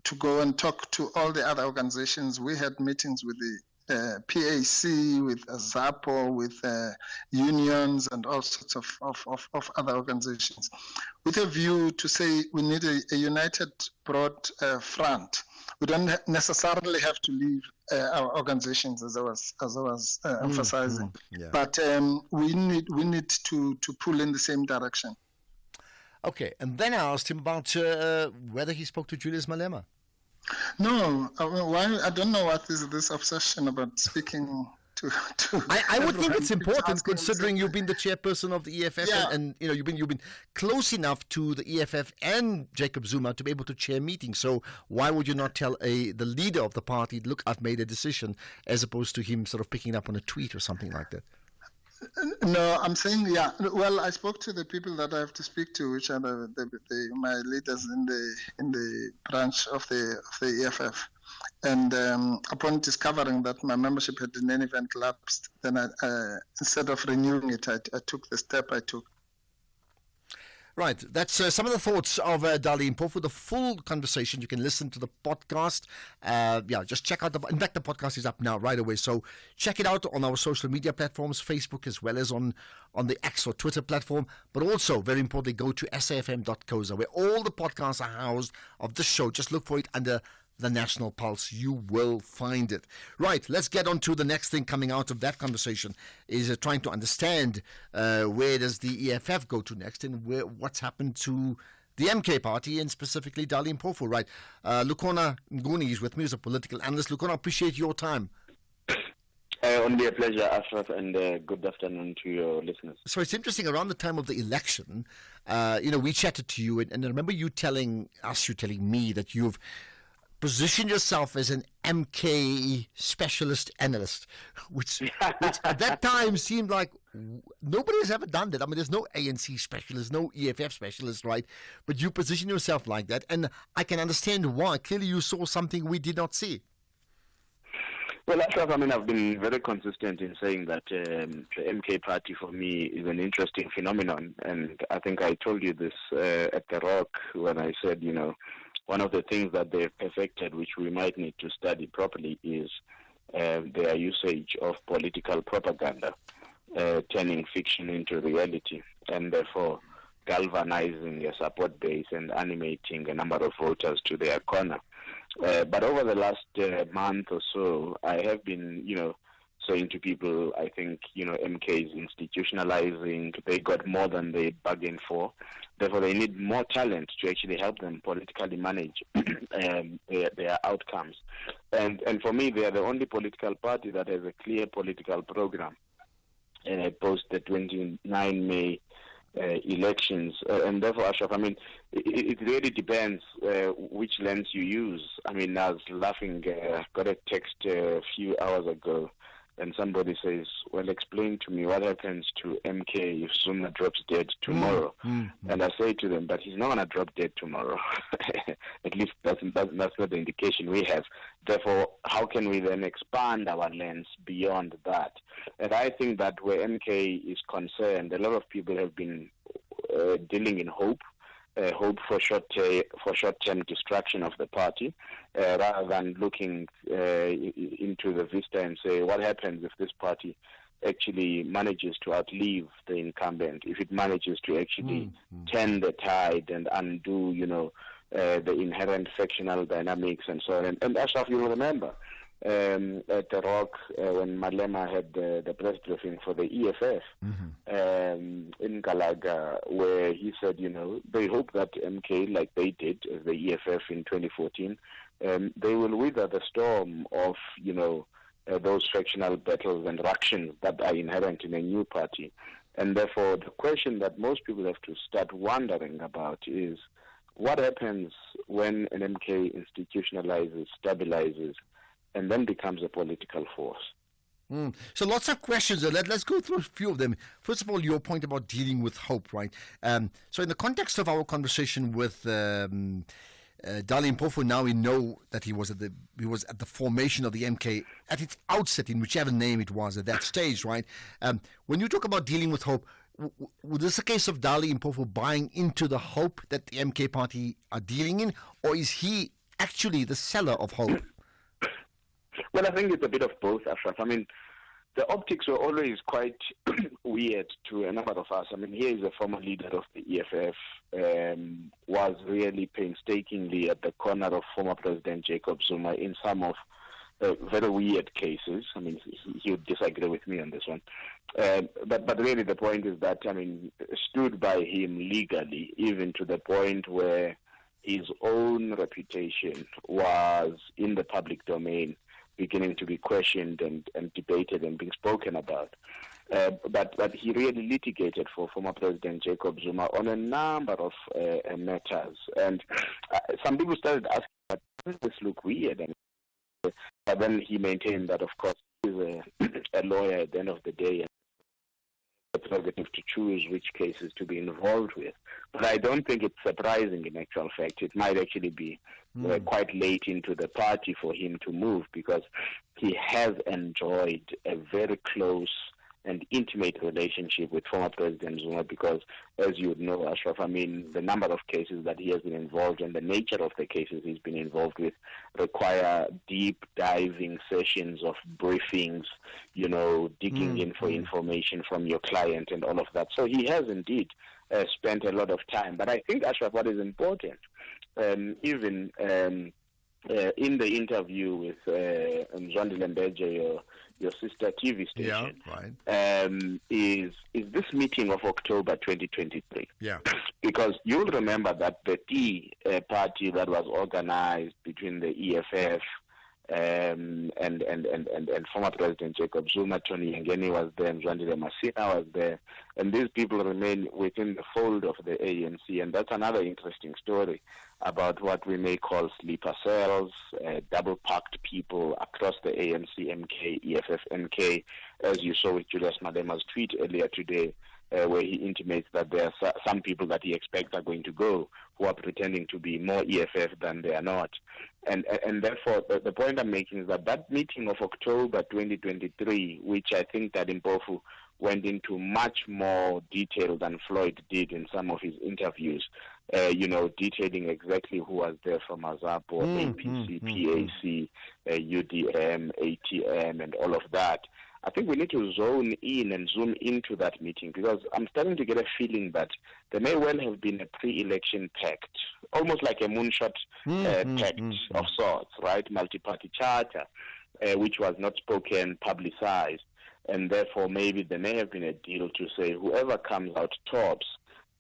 to go and talk to all the other organizations. We had meetings with the PAC, with ZAPO, with unions, and all sorts of other organizations, with a view to say we need a united, broad front. We don't necessarily have to leave our organizations, as I was emphasizing, but we need to pull in the same direction. Okay, and then I asked him about whether he spoke to Julius Malema. No, why? I don't know what is this obsession about speaking to. I would think it's important, considering you've been the chairperson of the EFF, and you've been close enough to the EFF and Jacob Zuma to be able to chair meetings. So why would you not tell the leader of the party, look, I've made a decision, as opposed to him sort of picking up on a tweet or something like that? No, I'm saying, well, I spoke to the people that I have to speak to, which are my leaders in the branch of the EFF. And upon discovering that my membership had in any event lapsed, then I instead of renewing it, I took the step I took. Right, that's some of the thoughts of Dali Mpofu. The full conversation, you can listen to the podcast. Just check out in fact, the podcast is up now right away. So check it out on our social media platforms, Facebook, as well as on the X or Twitter platform. But also, very importantly, go to safm.co.za, where all the podcasts are housed of this show. Just look for it under the National Pulse. You will find it. Right, let's get on to the next thing coming out of that conversation, is trying to understand where does the EFF go to next, and what's happened to the MK party, and specifically Dali Mpofu. Right, Lukhona Nguni is with me as a political analyst. Lukhona, appreciate your time. Only a pleasure, Ashraf, and good afternoon to your listeners. So it's interesting, around the time of the election, we chatted to you, and I remember you telling me that you've position yourself as an MK specialist analyst, which at that time seemed like nobody has ever done that. I mean, there's no ANC specialist, no EFF specialist, right? But you position yourself like that, and I can understand why. Clearly, you saw something we did not see. Well, Ashraf, I've been very consistent in saying that the MK party for me is an interesting phenomenon, and I think I told you this at the Rock when I said, one of the things that they've perfected, which we might need to study properly, is their usage of political propaganda, turning fiction into reality, and therefore galvanizing a support base and animating a number of voters to their corner. But over the last month or so, I have been, saying to people, I think, MK is institutionalizing. They got more than they bargained for. Therefore, they need more talent to actually help them politically manage their outcomes. And for me, they are the only political party that has a clear political program post the 29 May elections. And therefore, Ashraf, it really depends which lens you use. I was laughing, got a text a few hours ago, and somebody says, well, explain to me what happens to MK if Zuma drops dead tomorrow. And I say to them, but he's not going to drop dead tomorrow. At least that's not the indication we have. Therefore, how can we then expand our lens beyond that? And I think that where MK is concerned, a lot of people have been dealing in hope for short-term destruction of the party, rather than looking into the vista and say, what happens if this party actually manages to outlive the incumbent, if it manages to actually turn the tide and undo, the inherent factional dynamics and so on. And Ashraf, you'll remember, at the Rock, when Malema had the press briefing for the EFF in Galaga, where he said, they hope that MK, like they did as the EFF in 2014, they will weather the storm of, those factional battles and ructions that are inherent in a new party. And therefore, the question that most people have to start wondering about is, what happens when an MK institutionalizes, stabilizes, and then becomes a political force? So lots of questions. Let's go through a few of them. First of all, your point about dealing with hope, right? So in the context of our conversation with Dali Mpofu, now we know that he was at the formation of the MK at its outset, in whichever name it was at that stage, right? When you talk about dealing with hope, was this a case of Dali Mpofu buying into the hope that the MK party are dealing in, or is he actually the seller of hope? Well, I think it's a bit of both, Ashraf. The optics were always quite weird to a number of us. Here is a former leader of the EFF, was really painstakingly at the corner of former President Jacob Zuma in some of very weird cases. He would disagree with me on this one. But really the point is that, stood by him legally, even to the point where his own reputation was in the public domain, beginning to be questioned and debated and being spoken about. But he really litigated for former President Jacob Zuma on a number of matters. And some people started asking, does this look weird? But then he maintained that, of course, he's a lawyer at the end of the day, and the prerogative to choose which cases to be involved with. But I don't think it's surprising in actual fact. It might actually be quite late into the party for him to move, because he has enjoyed a very close and intimate relationship with former President Zuma, because, as you would know, Ashraf, the number of cases that he has been involved in, the nature of the cases he's been involved with, require deep diving sessions of briefings, digging in for information from your client and all of that. So he has indeed spent a lot of time. But I think, Ashraf, what is important, even in the interview with Mzwandile Mbeje, your sister TV station, is this meeting of October 2023. Yeah. Because you'll remember that the T party that was organized between the EFF and former President Jacob Zuma, Tony Ngeni was there, Mzwandile Masina was there, and these people remain within the fold of the ANC, and that's another interesting story about what we may call sleeper cells, double-packed people across the ANC, MK, EFF, MK, as you saw with Julius Malema's tweet earlier today. where he intimates that there are some people that he expects are going to go who are pretending to be more EFF than they are not. And therefore, the point I'm making is that meeting of October 2023, which I think that Mpofu went into much more detail than Floyd did in some of his interviews, detailing exactly who was there from AZAPO, APC, PAC, UDM, ATM, and all of that. I think we need to zone in and zoom into that meeting, because I'm starting to get a feeling that there may well have been a pre-election pact, almost like a moonshot pact of sorts, right? Multi-party charter, which was not spoken, publicized, and therefore maybe there may have been a deal to say whoever comes out tops,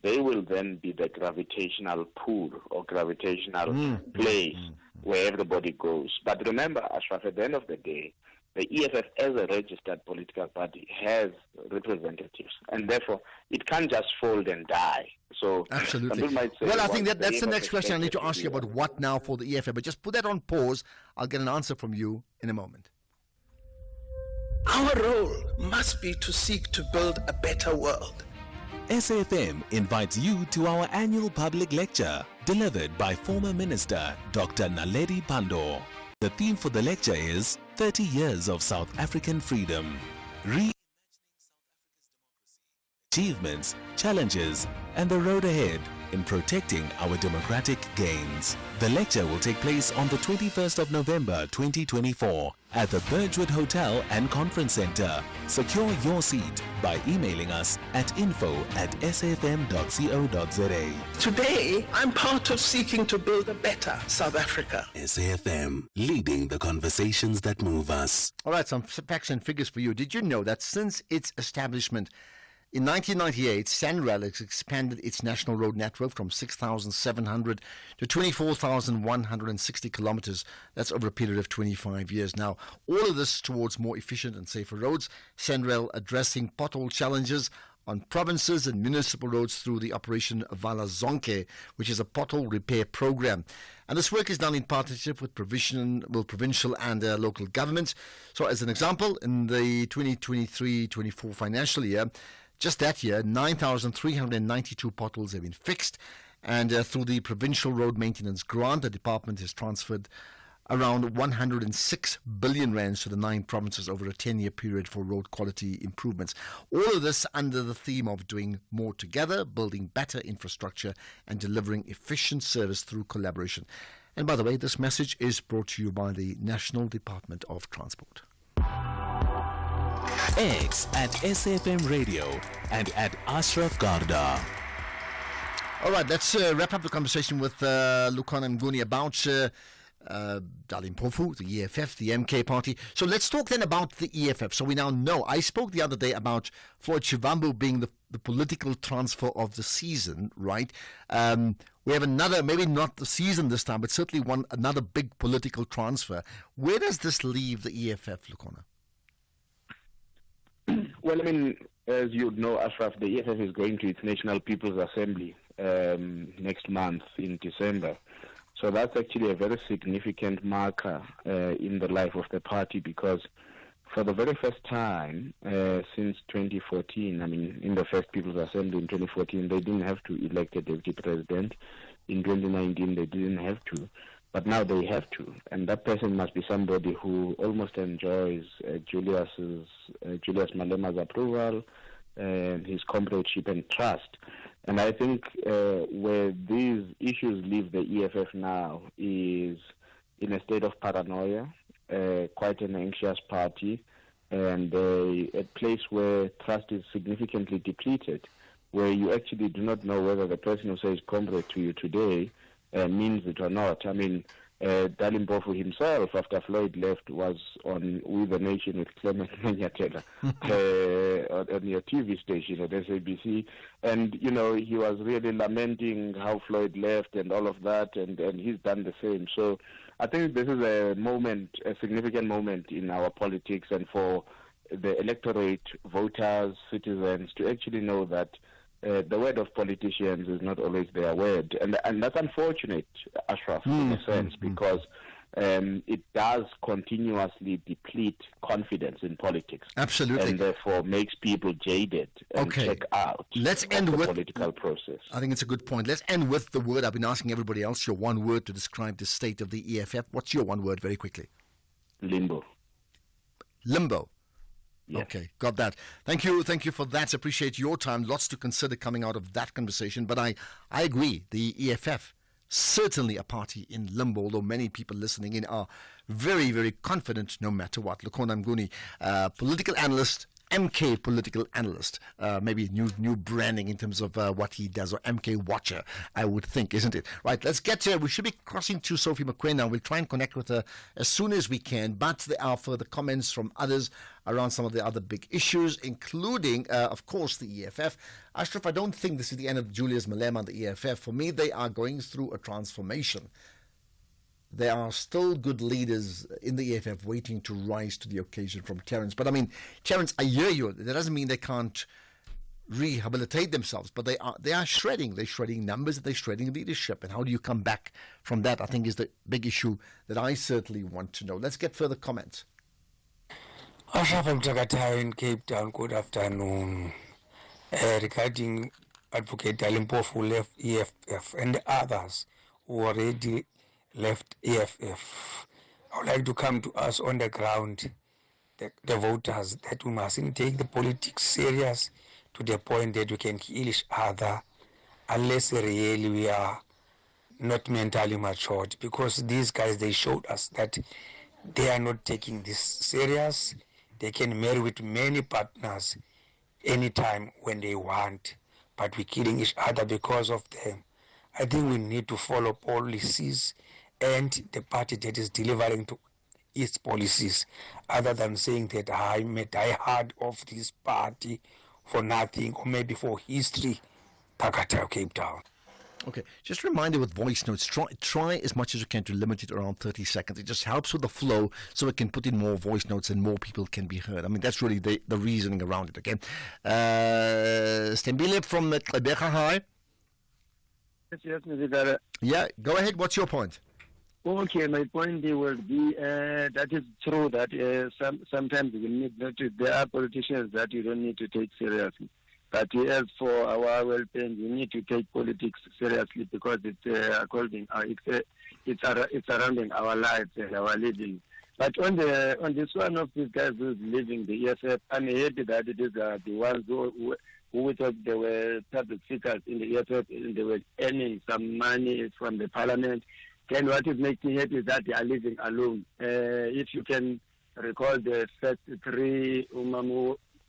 they will then be the gravitational pull or gravitational place where everybody goes. But remember, Ashraf, at the end of the day, the EFF as a registered political party has representatives, and therefore it can't just fold and die. So absolutely. Some people might say, well, I think that's the EFF next question I need to ask you about what now for the EFF. But just put that on pause. I'll get an answer from you in a moment. Our role must be to seek to build a better world. SAFM invites you to our annual public lecture, delivered by former Minister Dr. Naledi Pandor. The theme for the lecture is 30 Years of South African Freedom. Reimagining South Africa's democracy, achievements, challenges, and the road ahead in protecting our democratic gains. The lecture will take place on the 21st of November 2024 at the Birchwood Hotel and Conference Center. Secure your seat by emailing us at info@safm.co.za. Today, I'm part of seeking to build a better South Africa. SAFM, leading the conversations that move us. All right, some facts and figures for you. Did you know that since its establishment in 1998, SANRAL has expanded its national road network from 6,700 to 24,160 kilometers. That's over a period of 25 years. Now, all of this towards more efficient and safer roads. SANRAL addressing pothole challenges on provinces and municipal roads through the Operation Vala Zonke, which is a pothole repair program. And this work is done in partnership with provincial and local governments. So as an example, in the 2023-24 financial year, just that year, 9,392 potholes have been fixed, and through the Provincial Road Maintenance Grant, the department has transferred around 106 billion rands to the 9 provinces over a 10-year period for road quality improvements. All of this under the theme of doing more together, building better infrastructure, and delivering efficient service through collaboration. And by the way, this message is brought to you by the National Department of Transport. X at SAFM Radio and at Ashraf Garda. All right, let's wrap up the conversation with Lukhona Mnguni about Dali Mpofu, the EFF, the MK party. So let's talk then about the EFF. So we now know. I spoke the other day about Floyd Shivambu being the political transfer of the season, right? We have another, maybe not the season this time, but certainly another big political transfer. Where does this leave the EFF, Lukhona? Well, I mean, as you know, Ashraf, the EFF is going to its National People's Assembly next month in December. So that's actually a very significant marker in the life of the party, because for the very first time since 2014, I mean, in the first People's Assembly in 2014, they didn't have to elect a deputy president. In 2019, they didn't have to. But now they have to, and that person must be somebody who almost enjoys Julius Malema's approval and his comradeship and trust. And I think where these issues leave the EFF now is in a state of paranoia, quite an anxious party, and a place where trust is significantly depleted, where you actually do not know whether the person who says comrade to you today means it or not. I mean, Dali Mpofu himself, after Floyd left, was on With the Nation with Clement Manyatela on your TV station at SABC, and he was really lamenting how Floyd left and all of that, and he's done the same. So I think this is a significant moment in our politics, and for the electorate, voters, citizens to actually know that the word of politicians is not always their word. And that's unfortunate, Ashraf, in a sense, because it does continuously deplete confidence in politics. Absolutely. And therefore makes people jaded and check out Let's end the with political process. I think it's a good point. Let's end with the word. I've been asking everybody else your one word to describe the state of the EFF. What's your one word, very quickly? Limbo. Limbo. Yes. Okay, got that. Thank you for that. Appreciate your time. Lots to consider coming out of that conversation. But I agree, the EFF, certainly a party in limbo, although many people listening in are very, very confident no matter what. Lukhona Mnguni, political analyst, MK political analyst, maybe new branding in terms of what he does, or MK watcher, I would think, isn't it? Right, let's get to, we should be crossing to Sophie McQueen now. We'll try and connect with her as soon as we can, but there are further comments from others around some of the other big issues, including, of course, the EFF. Ashraf, I don't think this is the end of Julius Malema and the EFF. For me, they are going through a transformation. There are still good leaders in the EFF waiting to rise to the occasion from Terence. But I mean, Terence, I hear you. That doesn't mean they can't rehabilitate themselves, but they are shredding. They're shredding numbers, they're shredding leadership. And how do you come back from that, I think, is the big issue that I certainly want to know. Let's get further comments. Ashraf Mtakatayo in Cape Town, good afternoon. Regarding Advocate Dalimpofu left EFF and the others who already left EFF, I would like to come to us on the ground, the voters, that we mustn't take the politics serious to the point that we can kill each other unless really we are not mentally matured, because these guys, they showed us that they are not taking this serious. They can marry with many partners anytime when they want, but we're killing each other because of them. I think we need to follow policies and the party that is delivering to its policies, other than saying that I'm a diehard of this party for nothing, or maybe for history. Takatayo, Cape Town. Okay, just a reminder with voice notes, try as much as you can to limit it around 30 seconds. It just helps with the flow, so it can put in more voice notes and more people can be heard. I mean, that's really the reasoning around it, okay? Stembile from Gqeberha, hi. Yes, Mr. Yeah, go ahead. What's your point? Okay, my point would be that is true that sometimes we need not to, there are politicians that you don't need to take seriously. But as for our well-being, we need to take politics seriously, because it's surrounding our lives and our living. But on this one of these guys who's leaving the EFF, I'm happy that it is the ones who thought they were public figures in the EFF and they were earning some money from the parliament. Then what is making me happy is that they are living alone. If you can recall the first three,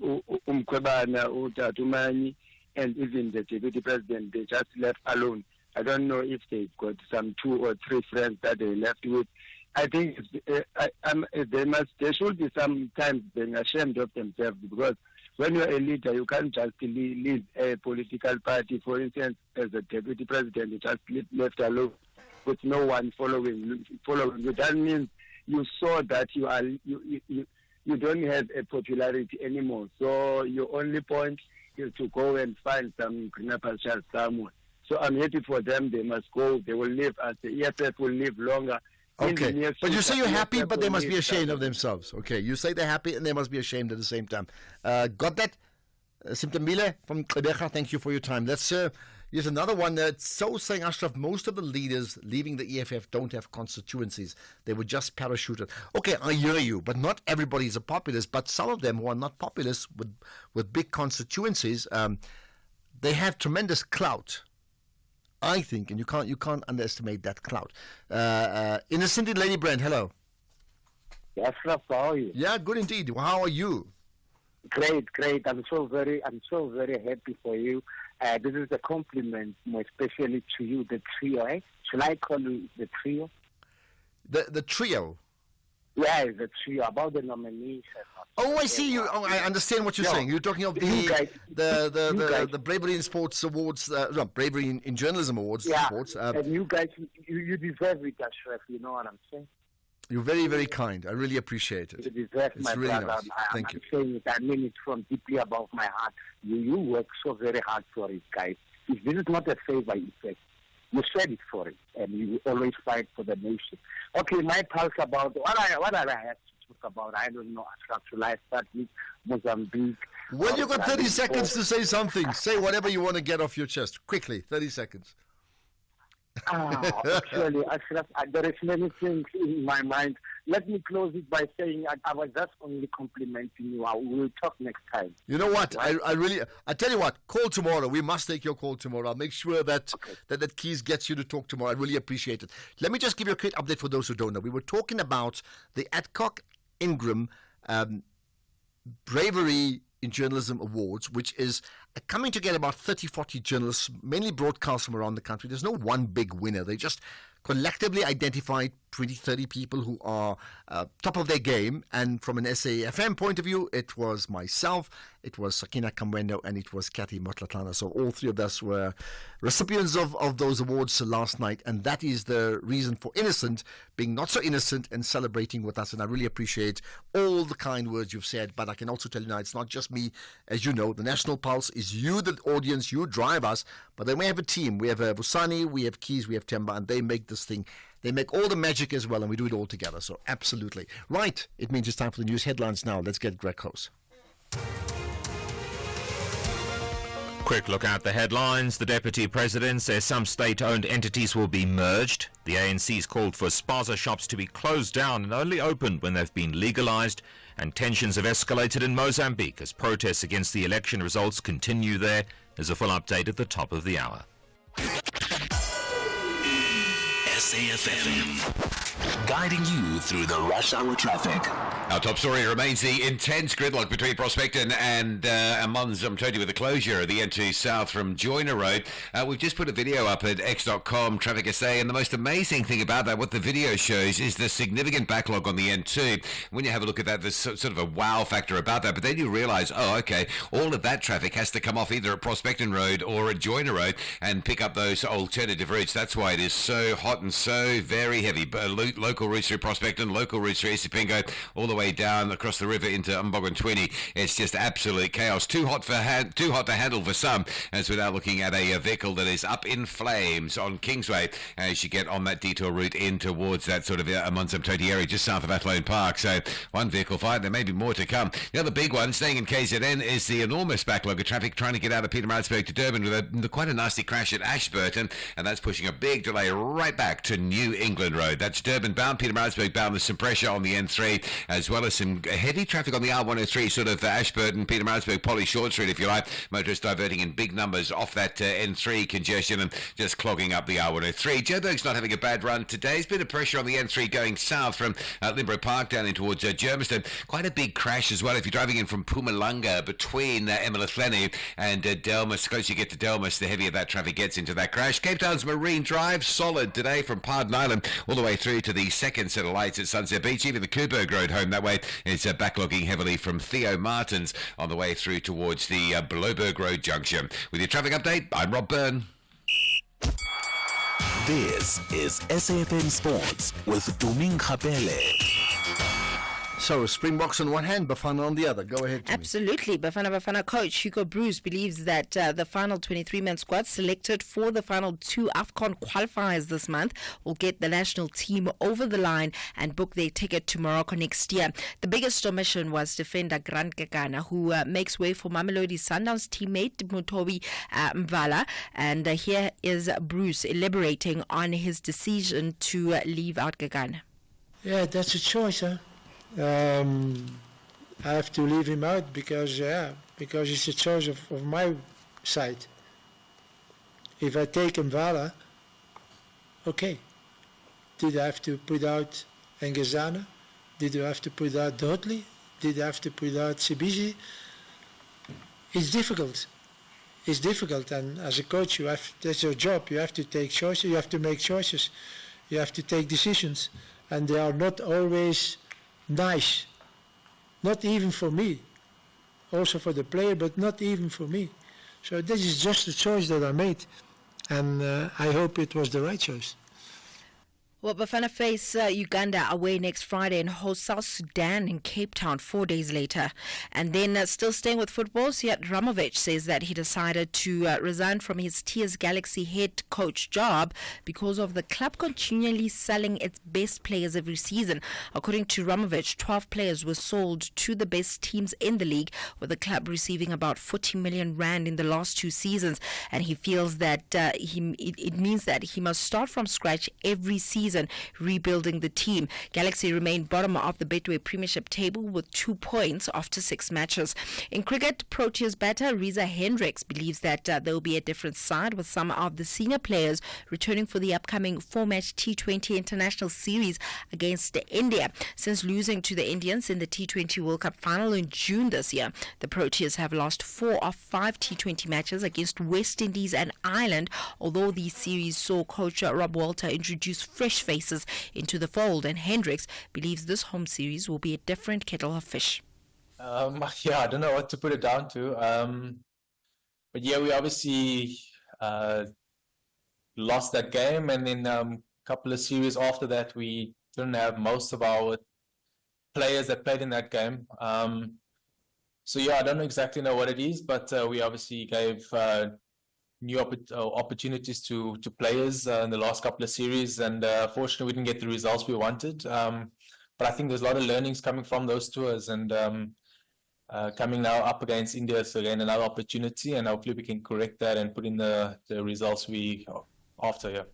Umkwebana, Utatumani, and even the deputy president, they just left alone. I don't know if they've got some 2 or 3 friends that they left with. I think there should be sometimes being ashamed of themselves, because when you're a leader, you can't just lead a political party. For instance, as a deputy president, you just left alone with no one following you. That means you saw that you don't have a popularity anymore. So your only point is to go and find some greener pastures somewhere. So I'm happy for them. They must go. They will live, as the EFF will live longer. Okay, but you say you're happy, but they must be ashamed of themselves. Okay, you say they're happy and they must be ashamed at the same time. Got that? Simptomile from Gqeberha, thank you for your time. Let's here's another one that's so saying, Ashraf, most of the leaders leaving the EFF don't have constituencies. They were just parachuted. Okay, I hear you, but not everybody is a populist, but some of them who are not populist with big constituencies, they have tremendous clout, I think, and you can't underestimate that clout. Innocent Lady Brand, hello. Ashraf, how are you? Yeah, good indeed. How are you? Great. I'm so very happy for you. This is a compliment, more especially to you, the trio. Eh? Shall I call you the trio? The trio. Yeah, the trio about the nomination. Oh, I see you. Oh, I understand what you're saying. You're talking of the Bravery in Sports Awards, Bravery in Journalism Awards. Yeah, sports, and you guys, you deserve it, Ashraf. You know what I'm saying? You're very, very kind. I really appreciate it. You deserve, it's my really brother. nice. Thank you. I'm saying it. I mean it from deeply above my heart. You work so very hard for it, guys. If this is not a favor, in fact, You said it for it, and you always fight for the nation. Okay, my pulse about what I have to talk about. I don't know. Should I start with Mozambique? Well, you've got 30 seconds to say something. Say whatever you want to get off your chest. Quickly, 30 seconds. Actually, Ashraf, there is many things in my mind. Let me close it by saying I was just only complimenting you. We'll talk next time. You know what? I tell you what, call tomorrow. We must take your call tomorrow. I'll make sure that that Keys gets you to talk tomorrow. I really appreciate it. Let me just give you a quick update for those who don't know. We were talking about the Adcock Ingram Bravery in Journalism Awards, which is coming together about 30, 40 journalists, mainly broadcast from around the country. There's no one big winner. They just collectively identified 20, 30 people who are top of their game. And from an SAFM point of view, it was myself, it was Sakina Kamwendo, and it was Kathy Motlatlana. So all three of us were recipients of those awards last night. And that is the reason for Innocent being not so innocent and celebrating with us. And I really appreciate all the kind words you've said. But I can also tell you now, it's not just me. As you know, the National Pulse is you, the audience, you drive us. But then we have a team. We have Vusani, we have Keys, we have Temba, and they make this thing. They make all the magic as well, and we do it all together. So absolutely. Right. It means it's time for the news headlines now. Let's get Greg House. Quick look at the headlines. The Deputy President says some state-owned entities will be merged. The ANC's called for spaza shops to be closed down and only opened when they've been legalised. And tensions have escalated in Mozambique as protests against the election results continue there. There's a full update at the top of the hour. SAFM, guiding you through the rush hour traffic. Our top story remains the intense gridlock between Prospecton and Amanzimtoti with the closure of the N2 South from Joyner Road. We've just put a video up at x.com, Traffic SA, and the most amazing thing about that, what the video shows, is the significant backlog on the N2. When you have a look at that, there's sort of a wow factor about that, but then you realise, oh, okay, all of that traffic has to come off either at Prospecton Road or at Joyner Road and pick up those alternative routes. That's why it is so hot and so very heavy. Local routes through Prospecton, local routes through Isipingo, all the way down across the river into Mbogwen 20. It's just absolute chaos. Too hot to handle for some, as without looking at a vehicle that is up in flames on Kingsway as you get on that detour route in towards that sort of Amanzimtoti area just south of Athlone Park. So one vehicle fire, there may be more to come. The other big one, staying in KZN, is the enormous backlog of traffic trying to get out of Pietermaritzburg to Durban with quite a nasty crash at Ashburton, and that's pushing a big delay right back to New England Road. That's Durban bound, Pietermaritzburg bound. There's some pressure on the N3 as well as some heavy traffic on the R103, sort of Ashburton, Pietermaritzburg, Polly Short Street, if you like. Motorists diverting in big numbers off that N3 congestion and just clogging up the R103. Joburg's not having a bad run today. There's been a pressure on the N3 going south from Limborough Park down in towards Germiston. Quite a big crash as well if you're driving in from Mpumalanga between Emelathleni and Delmas. The closer you get to Delmas, the heavier that traffic gets into that crash. Cape Town's Marine Drive, solid today from Pardon Island all the way through to the second set of lights at Sunset Beach. Even the Coburg Road home that way is backlogging heavily from Theo Martins on the way through towards the Bloberg Road junction. With your traffic update, I'm Rob Byrne. This is SAFM Sports with Tuming Khapele. So, Springboks on one hand, Bafana on the other. Go ahead, Timmy. Absolutely. Bafana coach Hugo Bruce believes that the final 23-man squad selected for the final two AFCON qualifiers this month will get the national team over the line and book their ticket to Morocco next year. The biggest omission was defender Grant Kekana, who makes way for Mamelodi Sundowns teammate Mutobi Mvala. And here is Bruce elaborating on his decision to leave out Kekana. Yeah, that's a choice, huh? I have to leave him out because it's a choice of my side. If I take Mvala, okay. Did I have to put out Ngezana? Did I have to put out Dudley? Did I have to put out Sibizi? It's difficult. It's difficult, and as a coach, that's your job. You have to take choices. You have to make choices. You have to take decisions, and they are not always nice, not even for me, also for the player, but not even for me. So this is just a choice that I made, and I hope it was the right choice. Well, Bafana face Uganda away next Friday and host South Sudan in Cape Town 4 days later. And then still staying with football, Sead Ramovic says that he decided to resign from his Tears Galaxy head coach job because of the club continually selling its best players every season. According to Ramovic, 12 players were sold to the best teams in the league, with the club receiving about 40 million rand in the last 2 seasons. And he feels that it means that he must start from scratch every season, rebuilding the team. Galaxy remain bottom of the Betway Premiership table with 2 points after 6 matches. In cricket, Proteas batter Reza Hendricks believes that there will be a different side, with some of the senior players returning for the upcoming 4-match T20 International Series against India. Since losing to the Indians in the T20 World Cup final in June this year, the Proteas have lost 4 of 5 T20 matches against West Indies and Ireland, although these series saw coach Rob Walter introduce fresh faces into the fold, and Hendricks believes this home series will be a different kettle of fish. I don't know what to put it down to. But yeah, we obviously lost that game, and then a couple of series after that, we didn't have most of our players that played in that game. So yeah, I don't exactly know what it is, but we obviously gave new opportunities to players in the last couple of series, and fortunately we didn't get the results we wanted. But I think there's a lot of learnings coming from those tours, and coming now up against India, so again another opportunity, and hopefully we can correct that and put in the results we after here.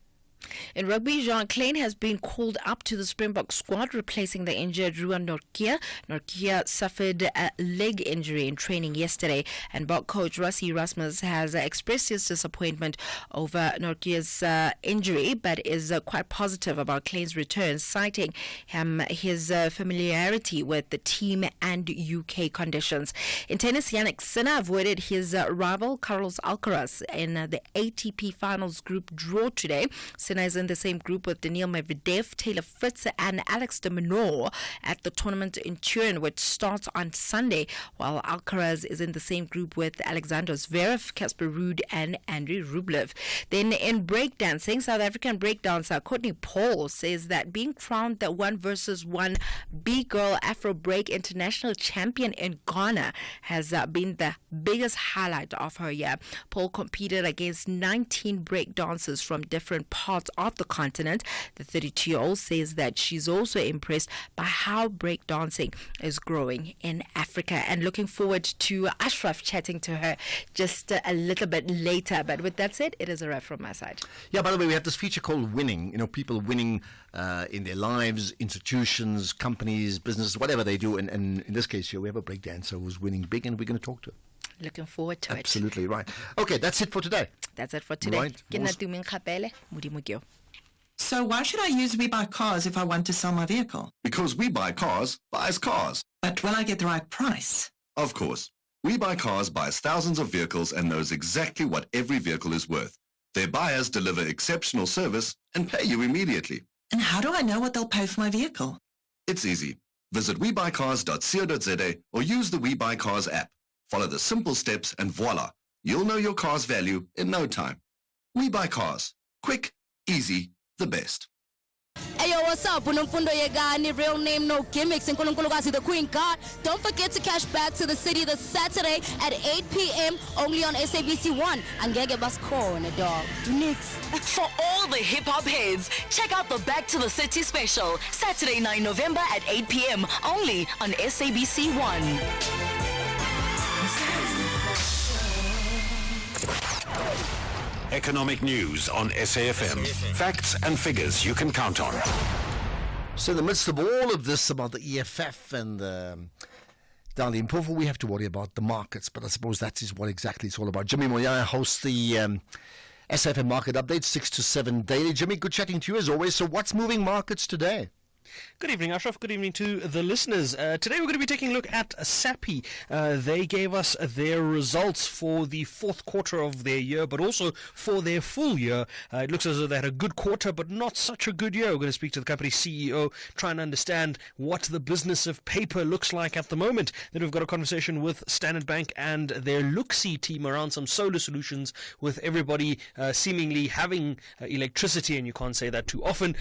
In rugby, Jean Klein has been called up to the Springbok squad, replacing the injured Ruan Nortje. Nortje suffered a leg injury in training yesterday, and Bok coach Rassie Erasmus has expressed his disappointment over Nortje's injury, but is quite positive about Klein's return, citing his familiarity with the team and UK conditions. In tennis, Jannik Sinner avoided his rival Carlos Alcaraz in the ATP Finals group draw today. Sinner is in the same group with Daniil Medvedev, Taylor Fritz and Alex de Minaur at the tournament in Turin, which starts on Sunday, while Alcaraz is in the same group with Alexander Zverev, Casper Ruud and Andrei Rublev. Then in breakdancing, South African breakdancer Courtney Paul says that being crowned the 1 versus 1 B-Girl Afro Break International Champion in Ghana has been the biggest highlight of her year. Paul competed against 19 breakdancers from different parts of the continent. The 32-year-old says that she's also impressed by how breakdancing is growing in Africa, and looking forward to Ashraf chatting to her just a little bit later. But with that said, it is a wrap from my side. Yeah, by the way, we have this feature called Winning. You know, people winning in their lives, institutions, companies, businesses, whatever they do. And in this case here, we have a breakdancer who's winning big, and we're going to talk to her. Looking forward to Absolutely right. Okay, that's it for today. That's it for today. Right. So why should I use We Buy Cars if I want to sell my vehicle? Because We Buy Cars buys cars. But will I get the right price? Of course. We Buy Cars buys thousands of vehicles and knows exactly what every vehicle is worth. Their buyers deliver exceptional service and pay you immediately. And how do I know what they'll pay for my vehicle? It's easy. Visit webuycars.co.za or use the We Buy Cars app. Follow the simple steps and voila, you'll know your car's value in no time. We Buy Cars. Quick, easy, the best. Hey yo, what's up? Unomfundo Yegani, real name, no gimmicks, and Nkulunkulukazi, the Queen God. Don't forget to cash back to the city this Saturday at 8 p.m. only on SABC1. Angege Basko and a dog. For all the hip-hop heads, check out the Back to the City special, Saturday 9 November at 8 p.m. only on SABC1. Economic news on SAFM. Facts and figures you can count on. So in the midst of all of this about the EFF and down the Impofu, we have to worry about the markets, but I suppose that is what exactly it's all about. Jimmy Moyaya hosts the SAFM Market Update, 6 to 7 daily. Jimmy, good chatting to you as always. So what's moving markets today? Good evening, Ashraf. Good evening to the listeners. Today we're going to be taking a look at SAPI. They gave us their results for the fourth quarter of their year, but also for their full year. It looks as though they had a good quarter, but not such a good year. We're going to speak to the company's CEO, trying to understand what the business of paper looks like at the moment. Then we've got a conversation with Standard Bank and their Luxi team around some solar solutions, with everybody seemingly having electricity, and you can't say that too often.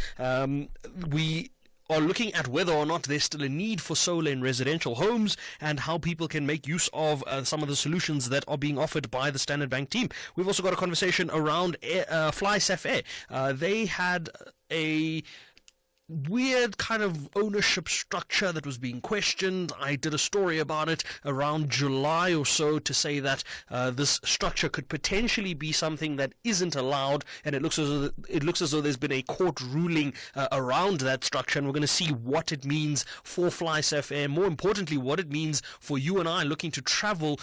We are looking at whether or not there's still a need for solar in residential homes and how people can make use of some of the solutions that are being offered by the Standard Bank team. We've also got a conversation around FlySafair. They had a weird kind of ownership structure that was being questioned. I did a story about it around July or so to say that this structure could potentially be something that isn't allowed, and it looks as though there's been a court ruling around that structure, and we're going to see what it means for FlySafair, more importantly what it means for you and I looking to travel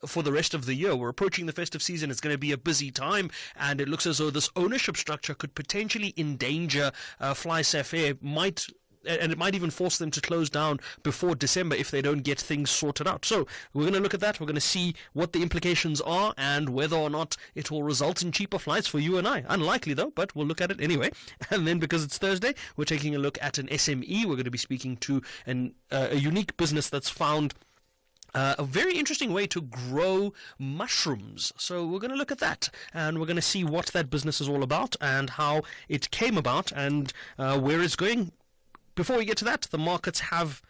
for the rest of the year. We're approaching the festive season. It's going to be a busy time, and it looks as though this ownership structure could potentially endanger FlySafair, and it might even force them to close down before December if they don't get things sorted out. So we're going to look at that. We're going to see what the implications are and whether or not it will result in cheaper flights for you and I. Unlikely though, but we'll look at it anyway. And then because it's Thursday, we're taking a look at an SME. We're going to be speaking to a unique business that's found a very interesting way to grow mushrooms. So we're going to look at that, and we're going to see what that business is all about and how it came about and where it's going. Before we get to that, the markets have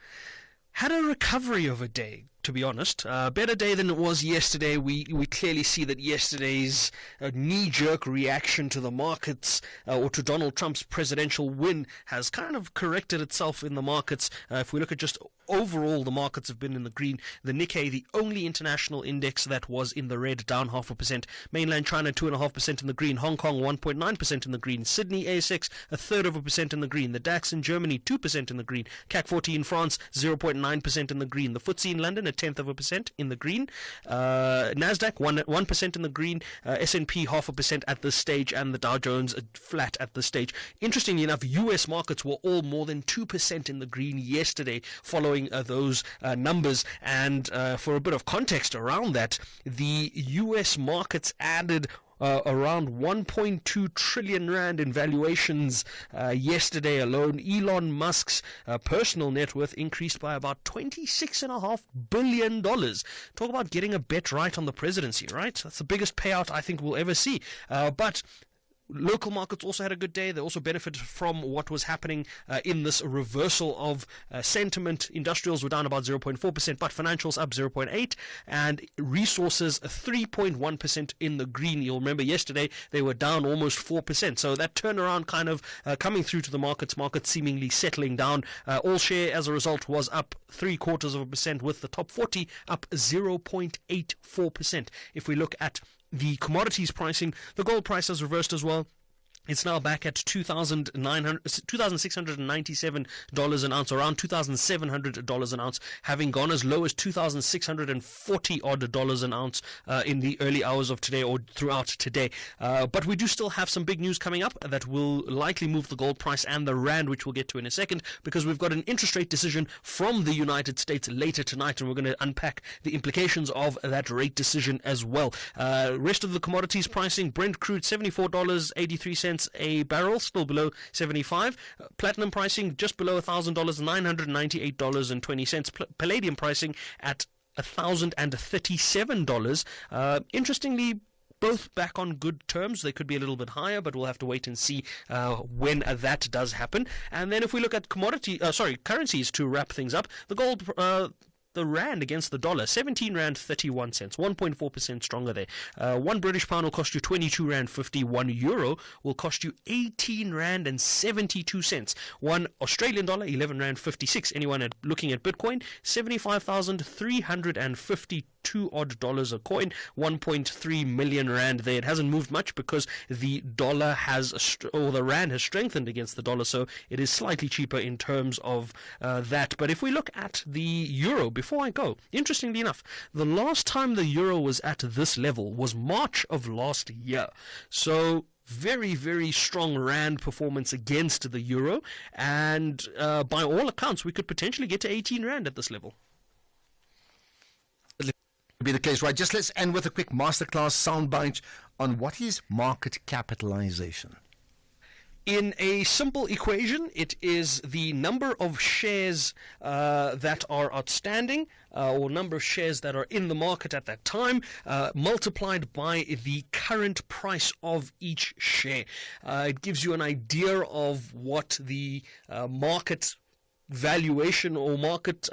had a recovery of a day, to be honest. Better day than it was yesterday. We clearly see that yesterday's knee-jerk reaction to the markets or to Donald Trump's presidential win has kind of corrected itself in the markets. If we look at just overall, the markets have been in the green. The Nikkei, the only international index that was in the red, down 0.5%. Mainland China, 2.5% in the green. Hong Kong, 1.9% in the green. Sydney, ASX, 1/3% in the green. The DAX in Germany, 2% in the green. CAC 40 in France, 0.9% in the green. The FTSE in London, 0.1% in the green. Nasdaq 1% in the green. S&P 0.5% at this stage, and the Dow Jones flat at this stage. Interestingly enough, US markets were all more than 2% in the green yesterday, following those numbers. And for a bit of context around that, the US markets added around 1.2 trillion rand in valuations yesterday alone. Elon Musk's personal net worth increased by about $26.5 billion. Talk about getting a bet right on the presidency, right? That's the biggest payout I think we'll ever see. But local markets also had a good day. They also benefited from what was happening in this reversal of sentiment. Industrials were down about 0.4%, but financials up 0.8%, and resources 3.1% in the green. You'll remember yesterday they were down almost 4%. So that turnaround kind of coming through to the markets seemingly settling down. All share as a result was up 0.75%, with the top 40 up 0.84%. If we look at the commodities pricing, the gold price has reversed as well. It's now back at $2,697 an ounce, around $2,700 an ounce, having gone as low as $2,640 an ounce in the early hours of today or throughout today. But we do still have some big news coming up that will likely move the gold price and the rand, which we'll get to in a second, because we've got an interest rate decision from the United States later tonight, and we're going to unpack the implications of that rate decision as well. Rest of the commodities pricing, Brent crude $74.83 a barrel, still below 75. Platinum pricing just below $1,000, $998.20. Palladium pricing at $1,037. Interestingly, both back on good terms. They could be a little bit higher, but we'll have to wait and see when that does happen. And then if we look at currencies to wrap things up, the gold, the rand against the dollar, 17 rand 31 cents, 1.4% stronger there. 1 British pound will cost you 22 rand 50. 1 euro will cost you 18 rand and 72 cents. 1 Australian dollar, 11 rand 56. Anyone looking at Bitcoin, 75,352 odd dollars a coin, 1.3 million rand there. It hasn't moved much because the dollar the rand has strengthened against the dollar, so it is slightly cheaper in terms of that. But if we look at the euro, before I go, interestingly enough, the last time the euro was at this level was March of last year. So very, very strong rand performance against the euro, and by all accounts, we could potentially get to 18 rand at this level. Be the case, right? Just let's end with a quick masterclass soundbite on what is market capitalization. In a simple equation, it is the number of shares that are outstanding, or number of shares that are in the market at that time, multiplied by the current price of each share. It gives you an idea of what the market valuation or market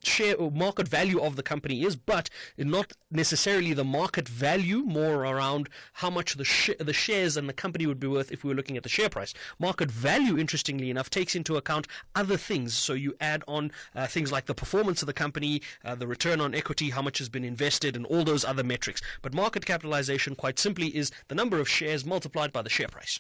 share or market value of the company is, but not necessarily the market value, more around how much the shares and the company would be worth if we were looking at the share price. Market value, interestingly enough, takes into account other things. So you add on things like the performance of the company, the return on equity, how much has been invested, and all those other metrics. But market capitalization, quite simply, is the number of shares multiplied by the share price.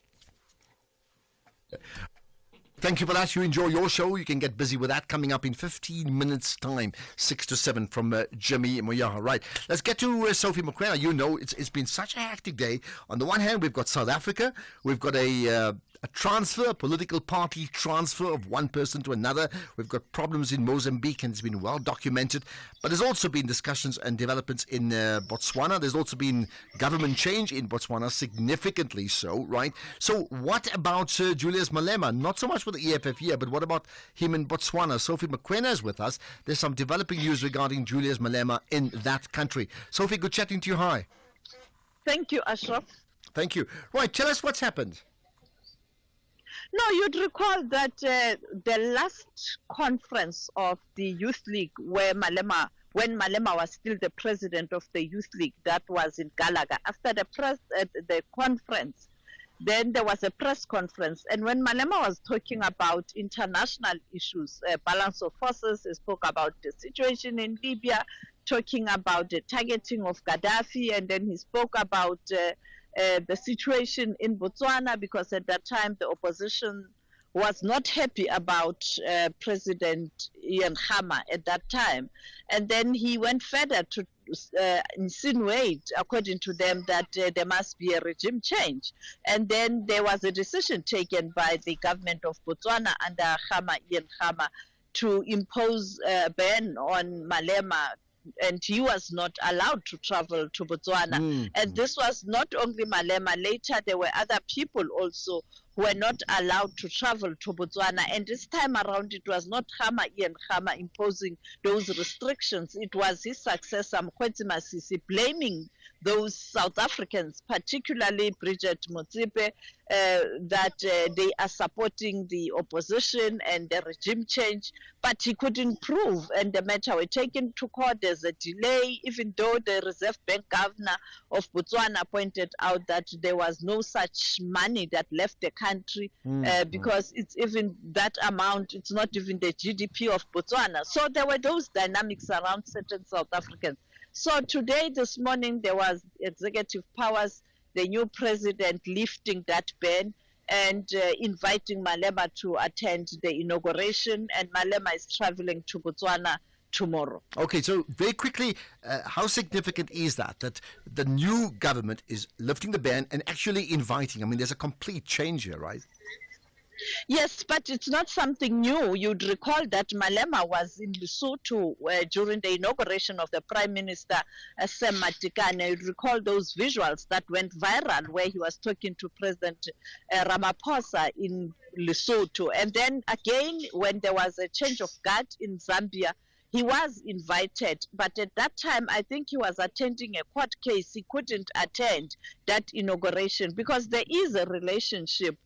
Thank you for that. You enjoy your show. You can get busy with that coming up in 15 minutes' time, 6 to 7 from Jimmy Moyaha. Right. Let's get to Sophie Mokoena. You know, it's been such a hectic day. On the one hand, we've got South Africa. We've got a transfer, a political party transfer of one person to another. We've got problems in Mozambique, and it's been well documented. But there's also been discussions and developments in Botswana. There's also been government change in Botswana, significantly so, right? So what about Julius Malema? Not so much with the EFF here, but what about him in Botswana? Sophie Mokoena is with us. There's some developing news regarding Julius Malema in that country. Sophie, good chatting to you. Hi. Thank you, Ashraf. Thank you. Right, tell us what's happened. No, you'd recall that the last conference of the Youth League, when Malema was still the president of the Youth League, that was in Galaga. After the conference, then there was a press conference, and when Malema was talking about international issues, balance of forces, he spoke about the situation in Libya, talking about the targeting of Gaddafi, and then he spoke about the situation in Botswana, because at that time the opposition was not happy about President Ian Khama at that time. And then he went further to insinuate, according to them, that there must be a regime change. And then there was a decision taken by the government of Botswana under Ian Khama to impose a ban on Malema, and he was not allowed to travel to Botswana. And this was not only Malema. Later, there were other people also who were not allowed to travel to Botswana. And this time around, it was not Ian Khama imposing those restrictions. It was his successor, Mokgweetsi Masisi, blaming those South Africans, particularly Bridget Motsepe, that they are supporting the opposition and the regime change, but he couldn't prove, and the matter was taken to court. There's a delay, even though the Reserve Bank governor of Botswana pointed out that there was no such money that left the country, because it's even that amount, it's not even the GDP of Botswana. So there were those dynamics around certain South Africans. So today, this morning, there was executive powers, the new president lifting that ban and inviting Malema to attend the inauguration, and Malema is traveling to Botswana tomorrow. Okay, so very quickly, how significant is that the new government is lifting the ban and actually inviting? I mean, there's a complete change here, right? Yes, but it's not something new. You'd recall that Malema was in Lesotho during the inauguration of the Prime Minister, Sam Matekane. You'd recall those visuals that went viral where he was talking to President Ramaphosa in Lesotho. And then again, when there was a change of guard in Zambia, he was invited, but at that time, I think he was attending a court case. He couldn't attend that inauguration because there is a relationship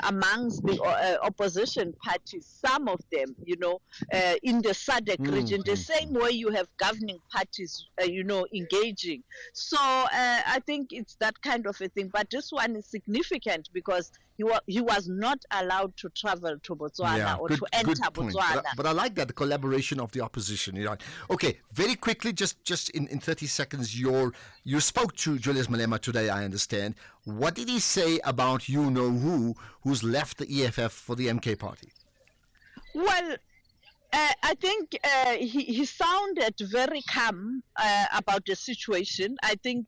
amongst the opposition parties, some of them, in the SADC region, the same way you have governing parties, engaging. So I think it's that kind of a thing. But this one is significant because he was not allowed to travel to Botswana or to enter Botswana. But I like that, the collaboration of the opposition. Okay, very quickly, just in 30 seconds, you spoke to Julius Malema today, I understand. What did he say about who's left the EFF for the MK party? Well, I think he sounded very calm about the situation. I think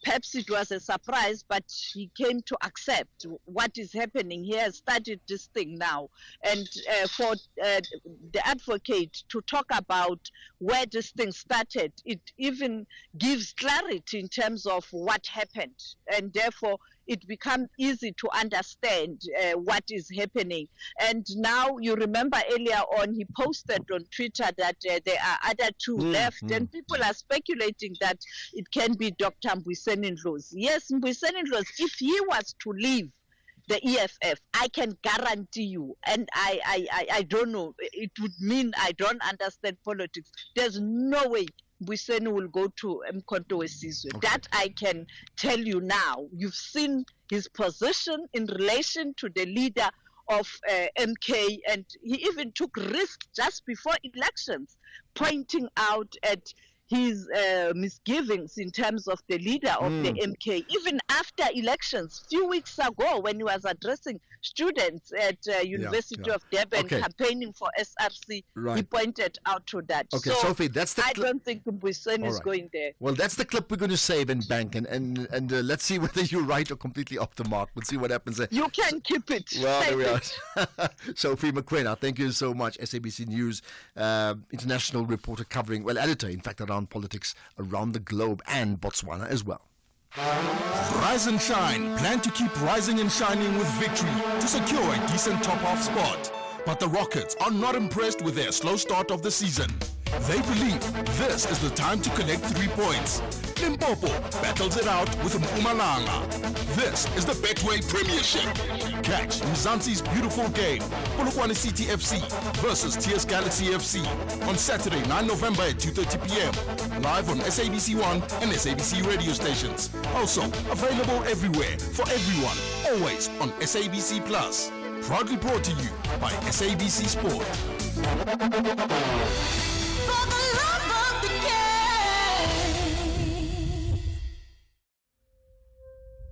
perhaps it was a surprise, but he came to accept what is happening. He has started this thing now. And for the advocate to talk about where this thing started, it even gives clarity in terms of what happened. And therefore, it becomes easy to understand what is happening. And now, you remember earlier on, he posted on Twitter that there are other two left, and people are speculating that it can be Dr. Mbuyiseni Ndlozi. Yes, Mbuyiseni Ndlozi, if he was to leave the EFF, I can guarantee you, and I don't know, it would mean I don't understand politics. There's no way Mbuyiseni will go to Mkhonto weSizwe. That I can tell you now. You've seen his position in relation to the leader of MK, and he even took risks just before elections, pointing out at his misgivings in terms of the leader of the MK. Even after elections, few weeks ago, when he was addressing students at University of Durban campaigning for SRC, he pointed out to that. Okay, so Sophie, that's the I don't think Mbuyiseni is going there. Well, that's the clip we're going to save and bank, and let's see whether you're right or completely off the mark. We'll see what happens there. You can keep it. Well, there we are. Sophie McQuena, thank you so much. SABC News international reporter covering, well, editor, in fact, around politics around the globe and Botswana as well. Rise and shine. Plan to keep rising and shining with victory to secure a decent top-half spot. But the Rockets are not impressed with their slow start of the season. They believe this is the time to collect 3 points. Limpopo battles it out with Mpumalanga. This is the Betway Premiership. Catch Mzansi's beautiful game, Polokwane City FC versus TS Galaxy FC on Saturday, 9 November at 2:30 p.m. Live on SABC1 and SABC radio stations. Also available everywhere for everyone, always on SABC Plus. Proudly brought to you by SABC Sport.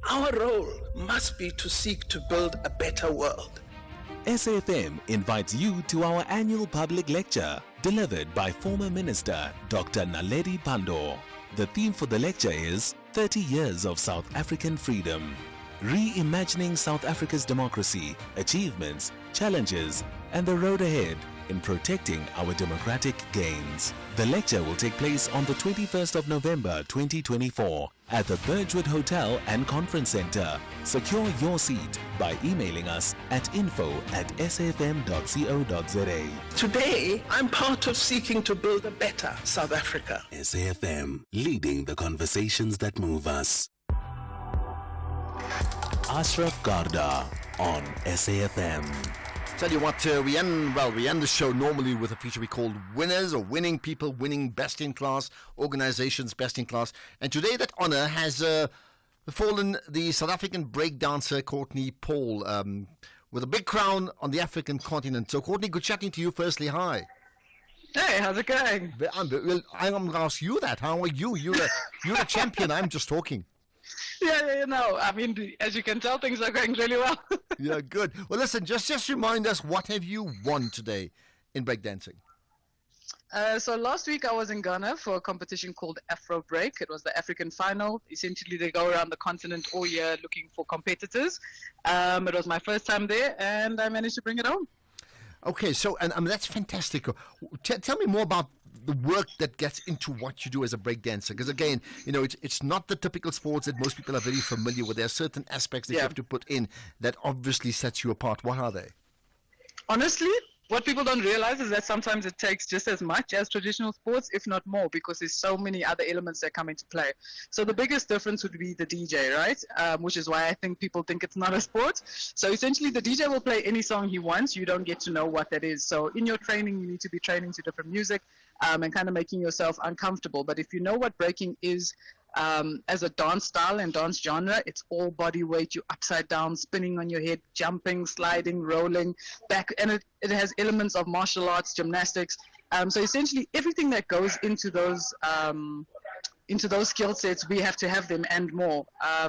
Our role must be to seek to build a better world. SAFM invites you to our annual public lecture delivered by former Minister Dr. Naledi Pandor. The theme for the lecture is 30 Years of South African Freedom. Reimagining South Africa's democracy, achievements, challenges, and the road ahead in protecting our democratic gains. The lecture will take place on the 21st of November 2024 at the Birchwood Hotel and Conference Center. Secure your seat by emailing us at info@safm.co.za. Today, I'm part of seeking to build a better South Africa. SAFM, leading the conversations that move us. Ashraf Garda on SAFM. Tell you what, we end the show normally with a feature we call Winners, or winning people, winning best in class, organizations best in class. And today that honor has fallen the South African breakdancer Courtney Paul, with a big crown on the African continent. So Courtney, good chatting to you firstly. Hi. Hey, how's it going? I'm going to ask you that. How are you? You're a champion. I'm just talking. Yeah, no. I mean, as you can tell, things are going really well. Yeah, good. Well, listen, just remind us, what have you won today in breakdancing? So last week I was in Ghana for a competition called Afro Break. It was the African final. Essentially, they go around the continent all year looking for competitors. It was my first time there, and I managed to bring it home. Okay, so and that's fantastic. Tell me more about the work that gets into what you do as a breakdancer, because again, you know, it's not the typical sports that most people are very familiar with. There are certain aspects that you have to put in that obviously sets you apart. What are they? Honestly, what people don't realize is that sometimes it takes just as much as traditional sports, if not more, because there's so many other elements that come into play. So the biggest difference would be the DJ, right? Which is why I think people think it's not a sport. So essentially the DJ will play any song he wants. You don't get to know what that is. So in your training, you need to be training to different music and kind of making yourself uncomfortable. But if you know what breaking is, as a dance style and dance genre, it's all body weight. You're upside down, spinning on your head, jumping, sliding, rolling back, and it has elements of martial arts, gymnastics. So essentially everything that goes into those into those skill sets, we have to have them and more.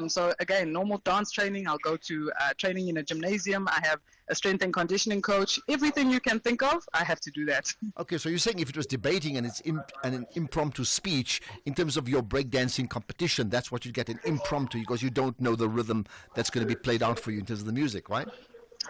So again, normal dance training, I'll go to training in a gymnasium. I have a strength and conditioning coach. Everything you can think of, I have to do that. Okay, so you're saying if it was debating and it's an impromptu speech, in terms of your breakdancing competition, that's what you get, an impromptu, because you don't know the rhythm that's going to be played out for you in terms of the music, right?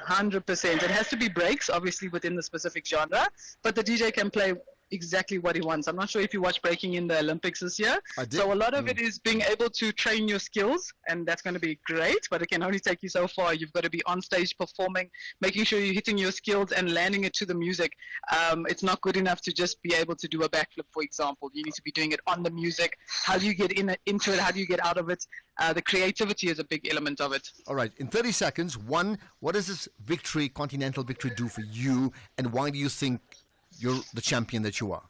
100%. It has to be breaks, obviously, within the specific genre, but the DJ can play exactly what he wants. I'm not sure if you watch breaking in the Olympics this year. I did. So a lot of it is being able to train your skills, and that's going to be great, but it can only take you so far. You've got to be on stage performing, making sure you're hitting your skills and landing it to the music. It's not good enough to just be able to do a backflip, for example. You need to be doing it on the music. How do you get into it? How do you get out of it? The creativity is a big element of it. All right, in 30 seconds, one, what does this victory, continental victory, do for you, and why do you think you're the champion that you are?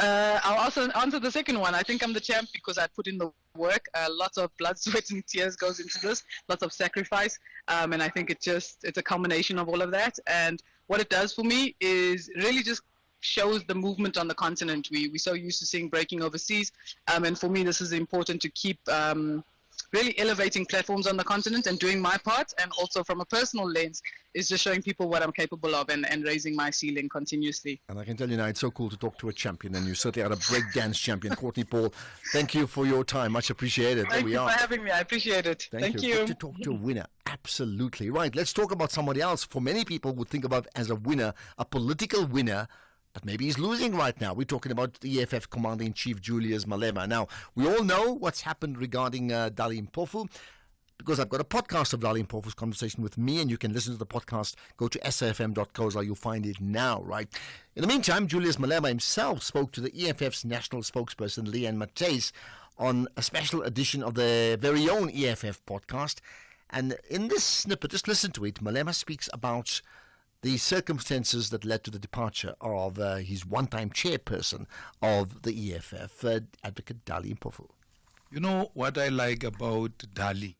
I'll also answer the second one. I think I'm the champ because I put in the work. Lots of blood, sweat, and tears goes into this. Lots of sacrifice, and I think it's a culmination of all of that. And what it does for me is really just shows the movement on the continent. We're so used to seeing breaking overseas, and for me, this is important to keep really elevating platforms on the continent and doing my part, and also from a personal lens is just showing people what I'm capable of and raising my ceiling continuously. And I can tell you now, it's so cool to talk to a champion, and you certainly are a breakdance champion. Courtney Paul, thank you for your time. Much appreciated. Thank you for having me. I appreciate it. Thank you. Good to talk to a winner. Absolutely. Right, let's talk about somebody else. For many people would think about as a winner, a political winner, but maybe he's losing right now. We're talking about the EFF Commander-in-Chief Julius Malema. Now, we all know what's happened regarding Dali Mpofu, because I've got a podcast of Dali Mpofu's conversation with me, and you can listen to the podcast. Go to safm.co, you'll find it now, right? In the meantime, Julius Malema himself spoke to the EFF's national spokesperson, Leanne Matthys, on a special edition of their very own EFF podcast. And in this snippet, just listen to it, Malema speaks about the circumstances that led to the departure of his one-time chairperson of the EFF, Advocate Dali Mpofu. You know what I like about Dali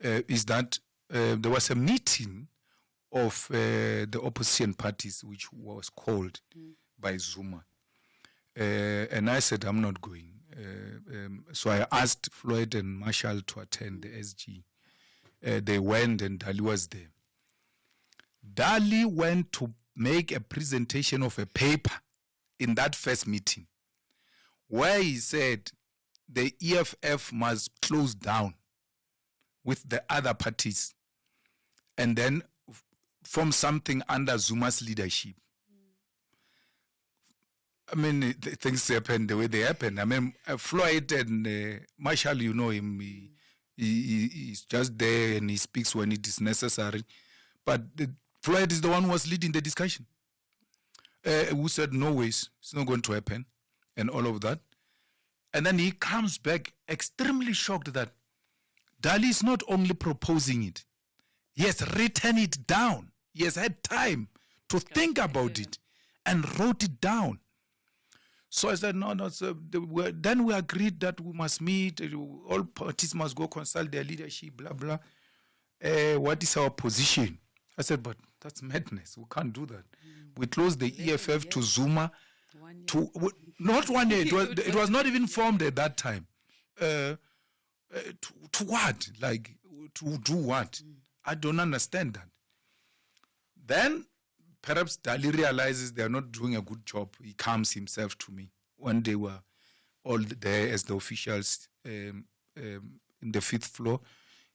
is that there was a meeting of the opposition parties which was called by Zuma. And I said, I'm not going. So I asked Floyd and Marshall to attend the SG. They went and Dali was there. Dali went to make a presentation of a paper in that first meeting where he said the EFF must close down with the other parties and then form something under Zuma's leadership. I mean, things happen the way they happen. I mean, Floyd and Marshall, you know him, he's just there and he speaks when it is necessary. But Floyd is the one who was leading the discussion, who said, no ways, it's not going to happen, and all of that. And then he comes back extremely shocked that Dali is not only proposing it, he has written it down. He has had time to think about it and wrote it down. So I said, no. So then we agreed that we must meet, all parties must go consult their leadership, blah, blah. What is our position? I said, but that's madness. We can't do that. We closed the EFF to Zuma. Not 1 year. It was not even formed at that time. To what? Like, to do what? I don't understand that. Then, perhaps Dali realizes they are not doing a good job. He comes himself to me when they were all there as the officials in the 5th floor.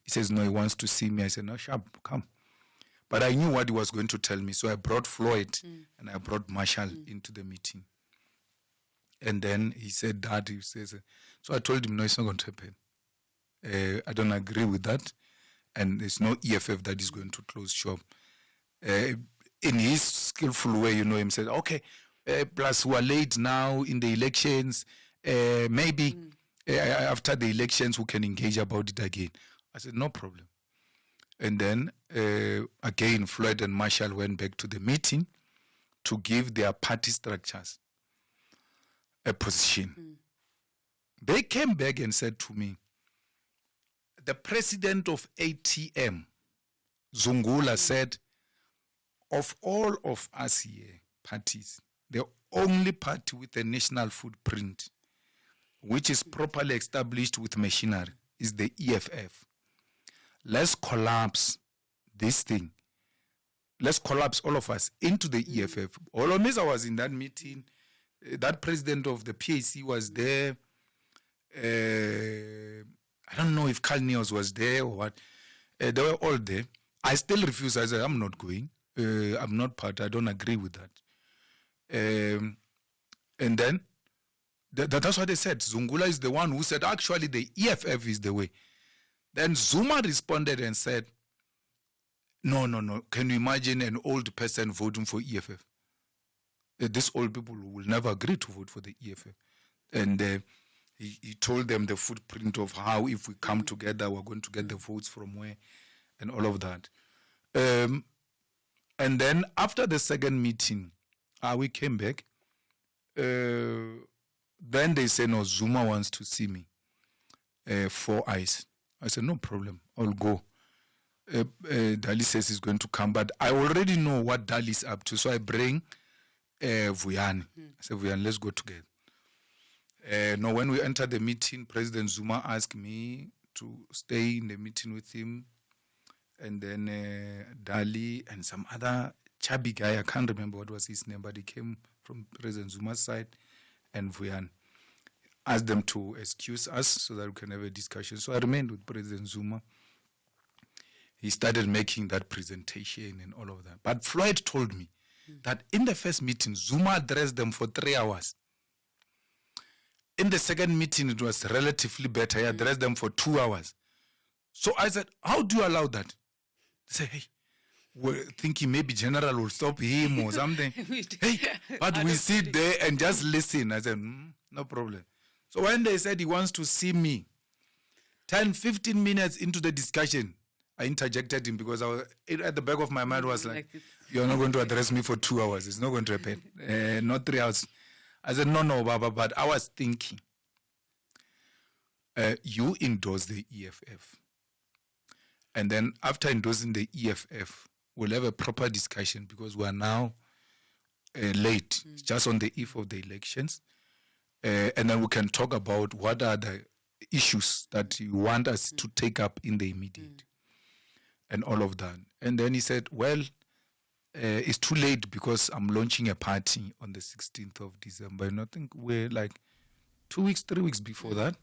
He says, no, he wants to see me. I said, no, sharp, come. But I knew what he was going to tell me. So I brought Floyd and I brought Marshall into the meeting. And then he said that. He says, so I told him, no, it's not going to happen. I don't agree with that. And there's no EFF that is going to close shop. In his skillful way, you know, him said, okay, plus we are late now in the elections. Maybe after the elections we can engage about it again. I said, no problem. And then, again, Floyd and Marshall went back to the meeting to give their party structures a position. They came back and said to me, the president of ATM, Zungula, said, of all of us here, parties, the only party with a national footprint which is properly established with machinery, is the EFF. Let's collapse this thing. Let's collapse all of us into the EFF. Olomisa was in that meeting. That president of the PAC was there. I don't know if Carl Neos was there or what. They were all there. I still refuse. I said, I'm not going. I'm not part. I don't agree with that. And then, that's what they said. Zungula is the one who said, actually, the EFF is the way. Then Zuma responded and said, no. Can you imagine an old person voting for EFF? These old people will never agree to vote for the EFF. And he told them the footprint of how, if we come together, we're going to get the votes from where, and all of that. And then after the second meeting, we came back. Then they said, no, Zuma wants to see me. 4 eyes. I said, no problem, I'll go. Dali says he's going to come, but I already know what Dali is up to, so I bring Vuyani. I said, Vuyani, let's go together. Now, when we entered the meeting, President Zuma asked me to stay in the meeting with him, and then Dali and some other chubby guy, I can't remember what was his name, but he came from President Zuma's side, and Vuyani asked them to excuse us so that we can have a discussion. So I remained with President Zuma. He started making that presentation and all of that. But Floyd told me that in the first meeting, Zuma addressed them for 3 hours. In the second meeting, it was relatively better. He addressed them for 2 hours. So I said, how do you allow that? They say, hey, we're thinking maybe General will stop him or something. Hey, but we sit there and just listen. I said, no problem. So when they said he wants to see me, 10, 15 minutes into the discussion, I interjected him because I was, at the back of my mind was like, you're not going to address me for 2 hours. It's not going to happen. Not 3 hours. I said, no, Baba, but I was thinking, you endorse the EFF. And then after endorsing the EFF, we'll have a proper discussion because we are now late, just on the eve of the elections. And then we can talk about what are the issues that you want us to take up in the immediate and all of that. And then he said, well, it's too late because I'm launching a party on the 16th of December. And I think we're like 2 weeks, 3 weeks before that.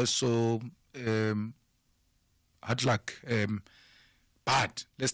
So hard luck. But let's